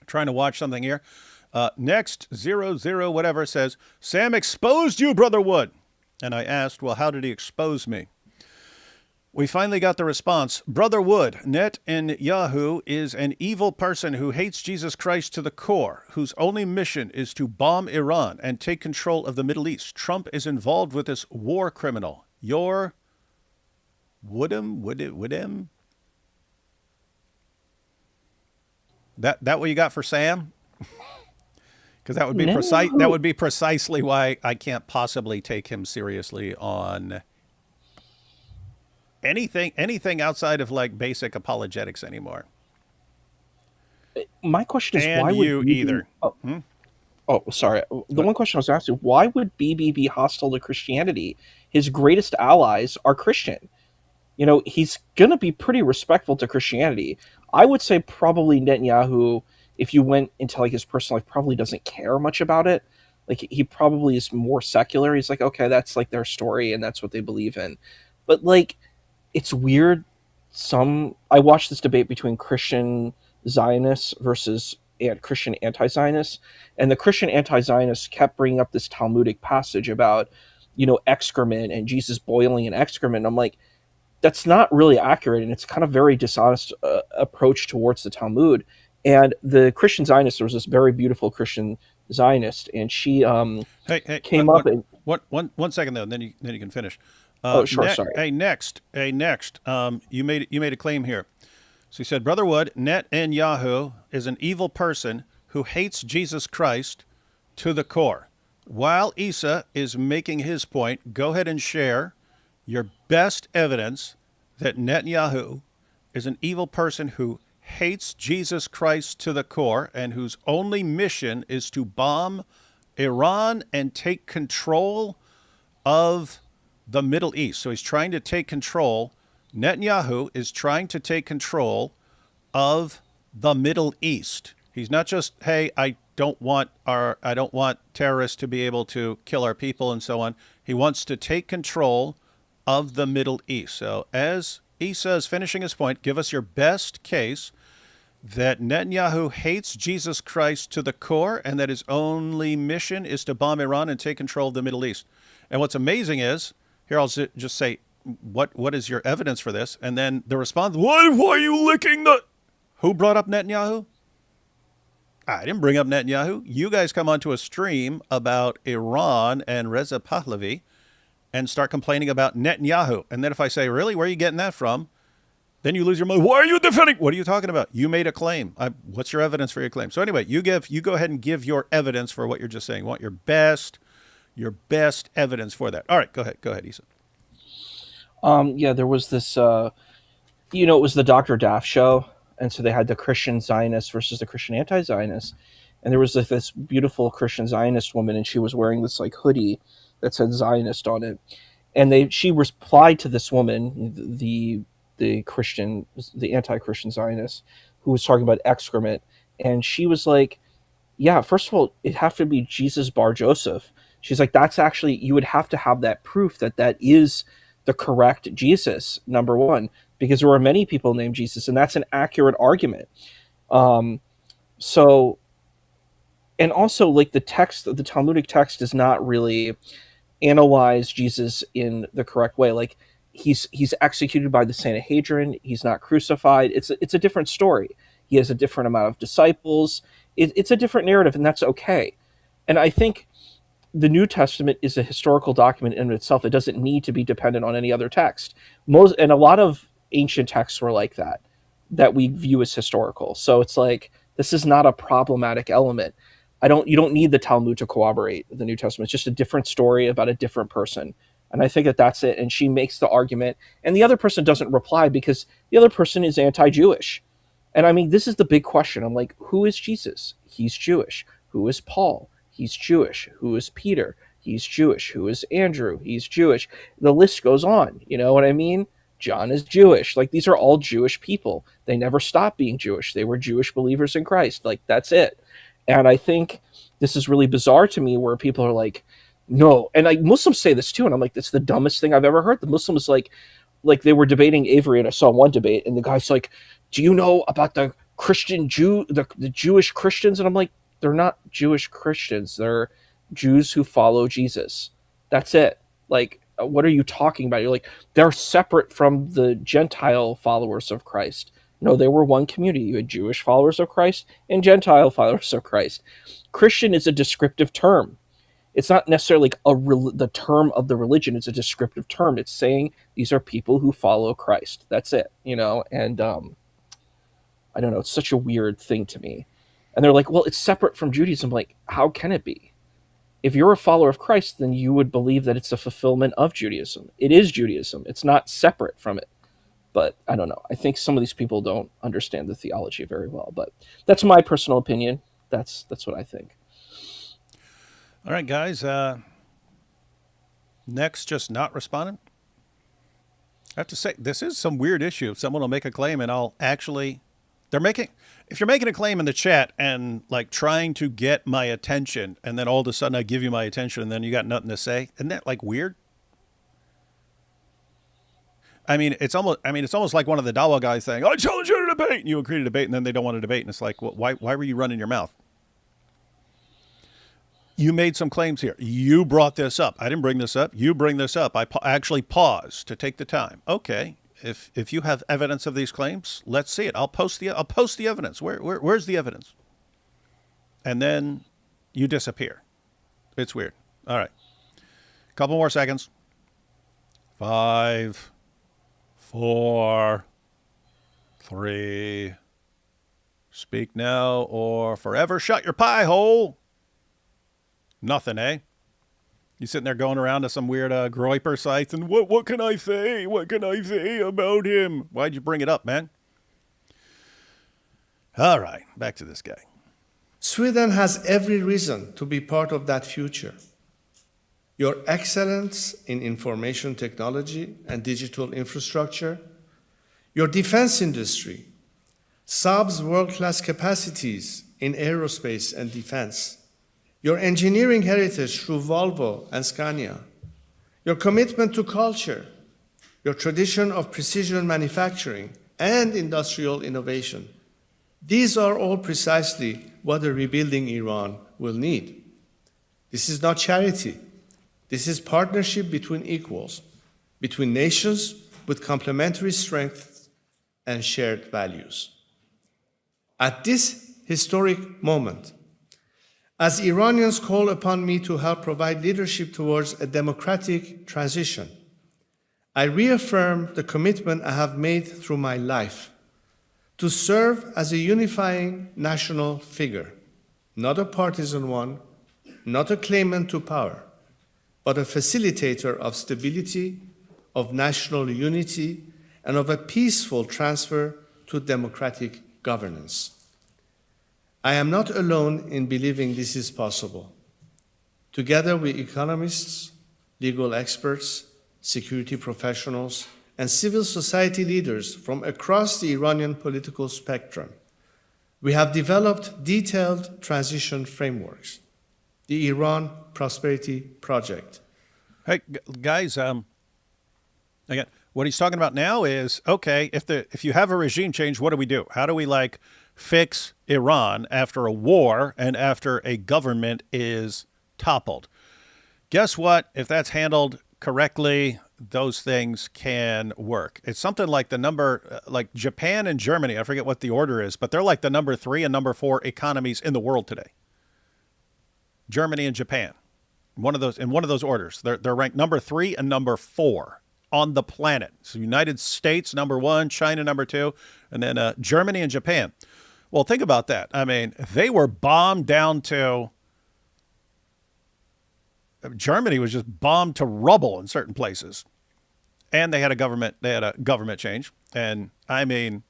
Speaker 1: Trying to watch something here. Next, 00 whatever says, Sam exposed you, Brother Wood. And I asked, well, how did he expose me? We finally got the response. Brother Wood, Netanyahu is an evil person who hates Jesus Christ to the core, whose only mission is to bomb Iran and take control of the Middle East. Trump is involved with this war criminal. Your Woodham? That what you got for Sam? Because that would be precise. That
Speaker 4: No.
Speaker 1: would be precisely why I can't possibly take him seriously on anything outside of like basic apologetics anymore.
Speaker 4: My question is
Speaker 1: And
Speaker 4: why would
Speaker 1: you
Speaker 4: BB
Speaker 1: either. Hmm?
Speaker 4: sorry. The one question I was asking, why would BB be hostile to Christianity? His greatest allies are Christian. He's going to be pretty respectful to Christianity. I would say probably Netanyahu, if you went into like his personal life, probably doesn't care much about it. Like he probably is more secular. He's like, okay, that's like their story and that's what they believe in. But like, it's weird. I watched this debate between Christian Zionists versus Christian anti-Zionists, and the Christian anti-Zionists kept bringing up this Talmudic passage about, excrement and Jesus boiling in excrement. And I'm like, that's not really accurate, and it's kind of very dishonest approach towards the Talmud. And the Christian Zionist, there was this very beautiful Christian Zionist, and she came up and
Speaker 1: one second though, and then you can finish.
Speaker 4: oh, sure, sorry.
Speaker 1: Next. You made a claim here. So he said, Brother Wood, Netanyahu is an evil person who hates Jesus Christ to the core. While Isa is making his point, go ahead and share your best evidence that Netanyahu is an evil person who hates Jesus Christ to the core and whose only mission is to bomb Iran and take control of the Middle East. So he's trying to take control. Netanyahu is trying to take control of the Middle East. He's not just, hey, I don't want terrorists to be able to kill our people and so on. He wants to take control of the Middle East. So as Isa is finishing his point, give us your best case that Netanyahu hates Jesus Christ to the core and that his only mission is to bomb Iran and take control of the Middle East. And what's amazing is, here I'll just say, what is your evidence for this? And then the response, why are you licking the... Who brought up Netanyahu? I didn't bring up Netanyahu. You guys come onto a stream about Iran and Reza Pahlavi and start complaining about Netanyahu. And then if I say, really, where are you getting that from? Then you lose your mind. Why are you defending? What are you talking about? You made a claim. What's your evidence for your claim? So anyway, you go ahead and give your evidence for what you're just saying. You want your best evidence for that. All right, go ahead, Isa.
Speaker 4: Yeah, there was this, it was the Dr. Daff show. And so they had the Christian Zionist versus the Christian anti-Zionist. And there was this beautiful Christian Zionist woman, and she was wearing this like hoodie that said Zionist on it. And she replied to this woman, the anti-Christian Zionist, who was talking about excrement. And she was like, yeah, first of all, it'd have to be Jesus Bar Joseph. She's like, that's actually, you would have to have that proof that is the correct Jesus, number one, because there are many people named Jesus, and that's an accurate argument. So, and also like the Talmudic text does not really analyze Jesus in the correct way. Like he's executed by the Sanhedrin. He's not crucified. It's a different story. He has a different amount of disciples. It's a different narrative, and that's okay. And I think the New Testament is a historical document in itself. It doesn't need to be dependent on any other text. And a lot of ancient texts were like that we view as historical. So it's like, this is not a problematic element. You don't need the Talmud to corroborate the New Testament. It's just a different story about a different person. And I think that's it. And she makes the argument, and the other person doesn't reply because the other person is anti-Jewish. And I mean, this is the big question. I'm like, who is Jesus? He's Jewish. Who is Paul? He's Jewish. Who is Peter? He's Jewish. Who is Andrew? He's Jewish. The list goes on. You know what I mean? John is Jewish. Like, these are all Jewish people. They never stopped being Jewish. They were Jewish believers in Christ. Like, that's it. And I think this is really bizarre to me, where people are like, no. And like Muslims say this too. And I'm like, that's the dumbest thing I've ever heard. The Muslims like they were debating Avery, and I saw one debate, and the guy's like, do you know about the the Jewish Christians? And I'm like, they're not Jewish Christians. They're Jews who follow Jesus. That's it. Like, what are you talking about? You're like, they're separate from the Gentile followers of Christ. No, they were one community. You had Jewish followers of Christ and Gentile followers of Christ. Christian is a descriptive term. It's not necessarily like the term of the religion. It's a descriptive term. It's saying these are people who follow Christ. That's it, And I don't know. It's such a weird thing to me. And they're like, well, it's separate from Judaism. Like, how can it be? If you're a follower of Christ, then you would believe that it's a fulfillment of Judaism. It is Judaism. It's not separate from it. But I don't know. I think some of these people don't understand the theology very well. But that's my personal opinion. That's what I think.
Speaker 1: All right, guys. Next, just not responding. I have to say, this is some weird issue. Someone will make a claim, and I'll actually... If you're making a claim in the chat and like trying to get my attention, and then all of a sudden I give you my attention and then you got nothing to say, isn't that like weird? I mean, it's almost like one of the Dawa guys saying, "I challenge you to debate," and you agree to debate, and then they don't want to debate, and it's like, well, why were you running your mouth? You made some claims here. You brought this up. I didn't bring this up. You bring this up. I actually paused to take the time. Okay, if you have evidence of these claims, let's see it. I'll post the evidence. Where's the evidence? And then you disappear. It's weird. All right, couple more seconds. 5, 4, 3. Speak now or forever shut your pie hole. Nothing, eh? You sitting there going around to some weird groiper sites and what can I say? What can I say about him? Why'd you bring it up, man? All right, back to this guy.
Speaker 3: Sweden has every reason to be part of that future. Your excellence in information technology and digital infrastructure, your defense industry, Saab's world-class capacities in aerospace and defense, your engineering heritage through Volvo and Scania, your commitment to culture, your tradition of precision manufacturing and industrial innovation. These are all precisely what a rebuilding Iran will need. This is not charity. This is partnership between equals, between nations with complementary strengths and shared values. At this historic moment, as Iranians call upon me to help provide leadership towards a democratic transition, I reaffirm the commitment I have made through my life to serve as a unifying national figure, not a partisan one, not a claimant to power, but a facilitator of stability, of national unity, and of a peaceful transfer to democratic governance. I am not alone in believing this is possible. Together with economists, legal experts, security professionals, and civil society leaders from across the Iranian political spectrum, we have developed detailed transition frameworks. The Iran Prosperity Project.
Speaker 1: Hey, guys, again, what he's talking about now is, okay, if you have a regime change, what do we do? How do we, fix Iran after a war and after a government is toppled? Guess what? If that's handled correctly, those things can work. It's something like the number, like Japan and Germany, I forget what the order is, but they're like the number 3 and number 4 economies in the world today. Germany and Japan, in one of those orders. They're ranked number 3 and number 4 on the planet. So United States, number 1, China, number 2, and then Germany and Japan. Well, think about that. I mean, they were bombed down to, Germany was just bombed to rubble in certain places. And they had a government change. And I mean,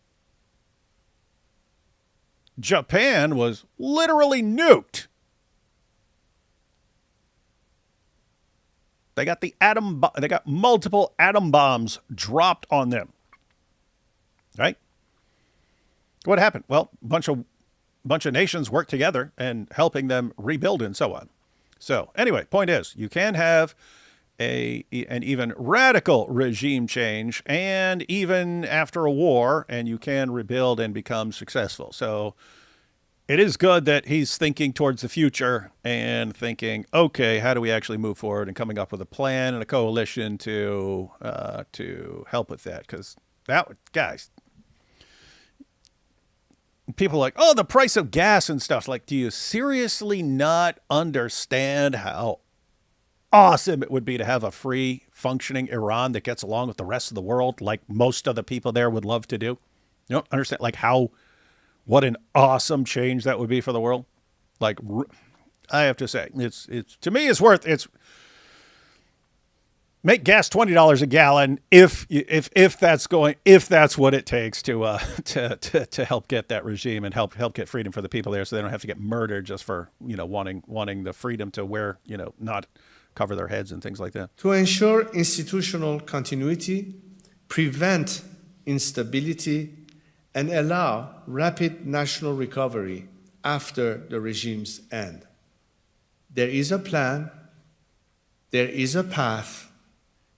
Speaker 1: Japan was literally nuked. They got multiple atom bombs dropped on them. Right? What happened? Well, a bunch of nations worked together and helping them rebuild and so on. So anyway, point is, you can have an even radical regime change and even after a war, and you can rebuild and become successful. So it is good that he's thinking towards the future and thinking, okay, how do we actually move forward, and coming up with a plan and a coalition to help with that. Because guys, people are like, oh, the price of gas and stuff. Like, do you seriously not understand how awesome it would be to have a free functioning Iran that gets along with the rest of the world, like most of the people there would love to do? You don't understand what an awesome change that would be for the world. Like, I have to say, it's to me, make gas $20 a gallon if that's what it takes to help get that regime and help get freedom for the people there, so they don't have to get murdered just for wanting the freedom to not cover their heads and things like that.
Speaker 3: To ensure institutional continuity, prevent instability, and allow rapid national recovery after the regime's end. There is a plan, there is a path,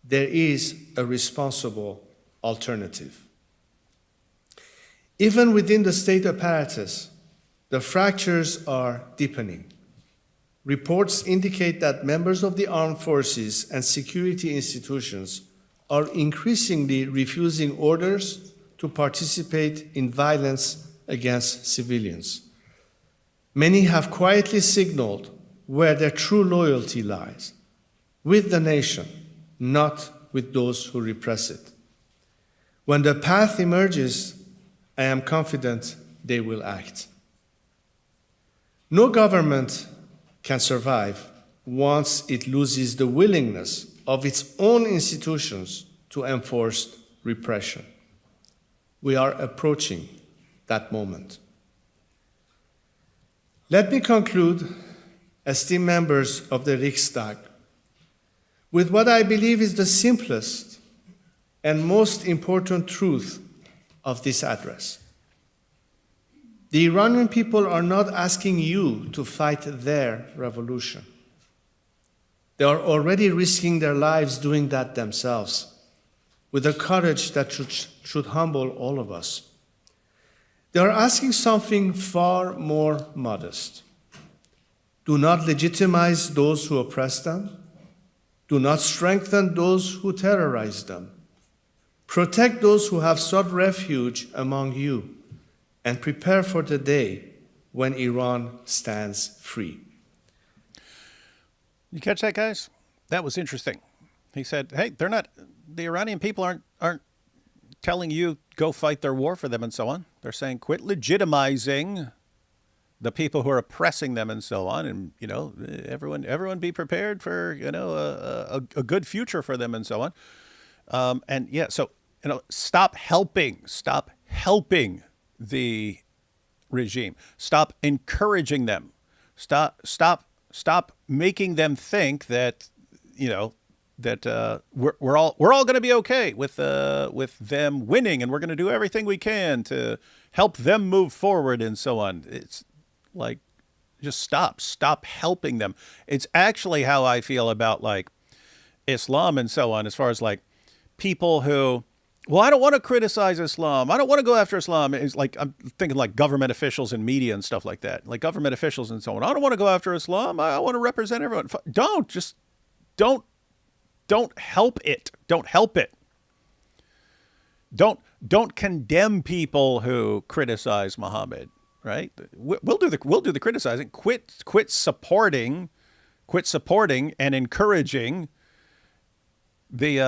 Speaker 3: there is a responsible alternative. Even within the state apparatus, the fractures are deepening. Reports indicate that members of the armed forces and security institutions are increasingly refusing orders to participate in violence against civilians. Many have quietly signaled where their true loyalty lies, with the nation, not with those who repress it. When the path emerges, I am confident they will act. No government can survive once it loses the willingness of its own institutions to enforce repression. We are approaching that moment. Let me conclude, esteemed members of the Riksdag, with what I believe is the simplest and most important truth of this address. The Iranian people are not asking you to fight their revolution. They are already risking their lives doing that themselves, with a courage that should humble all of us. They are asking something far more modest. Do not legitimize those who oppress them. Do not strengthen those who terrorize them. Protect those who have sought refuge among you, and prepare for the day when Iran stands free.
Speaker 1: You catch that, guys? That was interesting. He said, hey, the Iranian people aren't telling you go fight their war for them and so on. They're saying quit legitimizing the people who are oppressing them and so on. And, everyone be prepared for, a good future for them and so on. So, stop helping the regime. Stop encouraging them. Stop making them think that, we're all going to be okay with them winning, and we're going to do everything we can to help them move forward and so on. It's like, just stop helping them. It's actually how I feel about like Islam and so on, as far as like people who, well, I don't want to criticize Islam. I don't want to go after Islam. It's like, I'm thinking like government officials and media and stuff like that, like government officials and so on. I don't want to go after Islam. I want to represent everyone. Don't help it. Don't help it. Don't condemn people who criticize Muhammad, right? We'll do the criticizing. Quit supporting and encouraging the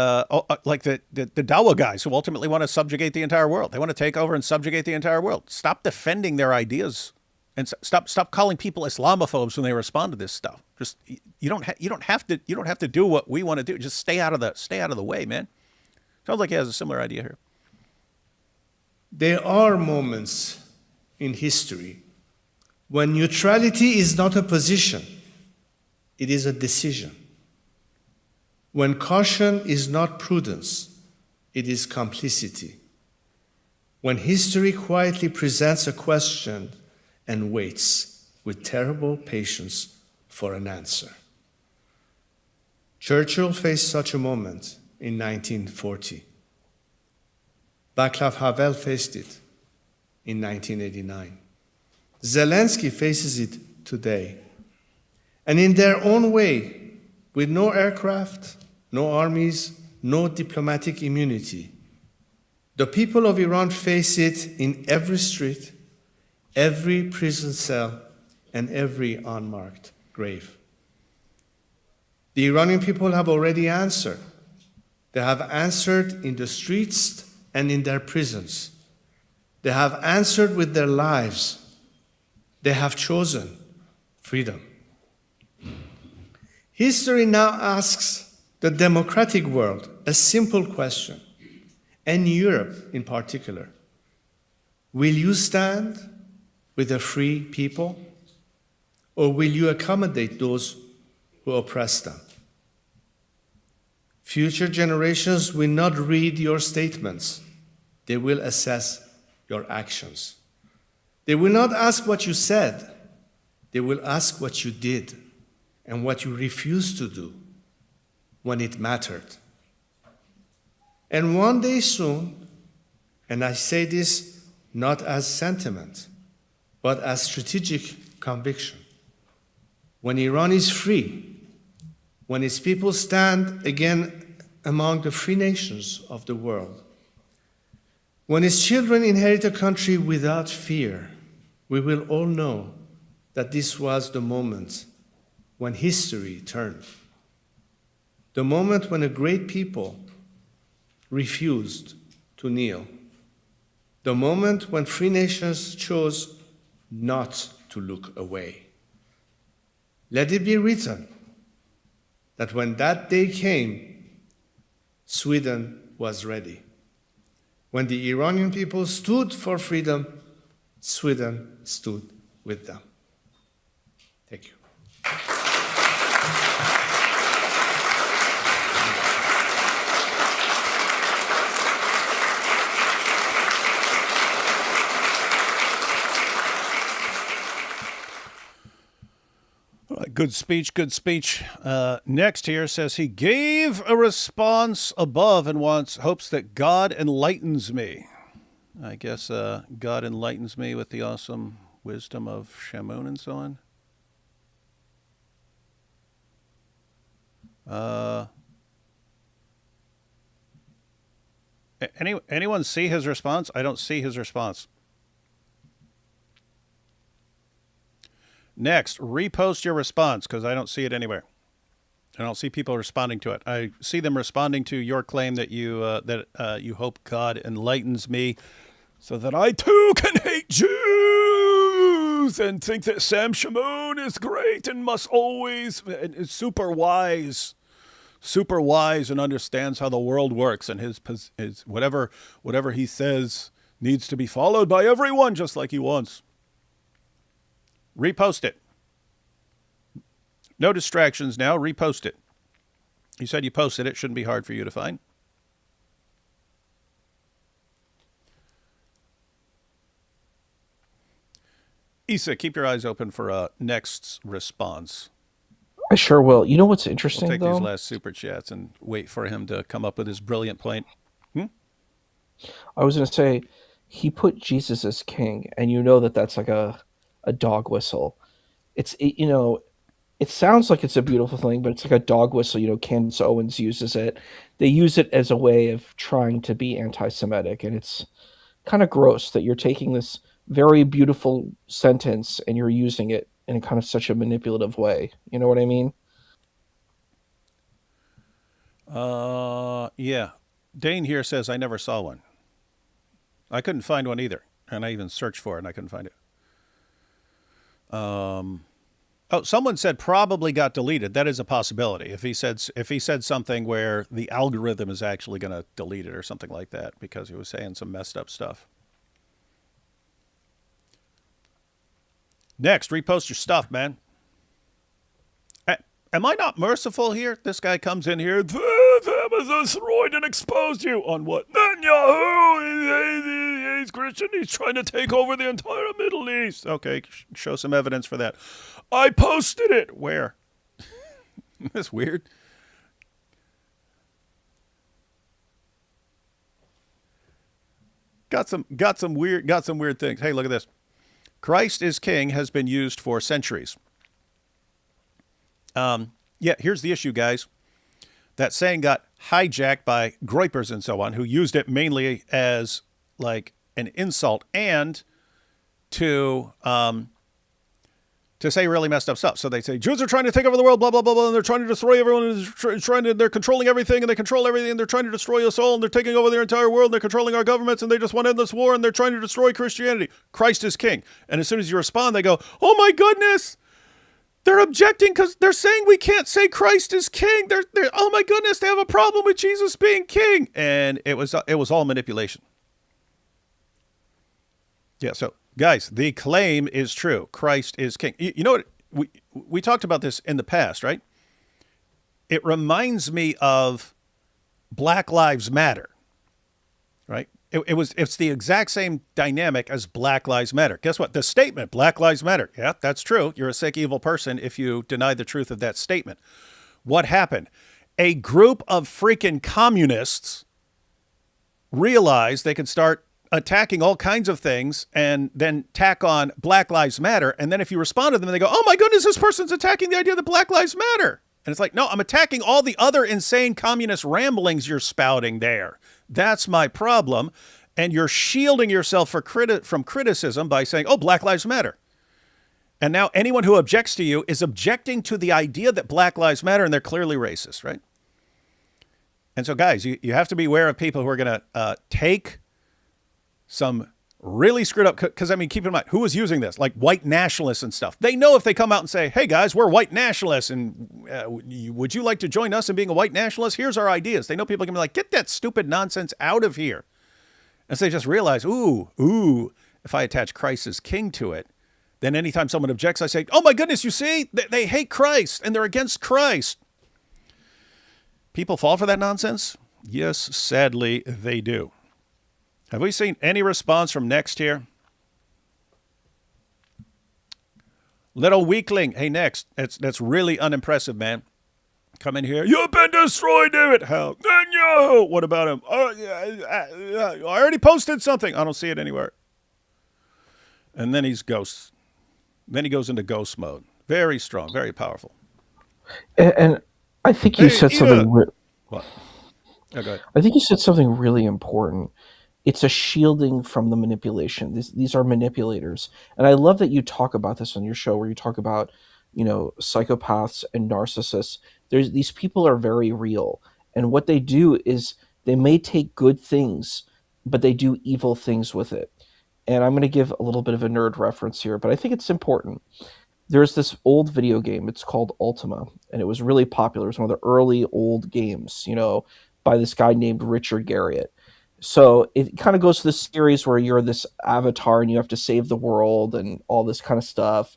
Speaker 1: Dawa guys who ultimately want to subjugate the entire world. They want to take over and subjugate the entire world. Stop defending their ideas, and stop calling people Islamophobes when they respond to this stuff. Just you don't have to do what we want to do. Just stay out of the way, man. Sounds like he has a similar idea here.
Speaker 3: There are moments in history when neutrality is not a position, it is a decision. When caution is not prudence, it is complicity. When history quietly presents a question and waits with terrible patience for an answer. Churchill faced such a moment in 1940. Václav Havel faced it in 1989. Zelensky faces it today. And in their own way, with no aircraft, no armies, no diplomatic immunity, the people of Iran face it in every street, every prison cell, and every unmarked grave. The Iranian people have already answered. They have answered in the streets and in their prisons. They have answered with their lives. They have chosen freedom. History now asks the democratic world a simple question, and Europe in particular. Will you stand with a free people, or will you accommodate those who oppress them? Future generations will not read your statements. They will assess your actions. They will not ask what you said. They will ask what you did and what you refused to do when it mattered. And one day soon, and I say this not as sentiment, but as strategic conviction, when Iran is free, when its people stand again among the free nations of the world, when its children inherit a country without fear, we will all know that this was the moment when history turned. The moment when a great people refused to kneel. The moment when free nations chose not to look away. Let it be written that when that day came, Sweden was ready. When the Iranian people stood for freedom, Sweden stood with them. Thank you.
Speaker 1: Good speech, good speech. Next here says he gave a response above and hopes that God enlightens me. I guess God enlightens me with the awesome wisdom of Shamoun and so on. Anyone see his response? I don't see his response. Next, repost your response because I don't see it anywhere. I don't see people responding to it. I see them responding to your claim that you hope God enlightens me so that I too can hate Jews and think that Sam Shamoun is great and must always and is super wise and understands how the world works and his whatever he says needs to be followed by everyone just like he wants. Repost it. No distractions now. Repost it. You said you posted it. Shouldn't be hard for you to find. Issa, keep your eyes open for next response.
Speaker 4: I sure will. You know what's interesting,
Speaker 1: We'll take
Speaker 4: though?
Speaker 1: these last super chats and wait for him to come up with his brilliant point.
Speaker 4: I was going to say, he put Jesus as king, and you know that that's like a dog whistle. It sounds like it's a beautiful thing, but it's like a dog whistle. Candace Owens uses it. They use it as a way of trying to be anti-Semitic, and it's kind of gross that you're taking this very beautiful sentence and you're using it in a kind of such a manipulative way. You know what I mean?
Speaker 1: Yeah. Dane here says I never saw one. I couldn't find one either, and I even searched for it and I couldn't find it. Someone said probably got deleted. That is a possibility. If he said something where the algorithm is actually going to delete it or something like that because he was saying some messed up stuff. Next, repost your stuff, man. Am I not merciful here? This guy comes in here. The Amazon destroyed and exposed you on what? Netanyahu. He's Christian. He's trying to take over the entire Middle East. Okay, show some evidence for that. I posted it. Where? That's weird. Got some weird things. Hey, look at this. Christ is king has been used for centuries. Here's the issue, guys. That saying got hijacked by groypers and so on, who used it mainly as like an insult and to say really messed up stuff. So they say Jews are trying to take over the world, blah blah blah blah, and they're trying to destroy everyone, and they're controlling everything, and they control everything, and they're trying to destroy us all, and they're taking over their entire world, and they're controlling our governments, and they just want to end this war, and they're trying to destroy Christianity. Christ is king. And as soon as you respond, they go, "Oh my goodness." They're objecting because they're saying we can't say Christ is king. They're oh my goodness, they have a problem with Jesus being king, and it was all manipulation. Yeah, so guys, the claim is true. Christ is king. You know what? We talked about this in the past, right? It reminds me of Black Lives Matter, right? It's the exact same dynamic as Black Lives Matter. Guess what? The statement, Black Lives Matter. Yeah, that's true. You're a sick, evil person if you deny the truth of that statement. What happened? A group of freaking communists realize they could start attacking all kinds of things and then tack on Black Lives Matter. And then if you respond to them, they go, oh my goodness, this person's attacking the idea that Black Lives Matter. And it's like, no, I'm attacking all the other insane communist ramblings you're spouting there. That's my problem. And you're shielding yourself from criticism by saying, oh, Black Lives Matter. And now anyone who objects to you is objecting to the idea that Black Lives Matter, and they're clearly racist, right? And so, guys, you have to be aware of people who are going to take some really screwed up, because, I mean, keep in mind, who is using this? Like white nationalists and stuff. They know if they come out and say, hey, guys, we're white nationalists, and would you like to join us in being a white nationalist? Here's our ideas. They know people are going to be like, get that stupid nonsense out of here. And so they just realize, ooh, if I attach Christ as king to it, then anytime someone objects, I say, oh my goodness, you see, they hate Christ and they're against Christ. People fall for that nonsense? Yes, sadly, they do. Have we seen any response from Next here? Little weakling. Hey, Next, that's really unimpressive, man. Come in here. You've been destroyed, David. How? Netanyahu. What about him? I already posted something. I don't see it anywhere. And then he's ghost. Then he goes into ghost mode. Very strong, very powerful.
Speaker 4: And I think you said something.
Speaker 1: What? Oh, go ahead.
Speaker 4: I think you said something really important. It's a shielding from the manipulation. These are manipulators, and I love that you talk about this on your show, where you talk about, psychopaths and narcissists. These people are very real, and what they do is they may take good things, but they do evil things with it. And I'm going to give a little bit of a nerd reference here, but I think it's important. There's this old video game. It's called Ultima, and it was really popular. It was one of the early old games, by this guy named Richard Garriott. So it kind of goes to this series where you're this avatar and you have to save the world and all this kind of stuff.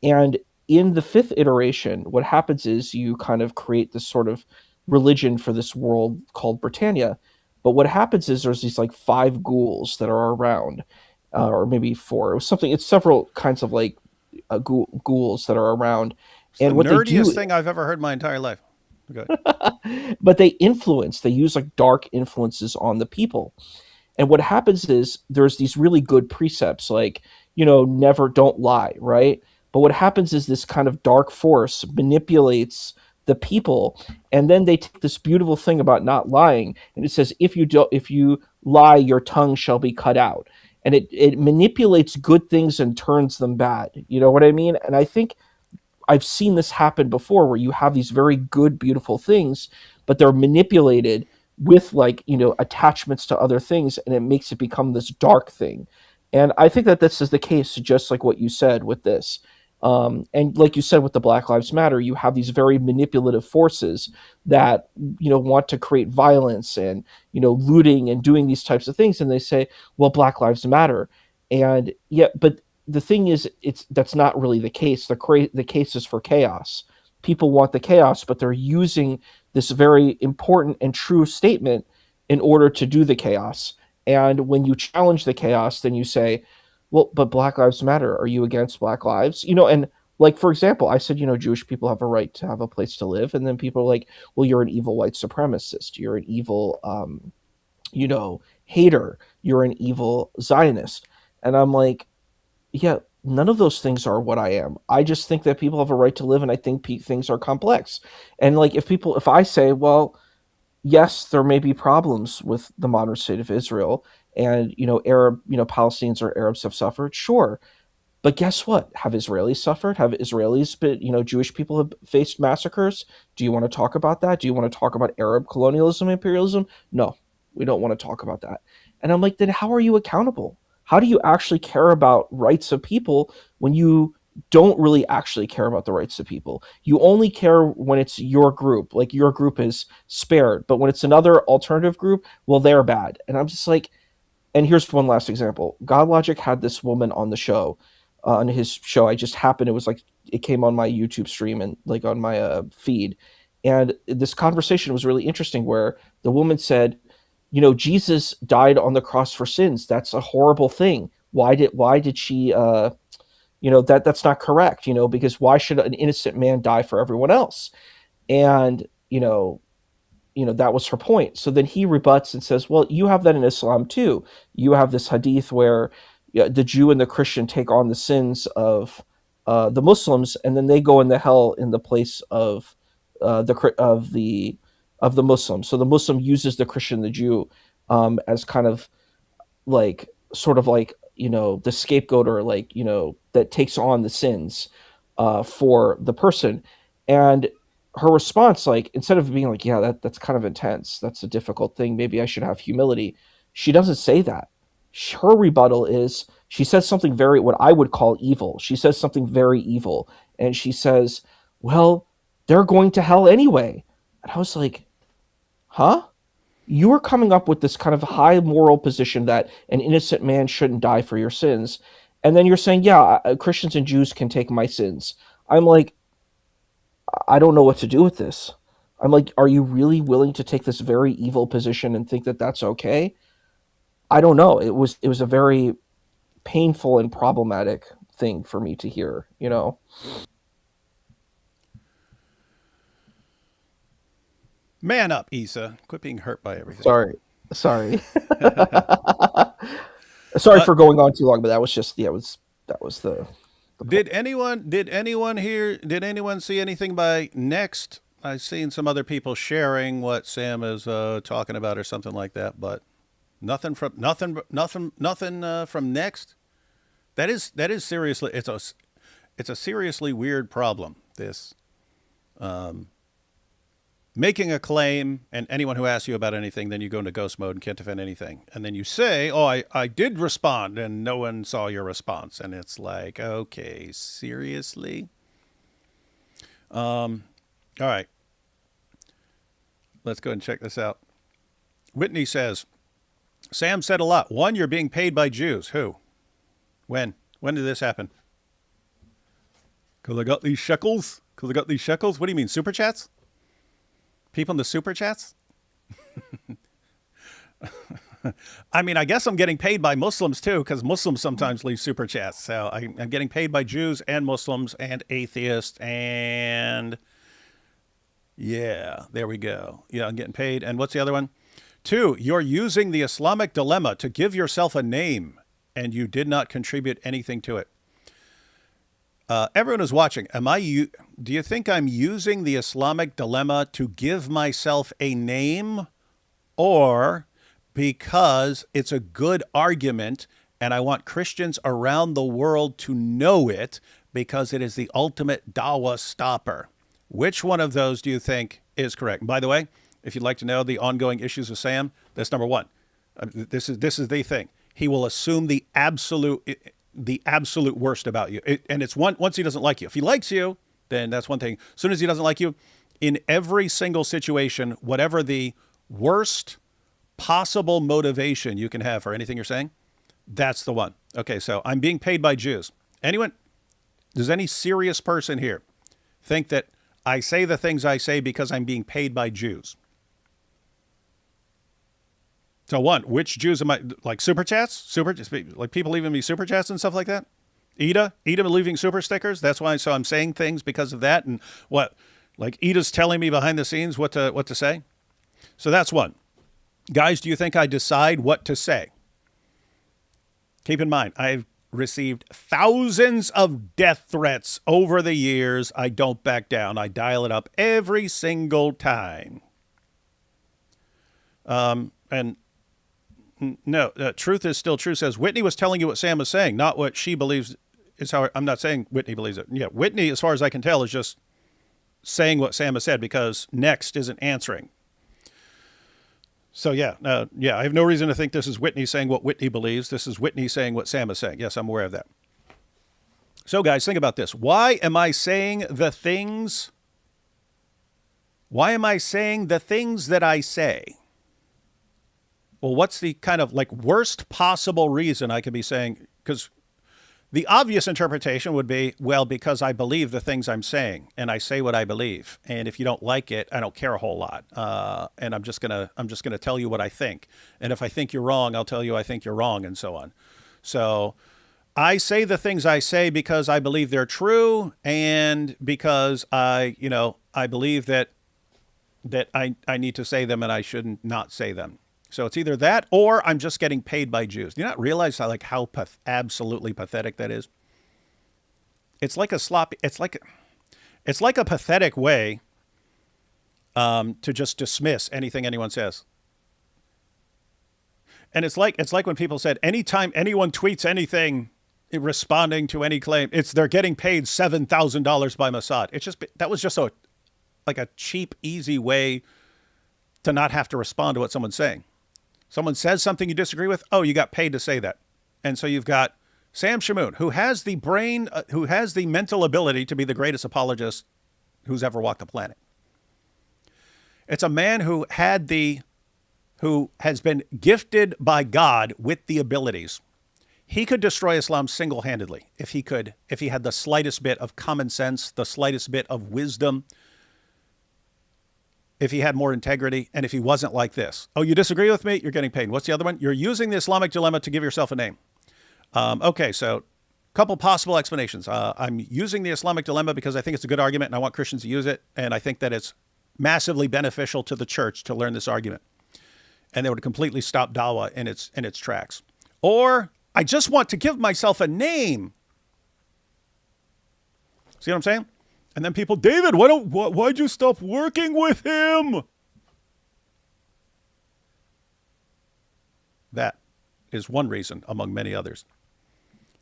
Speaker 4: And in the 5th iteration, what happens is you kind of create this sort of religion for this world called Britannia. But what happens is there's these like 5 ghouls that are around, or maybe 4. It was something. It's several kinds of like ghouls that are around.
Speaker 1: It's and the what nerdiest they do, thing I've ever heard in my entire life. Okay.
Speaker 4: But they use like dark influences on the people. And what happens is there's these really good precepts, like, never, don't lie, right? But what happens is this kind of dark force manipulates the people, and then they take this beautiful thing about not lying, and it says, if you lie, your tongue shall be cut out. And it manipulates good things and turns them bad. You know what I mean? And I think I've seen this happen before, where you have these very good, beautiful things, but they're manipulated with attachments to other things, and it makes it become this dark thing. And I think that this is the case, just like what you said with this. And like you said with the Black Lives Matter, you have these very manipulative forces that, want to create violence and, looting and doing these types of things. And they say, well, Black Lives Matter. And yeah, but the thing is, that's not really the case. The case is for chaos. People want the chaos, but they're using this very important and true statement in order to do the chaos. And when you challenge the chaos, then you say, well, but Black Lives Matter. Are you against Black lives? And like, for example, I said, Jewish people have a right to have a place to live. And then people are like, well, you're an evil white supremacist. You're an evil, hater. You're an evil Zionist. And I'm like, yeah, none of those things are what I am. I just think that people have a right to live, and I think things are complex. And like, if I say, well, yes, there may be problems with the modern state of Israel, and Palestinians or Arabs have suffered, sure. But guess what? Have Israelis suffered? Have Israelis been, Jewish people have faced massacres? Do you want to talk about that? Do you want to talk about Arab colonialism, imperialism? No, we don't want to talk about that. And I'm like, then how are you accountable? How do you actually care about rights of people when you don't really actually care about the rights of people? You only care when it's your group, like your group is spared. But when it's another alternative group, well, they're bad. And I'm just like, and here's one last example. GodLogic had this woman on the show, on his show. It came on my YouTube stream and like on my feed. And this conversation was really interesting, where the woman said, Jesus died on the cross for sins. That's a horrible thing. Why did she, that's not correct, because why should an innocent man die for everyone else? And, that was her point. So then he rebuts and says, well, you have that in Islam too. You have this hadith where the Jew and the Christian take on the sins of the Muslims, and then they go in the hell in the place of the Muslim. So the Muslim uses the Christian, the Jew, as kind of like sort of like the scapegoat, or like that takes on the sins for the person. And her response, like, instead of being like, yeah, that's kind of intense, that's a difficult thing, maybe I should have humility, she doesn't say that. Her rebuttal is, she says something very, what I would call evil. She says something very evil, and she says, well, they're going to hell anyway. And I was like, huh? You are coming up with this kind of high moral position that an innocent man shouldn't die for your sins, and then you're saying, yeah, Christians and Jews can take my sins. I'm like, I don't know what to do with this. I'm like, are you really willing to take this very evil position and think that that's okay? I don't know. It was a very painful and problematic thing for me to hear,
Speaker 1: Man up, Isa. Quit being hurt by everything.
Speaker 4: Sorry. Sorry for going on too long, but that was just, that was the
Speaker 1: Did anyone see anything by Next? I've seen some other people sharing what Sam is talking about or something like that, but nothing from Next. That is seriously, it's a seriously weird problem. This making a claim, and anyone who asks you about anything, then you go into ghost mode and can't defend anything. And then you say, oh, I did respond, and no one saw your response. And it's like, okay, seriously? All right. Let's go ahead and check this out. Whitney says, Sam said a lot. One, you're being paid by Jews. Who? When? When did this happen? Because I got these shekels? What do you mean, super chats? People in the super chats? I mean, I guess I'm getting paid by Muslims too, because Muslims sometimes leave super chats. So I'm getting paid by Jews and Muslims and atheists, and yeah, there we go. Yeah, I'm getting paid. And what's the other one? 2, you're using the Islamic dilemma to give yourself a name, and you did not contribute anything to it. Everyone who's watching, do you think I'm using the Islamic dilemma to give myself a name, or because it's a good argument and I want Christians around the world to know it because it is the ultimate dawah stopper? Which one of those do you think is correct? And by the way, if you'd like to know the ongoing issues with Sam, that's number 1. This is the thing. He will assume the absolute worst about you. And it's once he doesn't like you. If he likes you, then that's one thing. As soon as he doesn't like you, in every single situation, whatever the worst possible motivation you can have for anything you're saying, that's the one. Okay, so I'm being paid by Jews. Anyone? Does any serious person here think that I say the things I say because I'm being paid by Jews? So one, which Jews am I, like super chats? Like people leaving me super chats and stuff like that? Ida leaving super stickers? That's why, so I'm saying things because of that. And what, like Ida's telling me behind the scenes what to say? So that's one. Guys, do you think I decide what to say? Keep in mind, I've received thousands of death threats over the years. I don't back down. I dial it up every single time. And no, truth is still true says Whitney was telling you what Sam was saying, not what she believes is how. I'm not saying Whitney believes it. Yeah, Whitney, as far as I can tell, is just saying what Sam has said because Next isn't answering. So yeah, I have no reason to think this is Whitney saying what Whitney believes. This is Whitney saying what Sam is saying. Yes, I'm aware of that. So guys, think about this. Why am I saying the things? Why am I saying the things that I say? Well, what's the kind of like worst possible reason I could be saying? Because the obvious interpretation would be, well, because I believe the things I'm saying and I say what I believe. And if you don't like it, I don't care a whole lot. And I'm just gonna tell you what I think. And if I think you're wrong, I'll tell you I think you're wrong, and so on. So I say the things I say because I believe they're true, and because I believe that that I need to say them and I shouldn't not say them. So it's either that or I'm just getting paid by Jews. Do you not realize how absolutely pathetic that is? It's like a sloppy. It's like a pathetic way to just dismiss anything anyone says. And it's like when people said anytime anyone tweets anything responding to any claim, they're getting paid $7,000 by Mossad. That was just a cheap, easy way to not have to respond to what someone's saying. Someone says something you disagree with. Oh, you got paid to say that. And so you've got Sam Shamoun, who has the brain, who has the mental ability to be the greatest apologist who's ever walked the planet. It's a man who has been gifted by God with the abilities. He could destroy Islam single-handedly if he had the slightest bit of common sense, the slightest bit of wisdom, if he had more integrity, and if he wasn't like this. Oh, you disagree with me? You're getting paid. What's the other one? You're using the Islamic dilemma to give yourself a name. Okay, so a couple possible explanations. I'm using the Islamic dilemma because I think it's a good argument and I want Christians to use it, and I think that it's massively beneficial to the church to learn this argument. And they would completely stop dawah in its tracks. Or I just want to give myself a name. See what I'm saying? And then people, David, why'd you stop working with him? That is one reason among many others.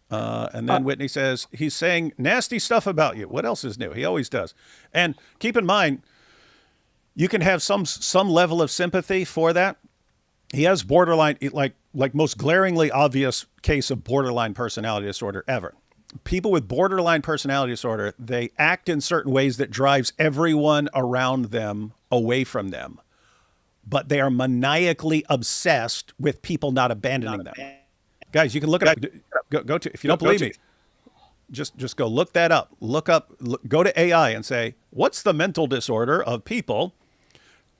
Speaker 1: And then Whitney says, he's saying nasty stuff about you. What else is new? He always does. And keep in mind, you can have some level of sympathy for that. He has borderline, like most glaringly obvious case of borderline personality disorder ever. People with borderline personality disorder, they act in certain ways that drives everyone around them away from them. But they are maniacally obsessed with people not abandoning them. Guys, you can look it up. Go to, if you don't believe me, just go look that up. Go to AI and say, what's the mental disorder of people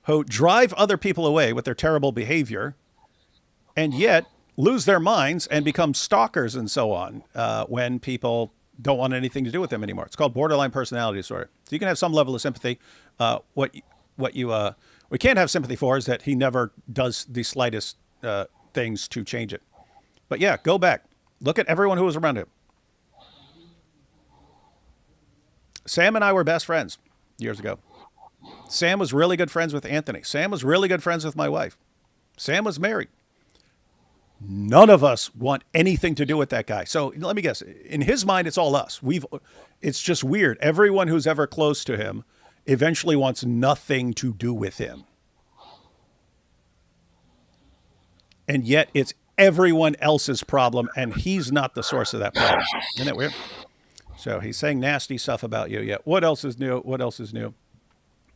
Speaker 1: who drive other people away with their terrible behavior and yet lose their minds and become stalkers and so on when people don't want anything to do with them anymore. It's called borderline personality disorder. So you can have some level of sympathy. What we can't have sympathy for is that he never does the slightest things to change it. But yeah, go back. Look at everyone who was around him. Sam and I were best friends years ago. Sam was really good friends with Anthony. Sam was really good friends with my wife. Sam was married. None of us want anything to do with that guy. So let me guess. In his mind, it's all us. It's just weird. Everyone who's ever close to him eventually wants nothing to do with him. And yet it's everyone else's problem, and he's not the source of that problem. Isn't that weird? So he's saying nasty stuff about you. Yeah. What else is new?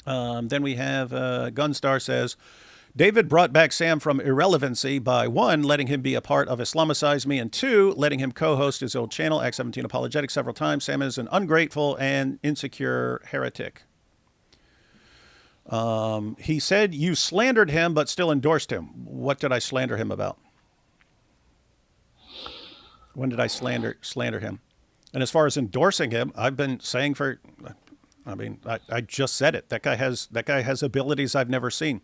Speaker 1: Then we have Gunstar says, David brought back Sam from irrelevancy by 1, letting him be a part of Islamicize Me, and 2, letting him co-host his old channel, Act 17 Apologetics, several times. Sam is an ungrateful and insecure heretic. He said you slandered him but still endorsed him. What did I slander him about? When did I slander him? And as far as endorsing him, I've been saying I just said it. That guy has abilities I've never seen.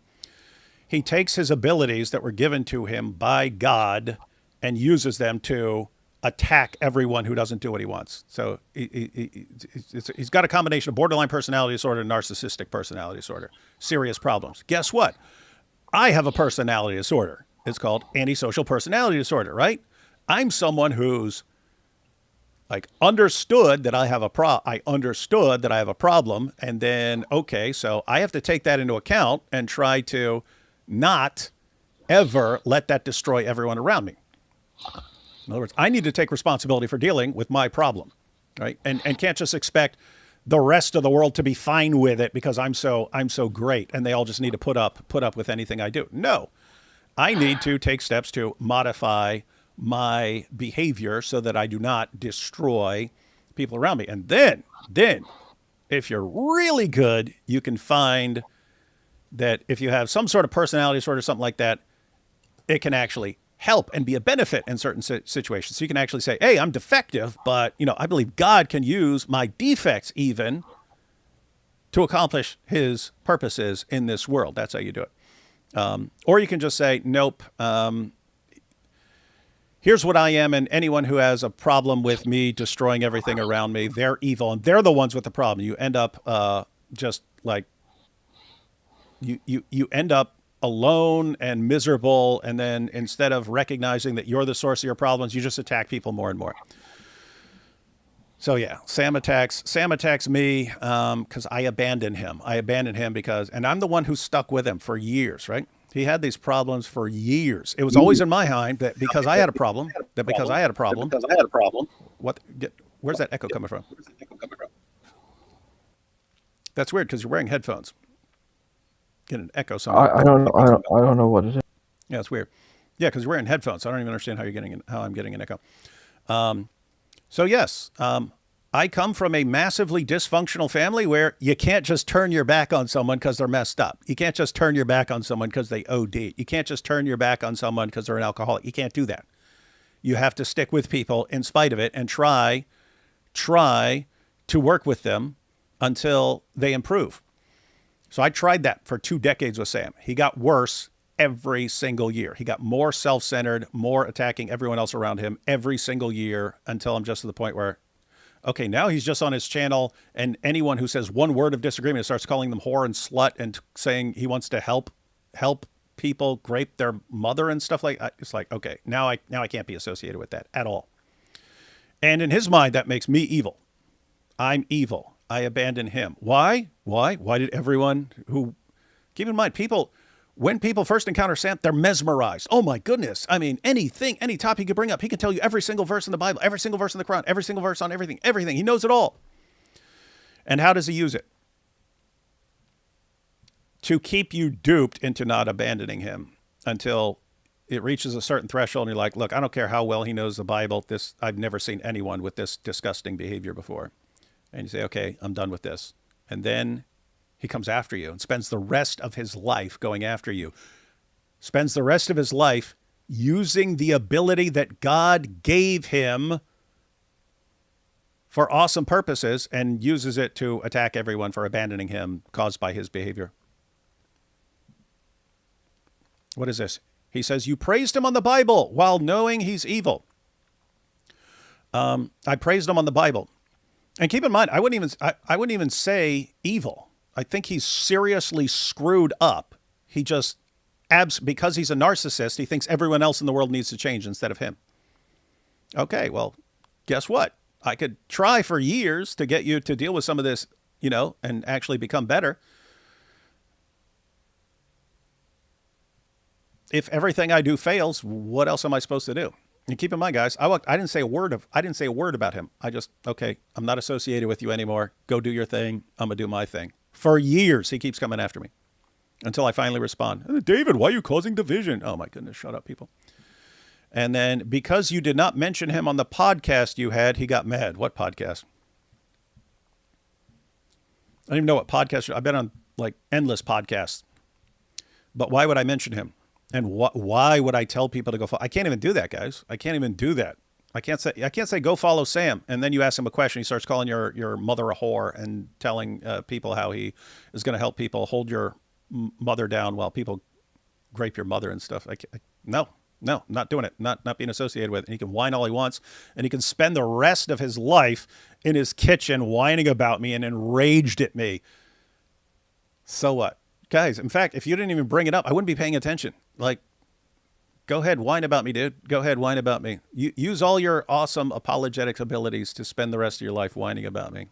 Speaker 1: He takes his abilities that were given to him by God and uses them to attack everyone who doesn't do what he wants. So he's got a combination of borderline personality disorder and narcissistic personality disorder. Serious problems. Guess what? I have a personality disorder. It's called antisocial personality disorder, right? I'm someone who's understood that I have a problem, and then, okay, so I have to take that into account and try to not ever let that destroy everyone around me. In other words, I need to take responsibility for dealing with my problem, right? And can't just expect the rest of the world to be fine with it because I'm so great and they all just need to put up with anything I do. No, I need to take steps to modify my behavior so that I do not destroy people around me. And then if you're really good, you can find that if you have some sort of personality disorder or something like that, it can actually help and be a benefit in certain situations. So you can actually say, hey, I'm defective, but I believe God can use my defects even to accomplish his purposes in this world. That's how you do it. Or you can just say, nope, here's what I am, and anyone who has a problem with me destroying everything around me, they're evil, and they're the ones with the problem. You end up just like, you end up alone and miserable, and then instead of recognizing that you're the source of your problems, you just attack people more and more. So yeah, Sam attacks me because I abandoned him. Because, and I'm the one who stuck with him for years, right? He had these problems for years. It was always in my mind that because I had a problem, What? Where's that echo coming from? That's weird because you're wearing headphones. Get an echo somewhere.
Speaker 4: I don't know. I don't know what it is.
Speaker 1: Yeah, it's weird. Yeah, because you're wearing headphones. So I don't even understand how I'm getting an echo. So yes, I come from a massively dysfunctional family where you can't just turn your back on someone because they're messed up. You can't just turn your back on someone because they OD. You can't just turn your back on someone because they're an alcoholic. You can't do that. You have to stick with people in spite of it and try to work with them until they improve. So I tried that for 2 decades with Sam. He got worse every single year. He got more self-centered, more attacking everyone else around him every single year until I'm just to the point where, okay, now he's just on his channel, and anyone who says one word of disagreement starts calling them whore and slut and saying he wants to help people grape their mother and stuff like that. It's like, okay, now I can't be associated with that at all. And in his mind, that makes me evil. I'm evil. I abandon him. Why? Why did everyone who, keep in mind, when people first encounter Sam, they're mesmerized. Oh my goodness. I mean, any topic you could bring up, he can tell you every single verse in the Bible, every single verse in the Quran, every single verse on everything. He knows it all. And how does he use it? To keep you duped into not abandoning him until it reaches a certain threshold and you're like, look, I don't care how well he knows the Bible. I've never seen anyone with this disgusting behavior before. And you say, okay, I'm done with this. And then he comes after you and spends the rest of his life going after you. Spends the rest of his life using the ability that God gave him for awesome purposes and uses it to attack everyone for abandoning him caused by his behavior. What is this? He says, you praised him on the Bible while knowing he's evil. I praised him on the Bible. And keep in mind, I wouldn't even say evil. I think he's seriously screwed up. He just, because he's a narcissist, he thinks everyone else in the world needs to change instead of him. Okay, well, guess what? I could try for years to get you to deal with some of this, and actually become better. If everything I do fails, what else am I supposed to do? And keep in mind, guys, I didn't say a word about him. I just, okay, I'm not associated with you anymore. Go do your thing. I'm gonna do my thing. For years, he keeps coming after me until I finally respond. David, why are you causing division? Oh my goodness, shut up, people. And then because you did not mention him on the podcast you had, he got mad. What podcast? I don't even know what podcast. I've been on like endless podcasts. But why would I mention him? And why would I tell people to go follow? I can't even do that, guys. I can't even do that. I can't say go follow Sam, and then you ask him a question. He starts calling your mother a whore and telling people how he is going to help people hold your mother down while people grape your mother and stuff. No, not doing it. Not being associated with it. And he can whine all he wants, and he can spend the rest of his life in his kitchen whining about me and enraged at me. So what? Guys, in fact, if you didn't even bring it up, I wouldn't be paying attention. Like, go ahead, whine about me, dude. Go ahead, whine about me. Use all your awesome apologetic abilities to spend the rest of your life whining about me.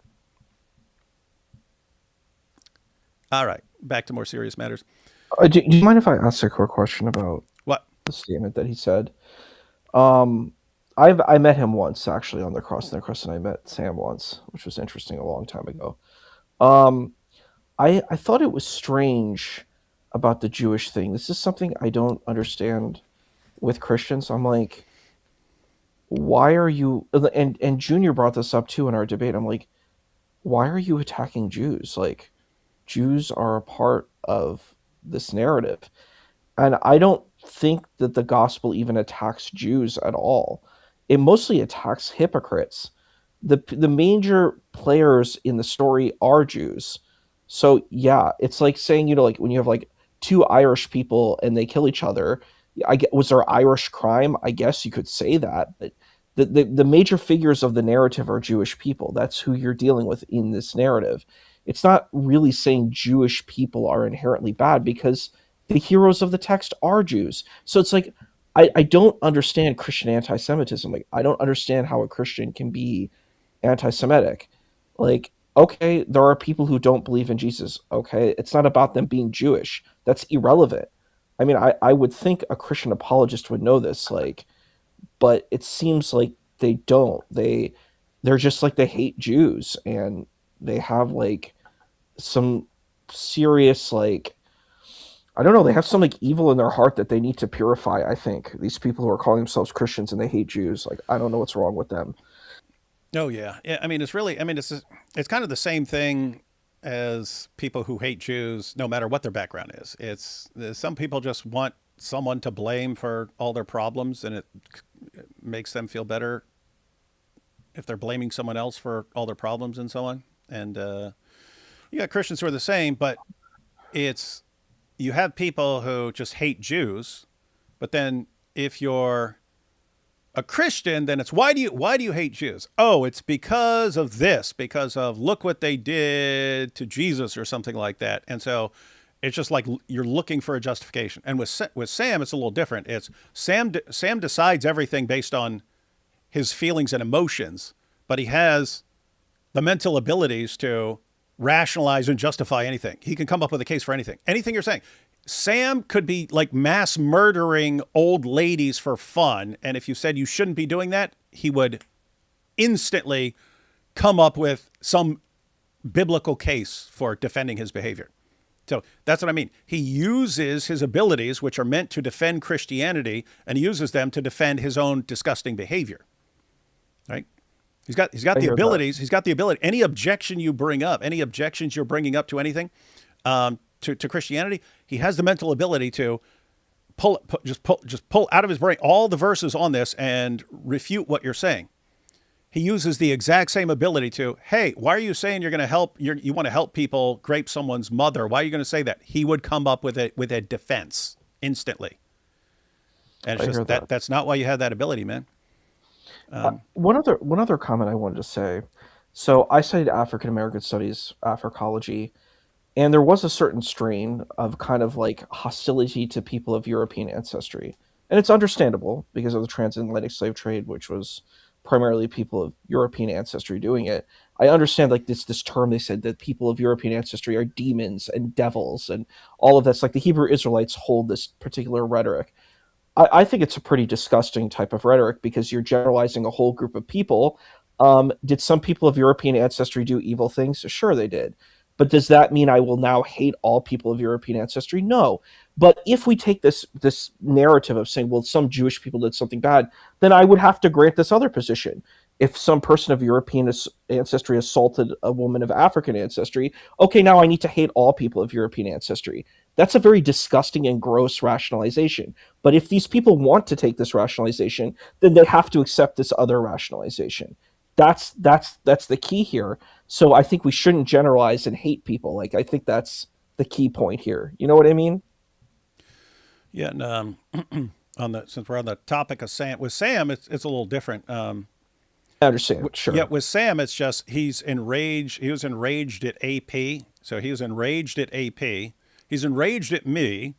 Speaker 1: All right, back to more serious matters.
Speaker 4: Do you mind if I ask a quick question about
Speaker 1: what
Speaker 4: the statement that he said? I met him once, actually, on the Cross and the Crest, and I met Sam once, which was interesting a long time ago. I thought it was strange about the Jewish thing. This is something I don't understand with Christians. I'm like, why are you, and Junior brought this up too in our debate. I'm like, why are you attacking Jews? Like, Jews are a part of this narrative. And I don't think that the gospel even attacks Jews at all. It mostly attacks hypocrites. The major players in the story are Jews. So yeah, it's like saying, like when you have like two Irish people and they kill each other. I get, was there Irish crime? I guess you could say that, but the major figures of the narrative are Jewish people. That's who you're dealing with in this narrative. It's not really saying Jewish people are inherently bad because the heroes of the text are Jews. So it's like I don't understand Christian anti-Semitism. Like I don't understand how a Christian can be anti-Semitic. Like, okay, there are people who don't believe in Jesus. Okay, it's not about them being Jewish. That's irrelevant. I mean, I would think a Christian apologist would know this, like, but it seems like they don't. They're just like they hate Jews and they have like some serious like I don't know, they have some like evil in their heart that they need to purify, I think. These people who are calling themselves Christians and they hate Jews, like I don't know what's wrong with them.
Speaker 1: Oh yeah, yeah. I mean, it's really. I mean, it's kind of the same thing as people who hate Jews, no matter what their background is. It's some people just want someone to blame for all their problems, and it makes them feel better if they're blaming someone else for all their problems and so on. And you got Christians who are the same, but it's you have people who just hate Jews, but then if you're a Christian, then it's why do you hate Jews? Oh, it's because of this, because of look what they did to Jesus or something like that. And so it's just like you're looking for a justification. And with Sam, it's a little different. It's Sam decides everything based on his feelings and emotions, but he has the mental abilities to rationalize and justify anything. He can come up with a case for anything. Anything you're saying. Sam could be like mass murdering old ladies for fun. And if you said you shouldn't be doing that, he would instantly come up with some biblical case for defending his behavior. So that's what I mean. He uses his abilities, which are meant to defend Christianity, and he uses them to defend his own disgusting behavior. Right? He's got
Speaker 4: I
Speaker 1: the
Speaker 4: hear that.
Speaker 1: abilities. He's got the ability. Any objection you bring up, any objections you're bringing up to anything, to Christianity, he has the mental ability to just pull out of his brain all the verses on this and refute what you're saying. He uses the exact same ability to, hey, why are you saying you're going to help? You want to help people grape someone's mother? Why are you going to say that? He would come up with a defense instantly, and it's
Speaker 4: I hear
Speaker 1: just
Speaker 4: that.
Speaker 1: that's not why you have that ability, man.
Speaker 4: One other comment I wanted to say. So I studied African American studies, Africology, and there was a certain strain of kind of like hostility to people of European ancestry. And it's understandable because of the transatlantic slave trade, which was primarily people of European ancestry doing it. I understand like this term they said that people of European ancestry are demons and devils and all of that's like the Hebrew Israelites hold this particular rhetoric. I think it's a pretty disgusting type of rhetoric because you're generalizing a whole group of people. Did some people of European ancestry do evil things? Sure, they did. But does that mean I will now hate all people of European ancestry? No. But if we take this narrative of saying, well, some Jewish people did something bad, then I would have to grant this other position. If some person of European ancestry assaulted a woman of African ancestry, okay, now I need to hate all people of European ancestry. That's a very disgusting and gross rationalization. But if these people want to take this rationalization, then they have to accept this other rationalization. That's the key here. So I think we shouldn't generalize and hate people. Like I think that's the key point here. You know what I mean?
Speaker 1: Yeah, and on the since we're on the topic of Sam, with Sam, it's a little different.
Speaker 4: I understand.
Speaker 1: Yeah,
Speaker 4: Sure.
Speaker 1: with Sam, it's just he's enraged. He was enraged at AP. So he was enraged at AP. He's enraged at me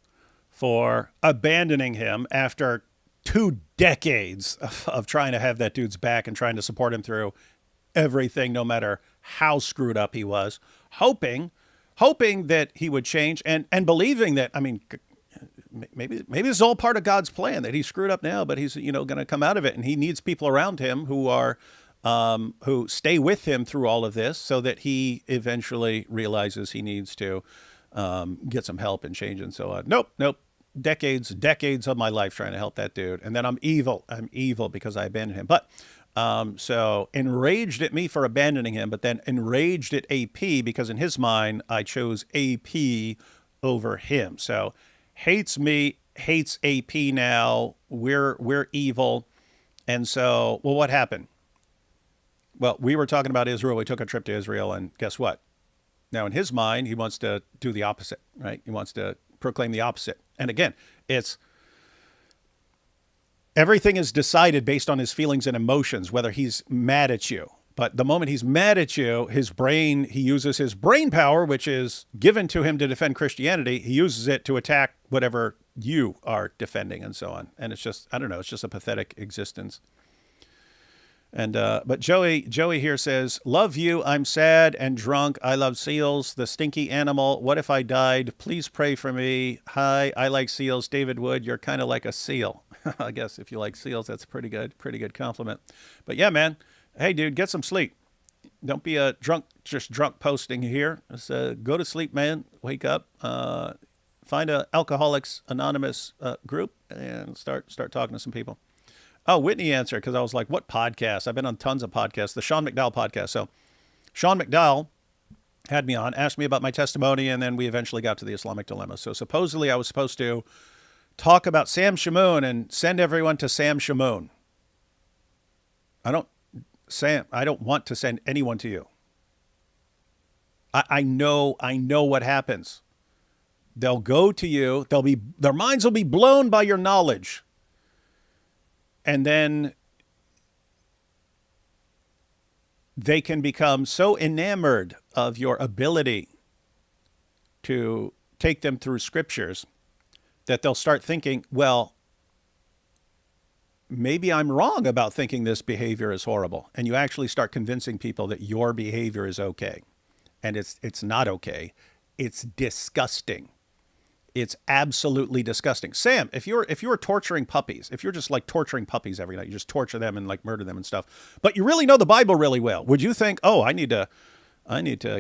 Speaker 1: for abandoning him after 2 decades of trying to have that dude's back and trying to support him through everything, no matter how screwed up he was, hoping that he would change and believing that, I mean, maybe this is all part of God's plan that he's screwed up now, but he's, going to come out of it. And he needs people around him who stay with him through all of this so that he eventually realizes he needs to get some help and change and so on. Nope. Decades of my life trying to help that dude. And then I'm evil. Because I abandoned him. But so enraged at me for abandoning him, but then enraged at AP because in his mind, I chose AP over him. So hates me, hates AP now. We're evil. And so, well, what happened? Well, we were talking about Israel. We took a trip to Israel, and guess what? Now, in his mind, he wants to do the opposite, right? He wants to proclaim the opposite. And again, it's everything is decided based on his feelings and emotions, whether he's mad at you. But the moment he's mad at you, he uses his brain power, which is given to him to defend Christianity. He uses it to attack whatever you are defending and so on. And it's just, I don't know, it's just a pathetic existence. And but Joey here says, love you. I'm sad and drunk. I love seals. The stinky animal. What if I died? Please pray for me. Hi, I like seals. David Wood, you're kind of like a seal. I guess if you like seals, that's a pretty good compliment. But yeah, man. Hey, dude, get some sleep. Don't be a drunk posting here. Just go to sleep, man. Wake up. Find a Alcoholics Anonymous group and start talking to some people. Oh, Whitney answered, because I was like, what podcast? I've been on tons of podcasts, the Sean McDowell podcast. So Sean McDowell had me on, asked me about my testimony, and then we eventually got to the Islamic dilemma. So supposedly I was supposed to talk about Sam Shamoun and send everyone to Sam Shamoun. I don't want to send anyone to you. I know what happens. They'll go to you. Their minds will be blown by your knowledge. And then they can become so enamored of your ability to take them through scriptures that they'll start thinking, well, maybe I'm wrong about thinking this behavior is horrible. And you actually start convincing people that your behavior is okay. And it's not okay. It's disgusting. It's absolutely disgusting. Sam, if you're torturing puppies, if you're just like torturing puppies every night, you just torture them and like murder them and stuff, but you really know the Bible really well, would you think, oh, I need to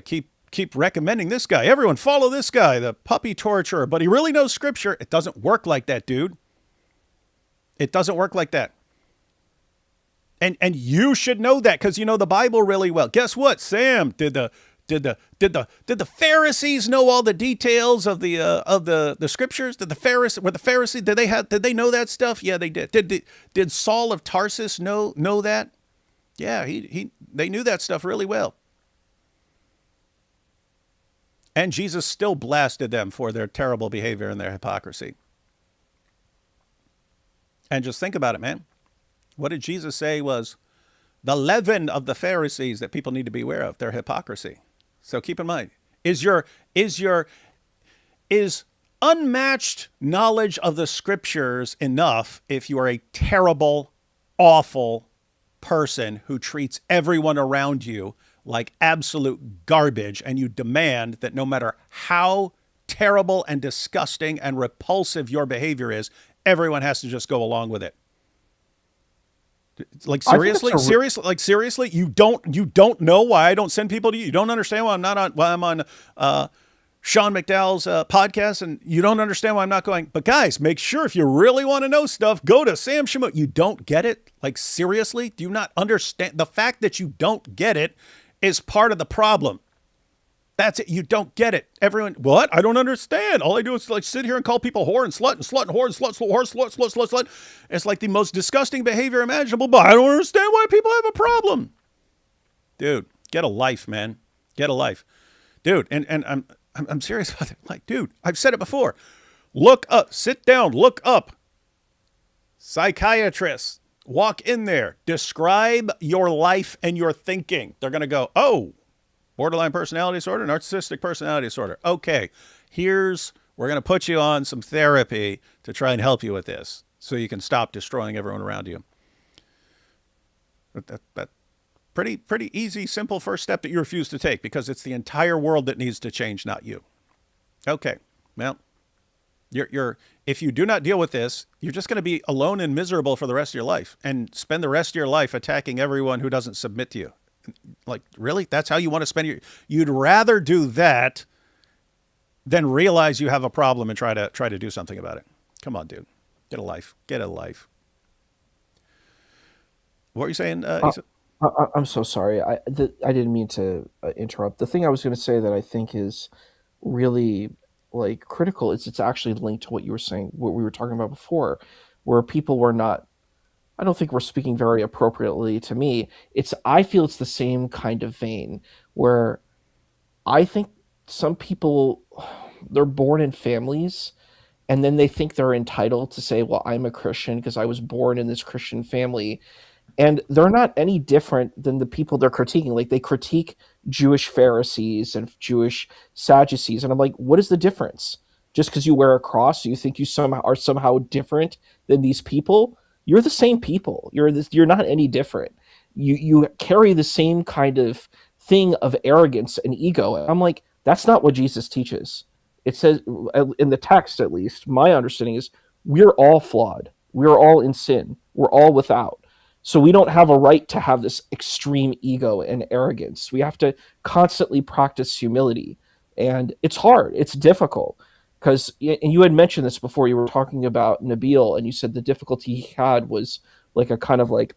Speaker 1: keep recommending this guy. Everyone follow this guy, the puppy torturer, but he really knows scripture. It doesn't work like that, dude. It doesn't work like that. And you should know that because you know the Bible really well. Guess what, Sam? Did the Pharisees know all the details of the scriptures? Did the Pharisees did they know that stuff? Yeah, they did. Did Saul of Tarsus know that? Yeah, they knew that stuff really well. And Jesus still blasted them for their terrible behavior and their hypocrisy. And just think about it, man. What did Jesus say was the leaven of the Pharisees that people need to be aware of? Their hypocrisy. So keep in mind, is unmatched knowledge of the scriptures enough if you are a terrible, awful person who treats everyone around you like absolute garbage, and you demand that no matter how terrible and disgusting and repulsive your behavior is, everyone has to just go along with it? Like seriously, you don't know why I don't send people to you. You don't understand why I'm on Sean McDowell's podcast, and you don't understand why I'm not going. But guys, make sure if you really want to know stuff, go to Sam Shamoun. You don't get it? Like seriously, do you not understand? The fact that you don't get it is part of the problem. That's it. You don't get it. Everyone, what? I don't understand. All I do is like sit here and call people whore and slut and slut and whore and slut. It's like the most disgusting behavior imaginable, but I don't understand why people have a problem. Dude, get a life, man. Get a life. Dude, and I'm serious about it. Like, dude, I've said it before. Look up, sit down, look up. Psychiatrists, walk in there, describe your life and your thinking. They're going to go, oh, borderline personality disorder, narcissistic personality disorder. Okay, we're going to put you on some therapy to try and help you with this so you can stop destroying everyone around you. That pretty easy, simple first step that you refuse to take because it's the entire world that needs to change, not you. Okay, well, if you do not deal with this, you're just going to be alone and miserable for the rest of your life and spend the rest of your life attacking everyone who doesn't submit to you. Like, really? That's how you want to spend you'd rather do that than realize you have a problem and try to do something about it. Come on, dude. Get a life. Get a life. What were you saying?
Speaker 4: I'm so sorry. I didn't mean to interrupt. The thing I was going to say that I think is really like critical is it's actually linked to what you were saying, what we were talking about before, where people were not. I don't think we're speaking very appropriately to me. I feel it's the same kind of vein where I think some people, they're born in families, and then they think they're entitled to say, well, I'm a Christian because I was born in this Christian family, and they're not any different than the people they're critiquing. Like, they critique Jewish Pharisees and Jewish Sadducees, and I'm like, what is the difference? Just because you wear a cross, you think you somehow are somehow different than these people? You're the same people. You're not any different. You carry the same kind of thing of arrogance and ego. And I'm like, that's not what Jesus teaches. It says in the text, at least my understanding is, we're all flawed. We're all in sin. We're all without. So we don't have a right to have this extreme ego and arrogance. We have to constantly practice humility. And it's hard. It's difficult. Because, and you had mentioned this before, you were talking about Nabil, and you said the difficulty he had was like a kind of like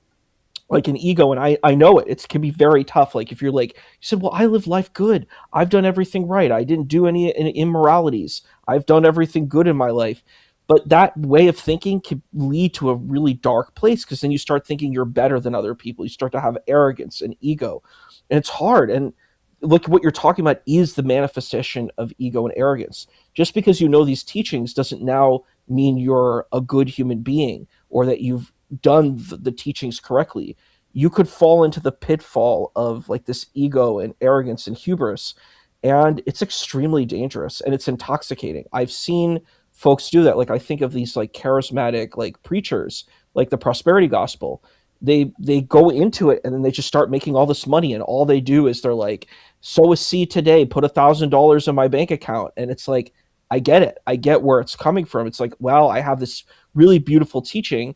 Speaker 4: an ego. And I know it can be very tough. Like, if you're like, you said, well, I live life good. I've done everything right. I didn't do any immoralities. I've done everything good in my life. But that way of thinking can lead to a really dark place, because then you start thinking you're better than other people. You start to have arrogance and ego, and it's hard. And look, what you're talking about is the manifestation of ego and arrogance. Just because you know these teachings doesn't now mean you're a good human being, or that you've done the teachings correctly. You could fall into the pitfall of like this ego and arrogance and hubris, and it's extremely dangerous and it's intoxicating. I've seen folks do that. Like, I think of these like charismatic like preachers, like the prosperity gospel. They go into it and then they just start making all this money, and all they do is they're like, sow a seed today, put $1,000 in my bank account. And it's like, I get it. I get where it's coming from. It's like, well, I have this really beautiful teaching,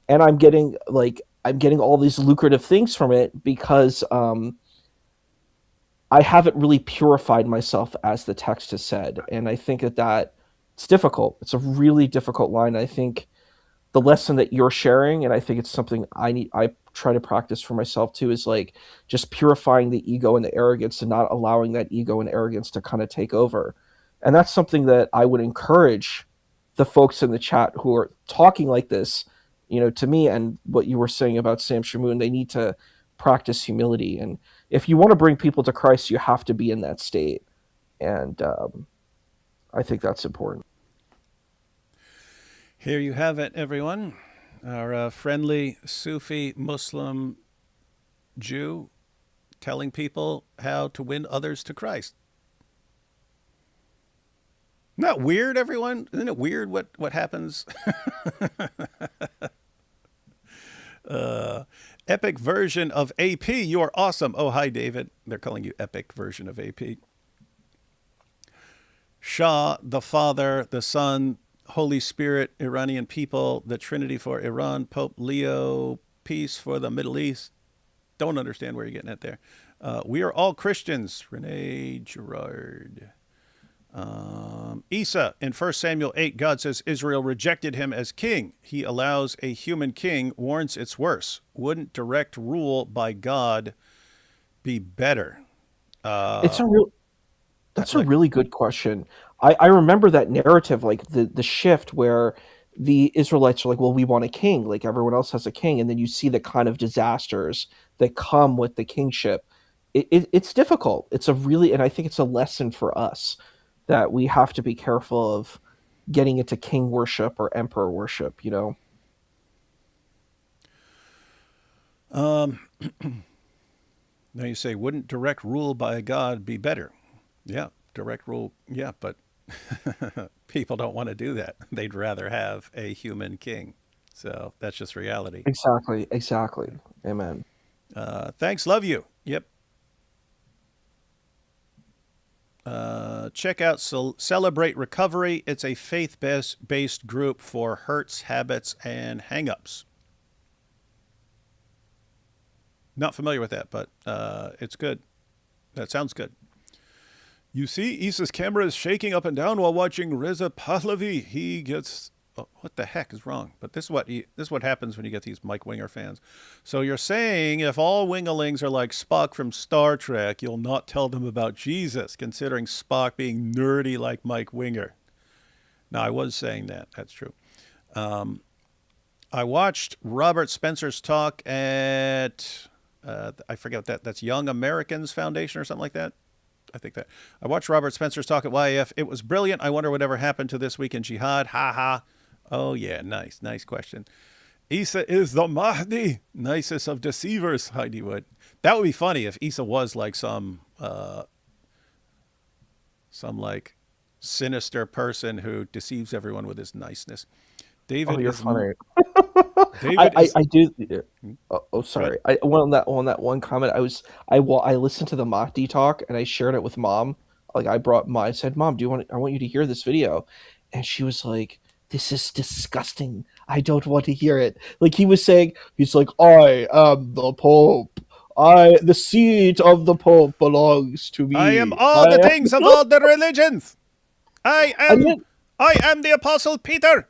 Speaker 4: and I'm getting all these lucrative things from it because I haven't really purified myself as the text has said. And I think that it's difficult. It's a really difficult line. I think the lesson that you're sharing, and I think it's something I try to practice for myself too, is like just purifying the ego and the arrogance, and not allowing that ego and arrogance to kind of take over. And that's something that I would encourage the folks in the chat who are talking like this, to me, and what you were saying about Sam Shamoon, they need to practice humility. And if you want to bring people to Christ, you have to be in that state. And I think that's important.
Speaker 1: Here you have it, everyone. Our friendly Sufi Muslim Jew telling people how to win others to Christ. Isn't that weird, everyone? Isn't it weird what happens? Epic version of AP. You are awesome. Oh, hi, David. They're calling you epic version of AP. Shah, the Father, the Son, Holy Spirit, Iranian people, the Trinity for Iran, Pope Leo, peace for the Middle East. Don't understand where you're getting at there. We are all Christians. Renee Gerard. Isa, in 1 Samuel 8, God says Israel rejected him as king. He allows a human king, warns it's worse. Wouldn't direct rule by God be better?
Speaker 4: It's that's a really good question. I remember that narrative, like the shift where the Israelites are like, well, we want a king, like everyone else has a king. And then you see the kind of disasters that come with the kingship. It's difficult. And I think it's a lesson for us that we have to be careful of getting into king worship or emperor worship,
Speaker 1: Now you say, wouldn't direct rule by God be better? Yeah, direct rule. Yeah, but people don't want to do that. They'd rather have a human king. So that's just reality.
Speaker 4: Exactly. Amen.
Speaker 1: Thanks. Love you. Yep. Check out Celebrate Recovery. It's a faith-based group for hurts, habits, and hang-ups. Not familiar with that, but it's good. That sounds good. You see, Isa's camera is shaking up and down while watching Reza Pahlavi. He gets... Oh, what the heck is wrong? But this is what happens when you get these Mike Winger fans. So you're saying if all Wingalings are like Spock from Star Trek, you'll not tell them about Jesus, considering Spock being nerdy like Mike Winger. Now, I was saying that. That's true. I watched Robert Spencer's talk at... I forget that. That's Young Americans Foundation or something like that. I think that I watched Robert Spencer's talk at YAF. It was brilliant. I wonder whatever happened to this week in jihad. Ha ha. Oh yeah, nice question. Isa is the Mahdi, nicest of deceivers. Heidi Wood. That would be funny if Isa was like some like sinister person who deceives everyone with his niceness. David,
Speaker 4: you're
Speaker 1: is
Speaker 4: funny.
Speaker 1: David
Speaker 4: I do. Sorry. I on that one comment. I listened to the Mahdi talk and I shared it with Mom. Like I said, Mom, I want you to hear this video, and she was like, "This is disgusting. I don't want to hear it." Like he's like, "I am the Pope. The seat of the Pope belongs to me.
Speaker 1: I am all the things of all the religions. I am the Apostle Peter.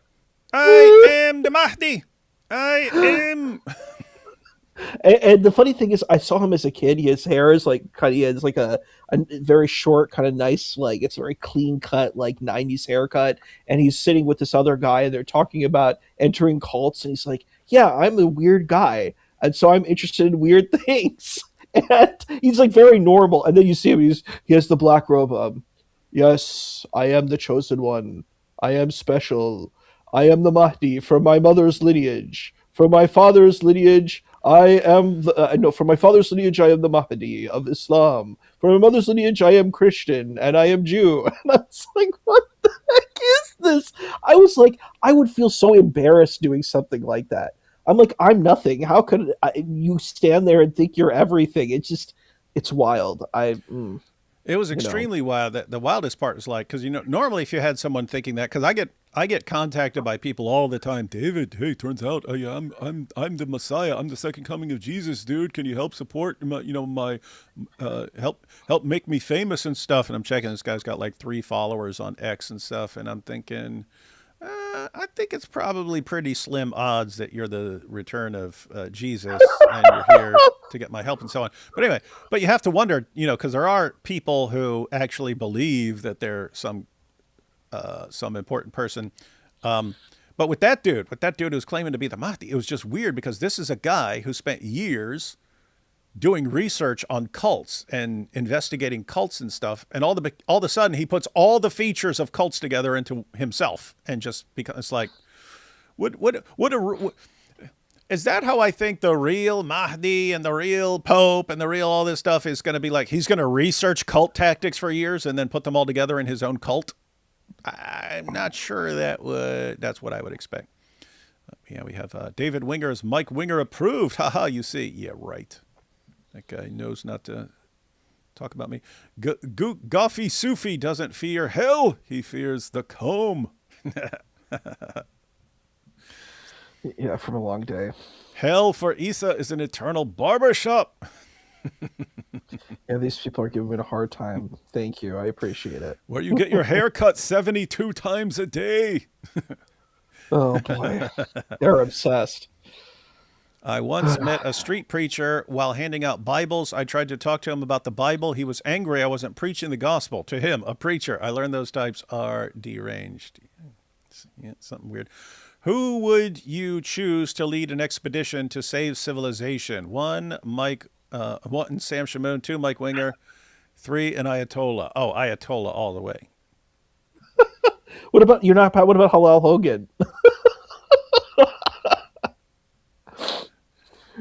Speaker 1: I am the Mahdi. I am."
Speaker 4: And the funny thing is, I saw him as a kid. His hair is like he has like a very short, kind of nice, like it's a very clean cut, like 90s haircut. And he's sitting with this other guy, and they're talking about entering cults. And he's like, "Yeah, I'm a weird guy, and so I'm interested in weird things." And he's like very normal. And then you see him; he has the black robe. Yes, I am the chosen one. I am special. I am the Mahdi from my mother's lineage. From my father's lineage, I am from my father's lineage, I am the Mahdi of Islam. From my mother's lineage, I am Christian and I am Jew. And I was like, what the heck is this? I was like, I would feel so embarrassed doing something like that. I'm like, I'm nothing. How could you stand there and think you're everything? It's wild.
Speaker 1: It was extremely wild. The wildest part is like, because normally if you had someone thinking that, because I get contacted by people all the time. David, hey, turns out I'm the Messiah. I'm the second coming of Jesus, dude. Can you help support my help make me famous and stuff? And I'm checking. This guy's got like 3 followers on X and stuff, and I'm thinking, I think it's probably pretty slim odds that you're the return of Jesus and you're here to get my help and so on. But anyway, you have to wonder, because there are people who actually believe that they're some important person. But with that dude who's claiming to be the Mahdi, it was just weird because this is a guy who spent years doing research on cults and investigating cults and stuff, and all of a sudden he puts all the features of cults together into himself, and just because it's like, what is that how I think the real Mahdi and the real Pope and the real all this stuff is going to be like? He's going to research cult tactics for years and then put them all together in his own cult. I'm not sure that's what I would expect. Yeah, we have David Winger's Mike Winger approved. Haha, you see. Yeah, right. That guy knows not to talk about me. Goffy Sufi doesn't fear hell. He fears the comb.
Speaker 4: Yeah, from a long day.
Speaker 1: Hell for Isa is an eternal barbershop.
Speaker 4: Yeah, these people are giving me a hard time. Thank you. I appreciate it.
Speaker 1: Where you get your hair cut 72 times a day.
Speaker 4: Oh, boy. They're obsessed.
Speaker 1: I once met a street preacher while handing out Bibles. I tried to talk to him about the Bible. He was angry I wasn't preaching the gospel. To him, a preacher. I learned those types are deranged. Yeah, something weird. Who would you choose to lead an expedition to save civilization? 1, Mike. 1, Sam Shamoon. 2, Mike Winger. 3, an Ayatollah. Oh, Ayatollah all the way.
Speaker 4: What about Halal Hogan?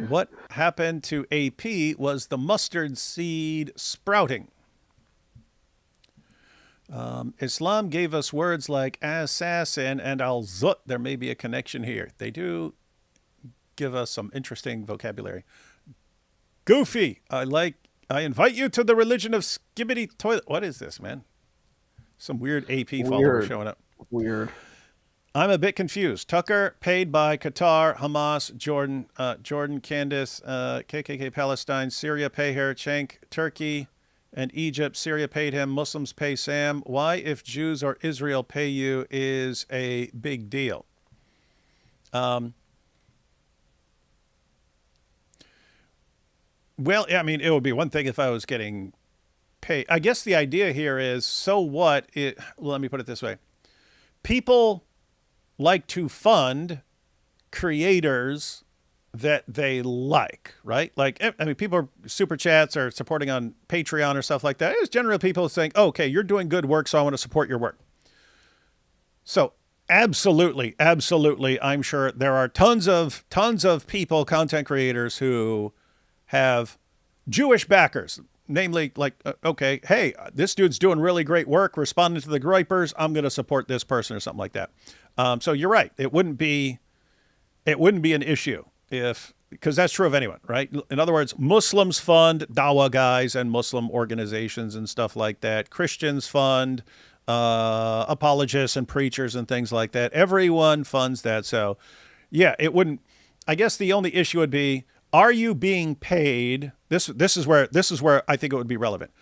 Speaker 1: What happened to AP was the mustard seed sprouting. Islam gave us words like assassin and al-zut. There may be a connection here. They do give us some interesting vocabulary. Goofy, I invite you to the religion of Skibbity Toilet. What is this, man? Some weird AP follower showing up.
Speaker 4: Weird.
Speaker 1: I'm a bit confused. Tucker paid by Qatar, Hamas, Jordan, Candace, KKK Palestine, Syria pay her, Cenk, Turkey, and Egypt. Syria paid him. Muslims pay Sam. Why, if Jews or Israel pay you, is a big deal? Well, I mean, it would be one thing if I was getting paid. I guess the idea here is, so what? Let me put it this way. People like to fund creators that they like, right? Like, I mean, people are super chats or supporting on Patreon or stuff like that. It's generally people saying, oh, okay, you're doing good work, so I want to support your work. So absolutely, absolutely, I'm sure there are tons of people, content creators who have Jewish backers, namely like, okay, hey, this dude's doing really great work, responding to the gripers. I'm going to support this person or something like that. So you're right. It wouldn't be an issue because that's true of anyone, right? In other words, Muslims fund Dawa guys and Muslim organizations and stuff like that. Christians fund apologists and preachers and things like that. Everyone funds that. So yeah, it wouldn't, I guess the only issue would be, are you being paid? This is where I think it would be relevant.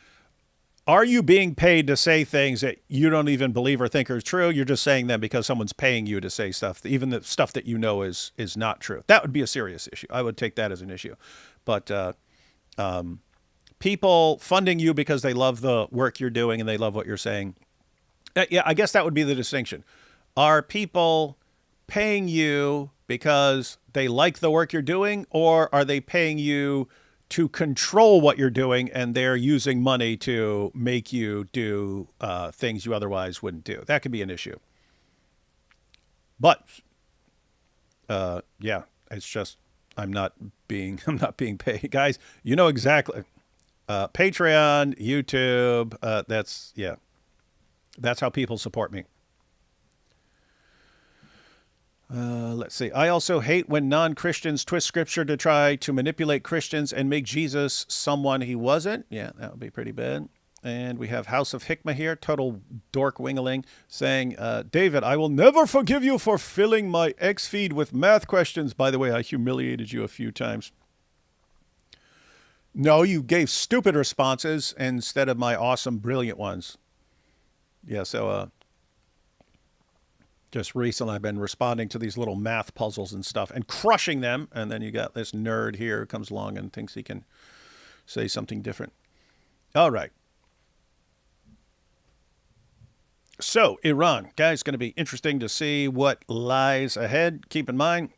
Speaker 1: Are you being paid to say things that you don't even believe or think are true? You're just saying them because someone's paying you to say stuff, even the stuff that you know is not true. That would be a serious issue. I would take that as an issue. But people funding you because they love the work you're doing and they love what you're saying. Yeah, I guess that would be the distinction. Are people paying you because they like the work you're doing, or are they paying you to control what you're doing and they're using money to make you do things you otherwise wouldn't do? That could be an issue. But yeah, it's just I'm not being paid, guys. You know exactly. Patreon, YouTube. That's how people support me. Let's see. I also hate when non-Christians twist scripture to try to manipulate Christians and make Jesus someone he wasn't. Yeah, that would be pretty bad. And we have House of Hikmah here, total dork wingling, saying, David, I will never forgive you for filling my X feed with math questions. By the way, I humiliated you a few times. No, you gave stupid responses instead of my awesome, brilliant ones. Yeah, so just recently I've been responding to these little math puzzles and stuff and crushing them. And then you got this nerd here who comes along and thinks he can say something different. All right. So Iran, guys, going to be interesting to see what lies ahead. Keep in mind,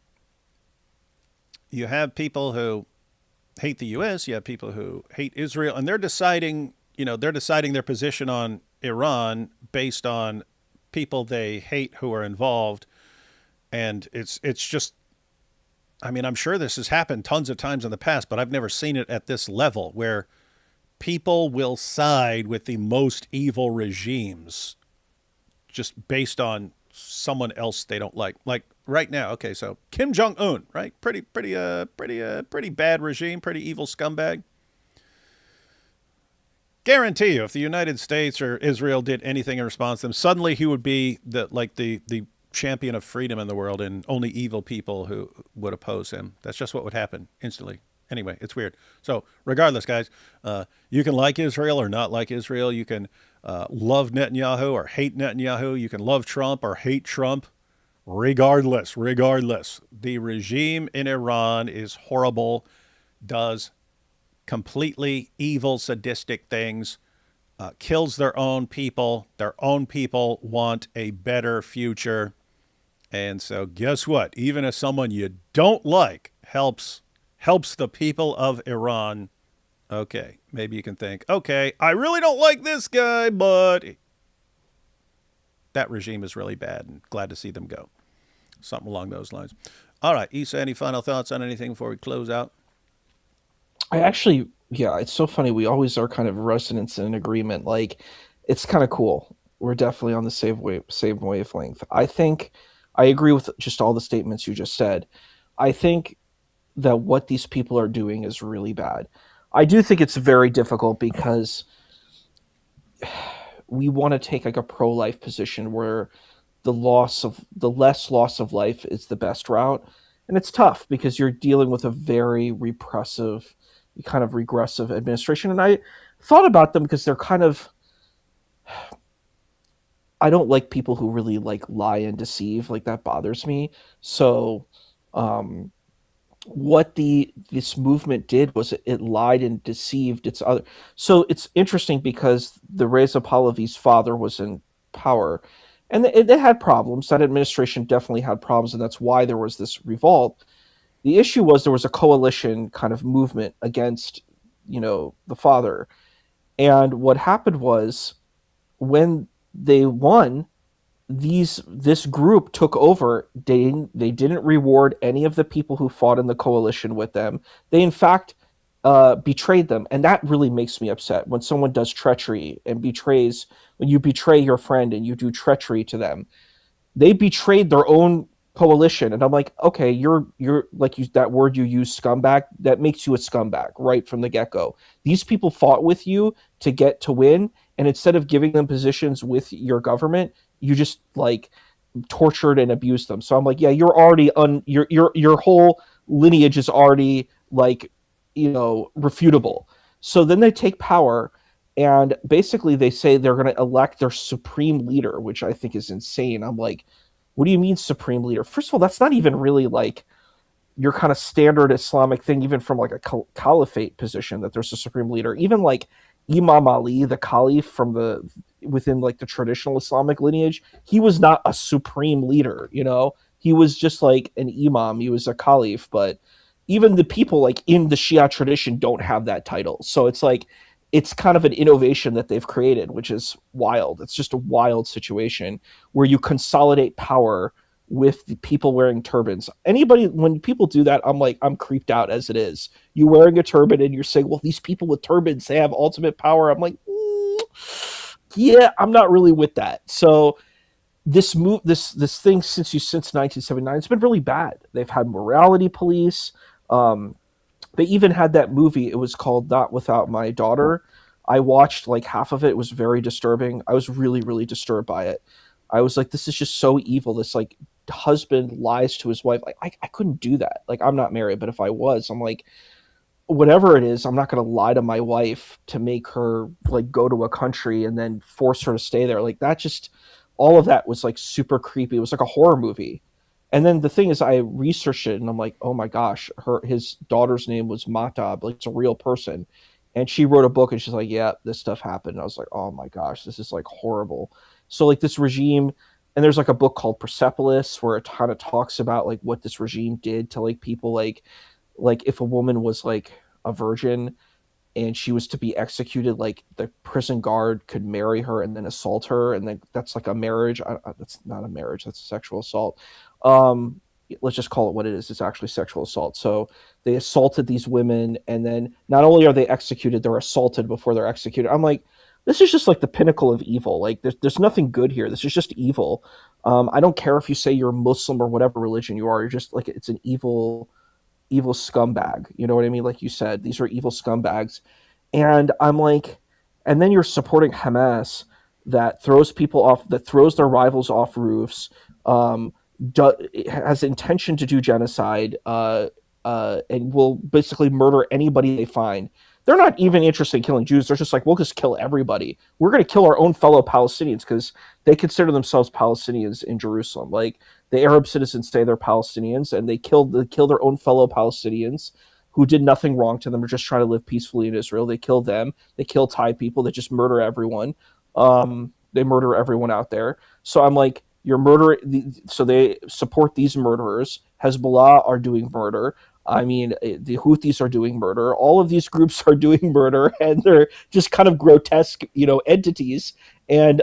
Speaker 1: you have people who hate the U.S., you have people who hate Israel, and they're deciding their position on Iran based on people they hate who are involved. And it's just, I mean, I'm sure this has happened tons of times in the past, but I've never seen it at this level where people will side with the most evil regimes just based on someone else they don't like. Like right now, okay, so Kim Jong-un, right? Pretty bad regime, pretty evil scumbag. Guarantee you, if the United States or Israel did anything in response to them, suddenly he would be the champion of freedom in the world, and only evil people who would oppose him. That's just what would happen instantly. Anyway, it's weird. So regardless, guys, you can like Israel or not like Israel. You can love Netanyahu or hate Netanyahu. You can love Trump or hate Trump. Regardless, the regime in Iran is horrible, does completely evil, sadistic things, kills their own people. Their own people want a better future. And so guess what? Even if someone you don't like helps the people of Iran, okay, maybe you can think, okay, I really don't like this guy, but that regime is really bad and glad to see them go. Something along those lines. All right, Issa, any final thoughts on anything before we close out?
Speaker 4: It's so funny. We always are kind of resonance and in agreement. Like, it's kind of cool. We're definitely on the same wavelength. I think I agree with just all the statements you just said. I think that what these people are doing is really bad. I do think it's very difficult because we want to take like a pro-life position where the less loss of life is the best route. And it's tough because you're dealing with a very repressive, kind of regressive administration. And I thought about them because they're kind of, I don't like people who really like lie and deceive. Like that bothers me. So, what this movement did was it lied and deceived its other. So it's interesting because the Reza Pahlavi's father was in power, and they had problems. That administration definitely had problems, and that's why there was this revolt. The issue was there was a coalition kind of movement against, the father. And what happened was when they won, this group took over. They didn't reward any of the people who fought in the coalition with them. They in fact betrayed them, and that really makes me upset when someone does treachery and betrays. When you betray your friend and you do treachery to them, they betrayed their own coalition, and I'm like, okay, you're like, you that word you use, scumbag, that makes you a scumbag right from the get-go. These people fought with you to win, and instead of giving them positions with your government, you just like tortured and abused them. So I'm like, yeah, you're already your whole lineage is already like, refutable. So then they take power, and basically they say they're going to elect their supreme leader, which I think is insane. I'm like, what do you mean supreme leader? First of all, that's not even really like your kind of standard Islamic thing, even from like a caliphate position, that there's a supreme leader. Even like Imam Ali, the caliph from within like the traditional Islamic lineage, he was not a supreme leader. He was just like an imam, he was a caliph. But even the people like in the Shia tradition don't have that title. So it's like, it's kind of an innovation that they've created, which is wild. It's just a wild situation where you consolidate power with the people wearing turbans. When people do that, I'm like, I'm creeped out as it is. You wearing a turban and you're saying, well, these people with turbans, they have ultimate power. I'm like, yeah, I'm not really with that. So this thing since 1979, it's been really bad. They've had morality police. They even had that movie. It was called Not Without My Daughter. I watched like half of it. It was very disturbing. I was really, really disturbed by it. I was like, this is just so evil. This like husband lies to his wife. Like I couldn't do that. Like, I'm not married, but if I was, I'm like, whatever it is, I'm not going to lie to my wife to make her like go to a country and then force her to stay there. Like, that just, all of that was like super creepy. It was like a horror movie. And then the thing is, I researched it and I'm like, oh my gosh, his daughter's name was Matab, like it's a real person. And she wrote a book and she's like, yeah, this stuff happened. And I was like, oh my gosh, this is like horrible. So like this regime, and there's like a book called Persepolis where it kind of talks about like what this regime did to like people, like if a woman was like a virgin and she was to be executed, like the prison guard could marry her and then assault her, and then that's like a marriage. That's not a marriage, that's a sexual assault. um let's just call it what it is. It's actually sexual assault. So they assaulted these women, and then not only are they executed, they're assaulted before they're executed. I'm like, this is just like the pinnacle of evil. Like there's nothing good here. This is just evil. I don't care if you say you're Muslim or whatever religion you are. You're just like, it's an evil scumbag. You know what I mean? Like you said, these are evil scumbags. And I'm like, and then you're supporting Hamas that throws people off, that throws their rivals off roofs, has intention to do genocide, and will basically murder anybody they find. They're not even interested in killing Jews. They're just like, we'll just kill everybody. We're going to kill our own fellow Palestinians because they consider themselves Palestinians in Jerusalem. Like the Arab citizens say they're Palestinians, and they kill their own fellow Palestinians who did nothing wrong to them or just trying to live peacefully in Israel. They kill them. They kill Thai people. They just murder everyone. They murder everyone out there. So I'm like, you're murdering. So they support these murderers. Hezbollah are doing murder. I mean, the Houthis are doing murder. All of these groups are doing murder, and they're just kind of grotesque, entities. And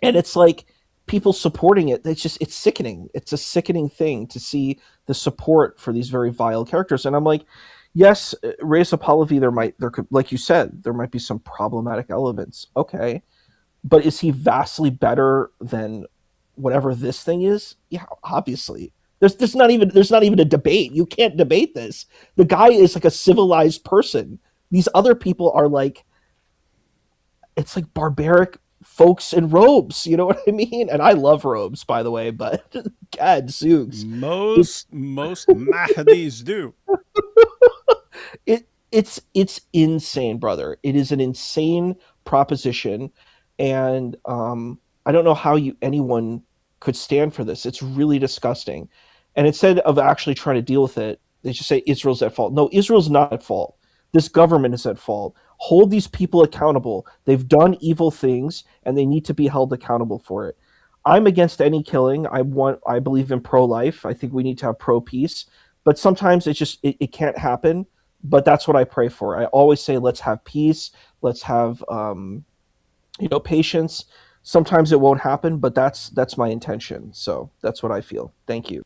Speaker 4: it's like people supporting it. It's sickening. It's a sickening thing to see the support for these very vile characters. And I'm like, yes, Reza Pahlavi, there could, like you said, there might be some problematic elements. Okay, but is he vastly better than whatever this thing is? Yeah, obviously. There's not even a debate. You can't debate this. The guy is like a civilized person. These other people are like, it's like barbaric folks in robes. You know what I mean? And I love robes, by the way, but God, Zooks.
Speaker 1: Most Mahdis do.
Speaker 4: It's insane, brother. It is an insane proposition, and I don't know how anyone could stand for this. It's really disgusting. And instead of actually trying to deal with it, they just say Israel's at fault. No, Israel's not at fault. This government is at fault. Hold these people accountable. They've done evil things, and they need to be held accountable for it. I'm against any killing. I believe in pro-life. I think we need to have pro-peace. but sometimes it can't happen. But that's what I pray for. I always say, let's have peace, let's have patience. Sometimes it won't happen, but that's my intention. So that's what I feel. Thank you.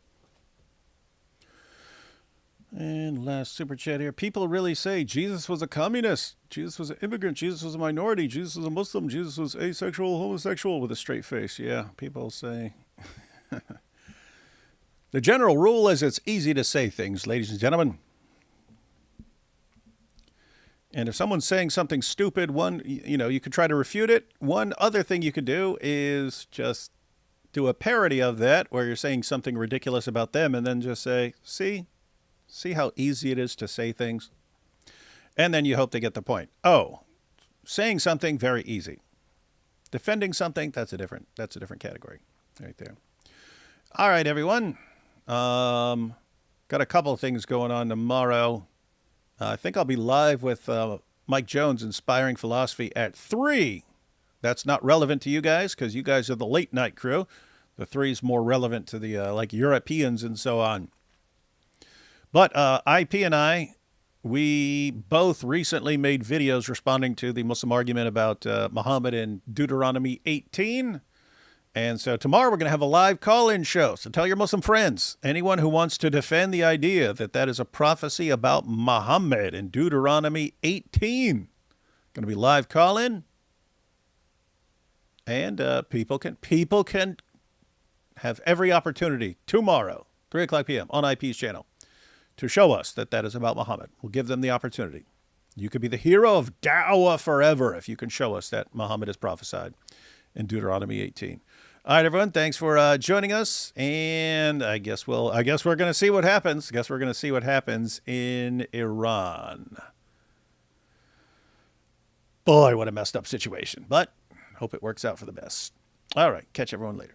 Speaker 1: And last super chat here. People really say Jesus was a communist, Jesus was an immigrant, Jesus was a minority, Jesus was a Muslim, Jesus was asexual, homosexual, with a straight face. Yeah, people say. The general rule is it's easy to say things, ladies and gentlemen. And if someone's saying something stupid, you could try to refute it. One other thing you could do is just do a parody of that, where you're saying something ridiculous about them, and then just say, see how easy it is to say things? And then you hope they get the point. Oh, saying something, very easy. Defending something, that's a different category right there. All right, everyone. Got a couple of things going on tomorrow. I think I'll be live with Mike Jones, Inspiring Philosophy, at 3. That's not relevant to you guys because you guys are the late night crew. The 3 is more relevant to the like Europeans and so on. But IP and I, we both recently made videos responding to the Muslim argument about Muhammad in Deuteronomy 18. And so tomorrow we're going to have a live call-in show. So tell your Muslim friends, anyone who wants to defend the idea that that is a prophecy about Muhammad in Deuteronomy 18. Going to be live call-in. And people can have every opportunity tomorrow, 3 o'clock p.m. on IP's channel, to show us that that is about Muhammad. We'll give them the opportunity. You could be the hero of Dawah forever if you can show us that Muhammad is prophesied in Deuteronomy 18. All right, everyone. Thanks for joining us. And I guess we're going to see what happens. We're going to see what happens in Iran. Boy, what a messed up situation. But hope it works out for the best. All right. Catch everyone later.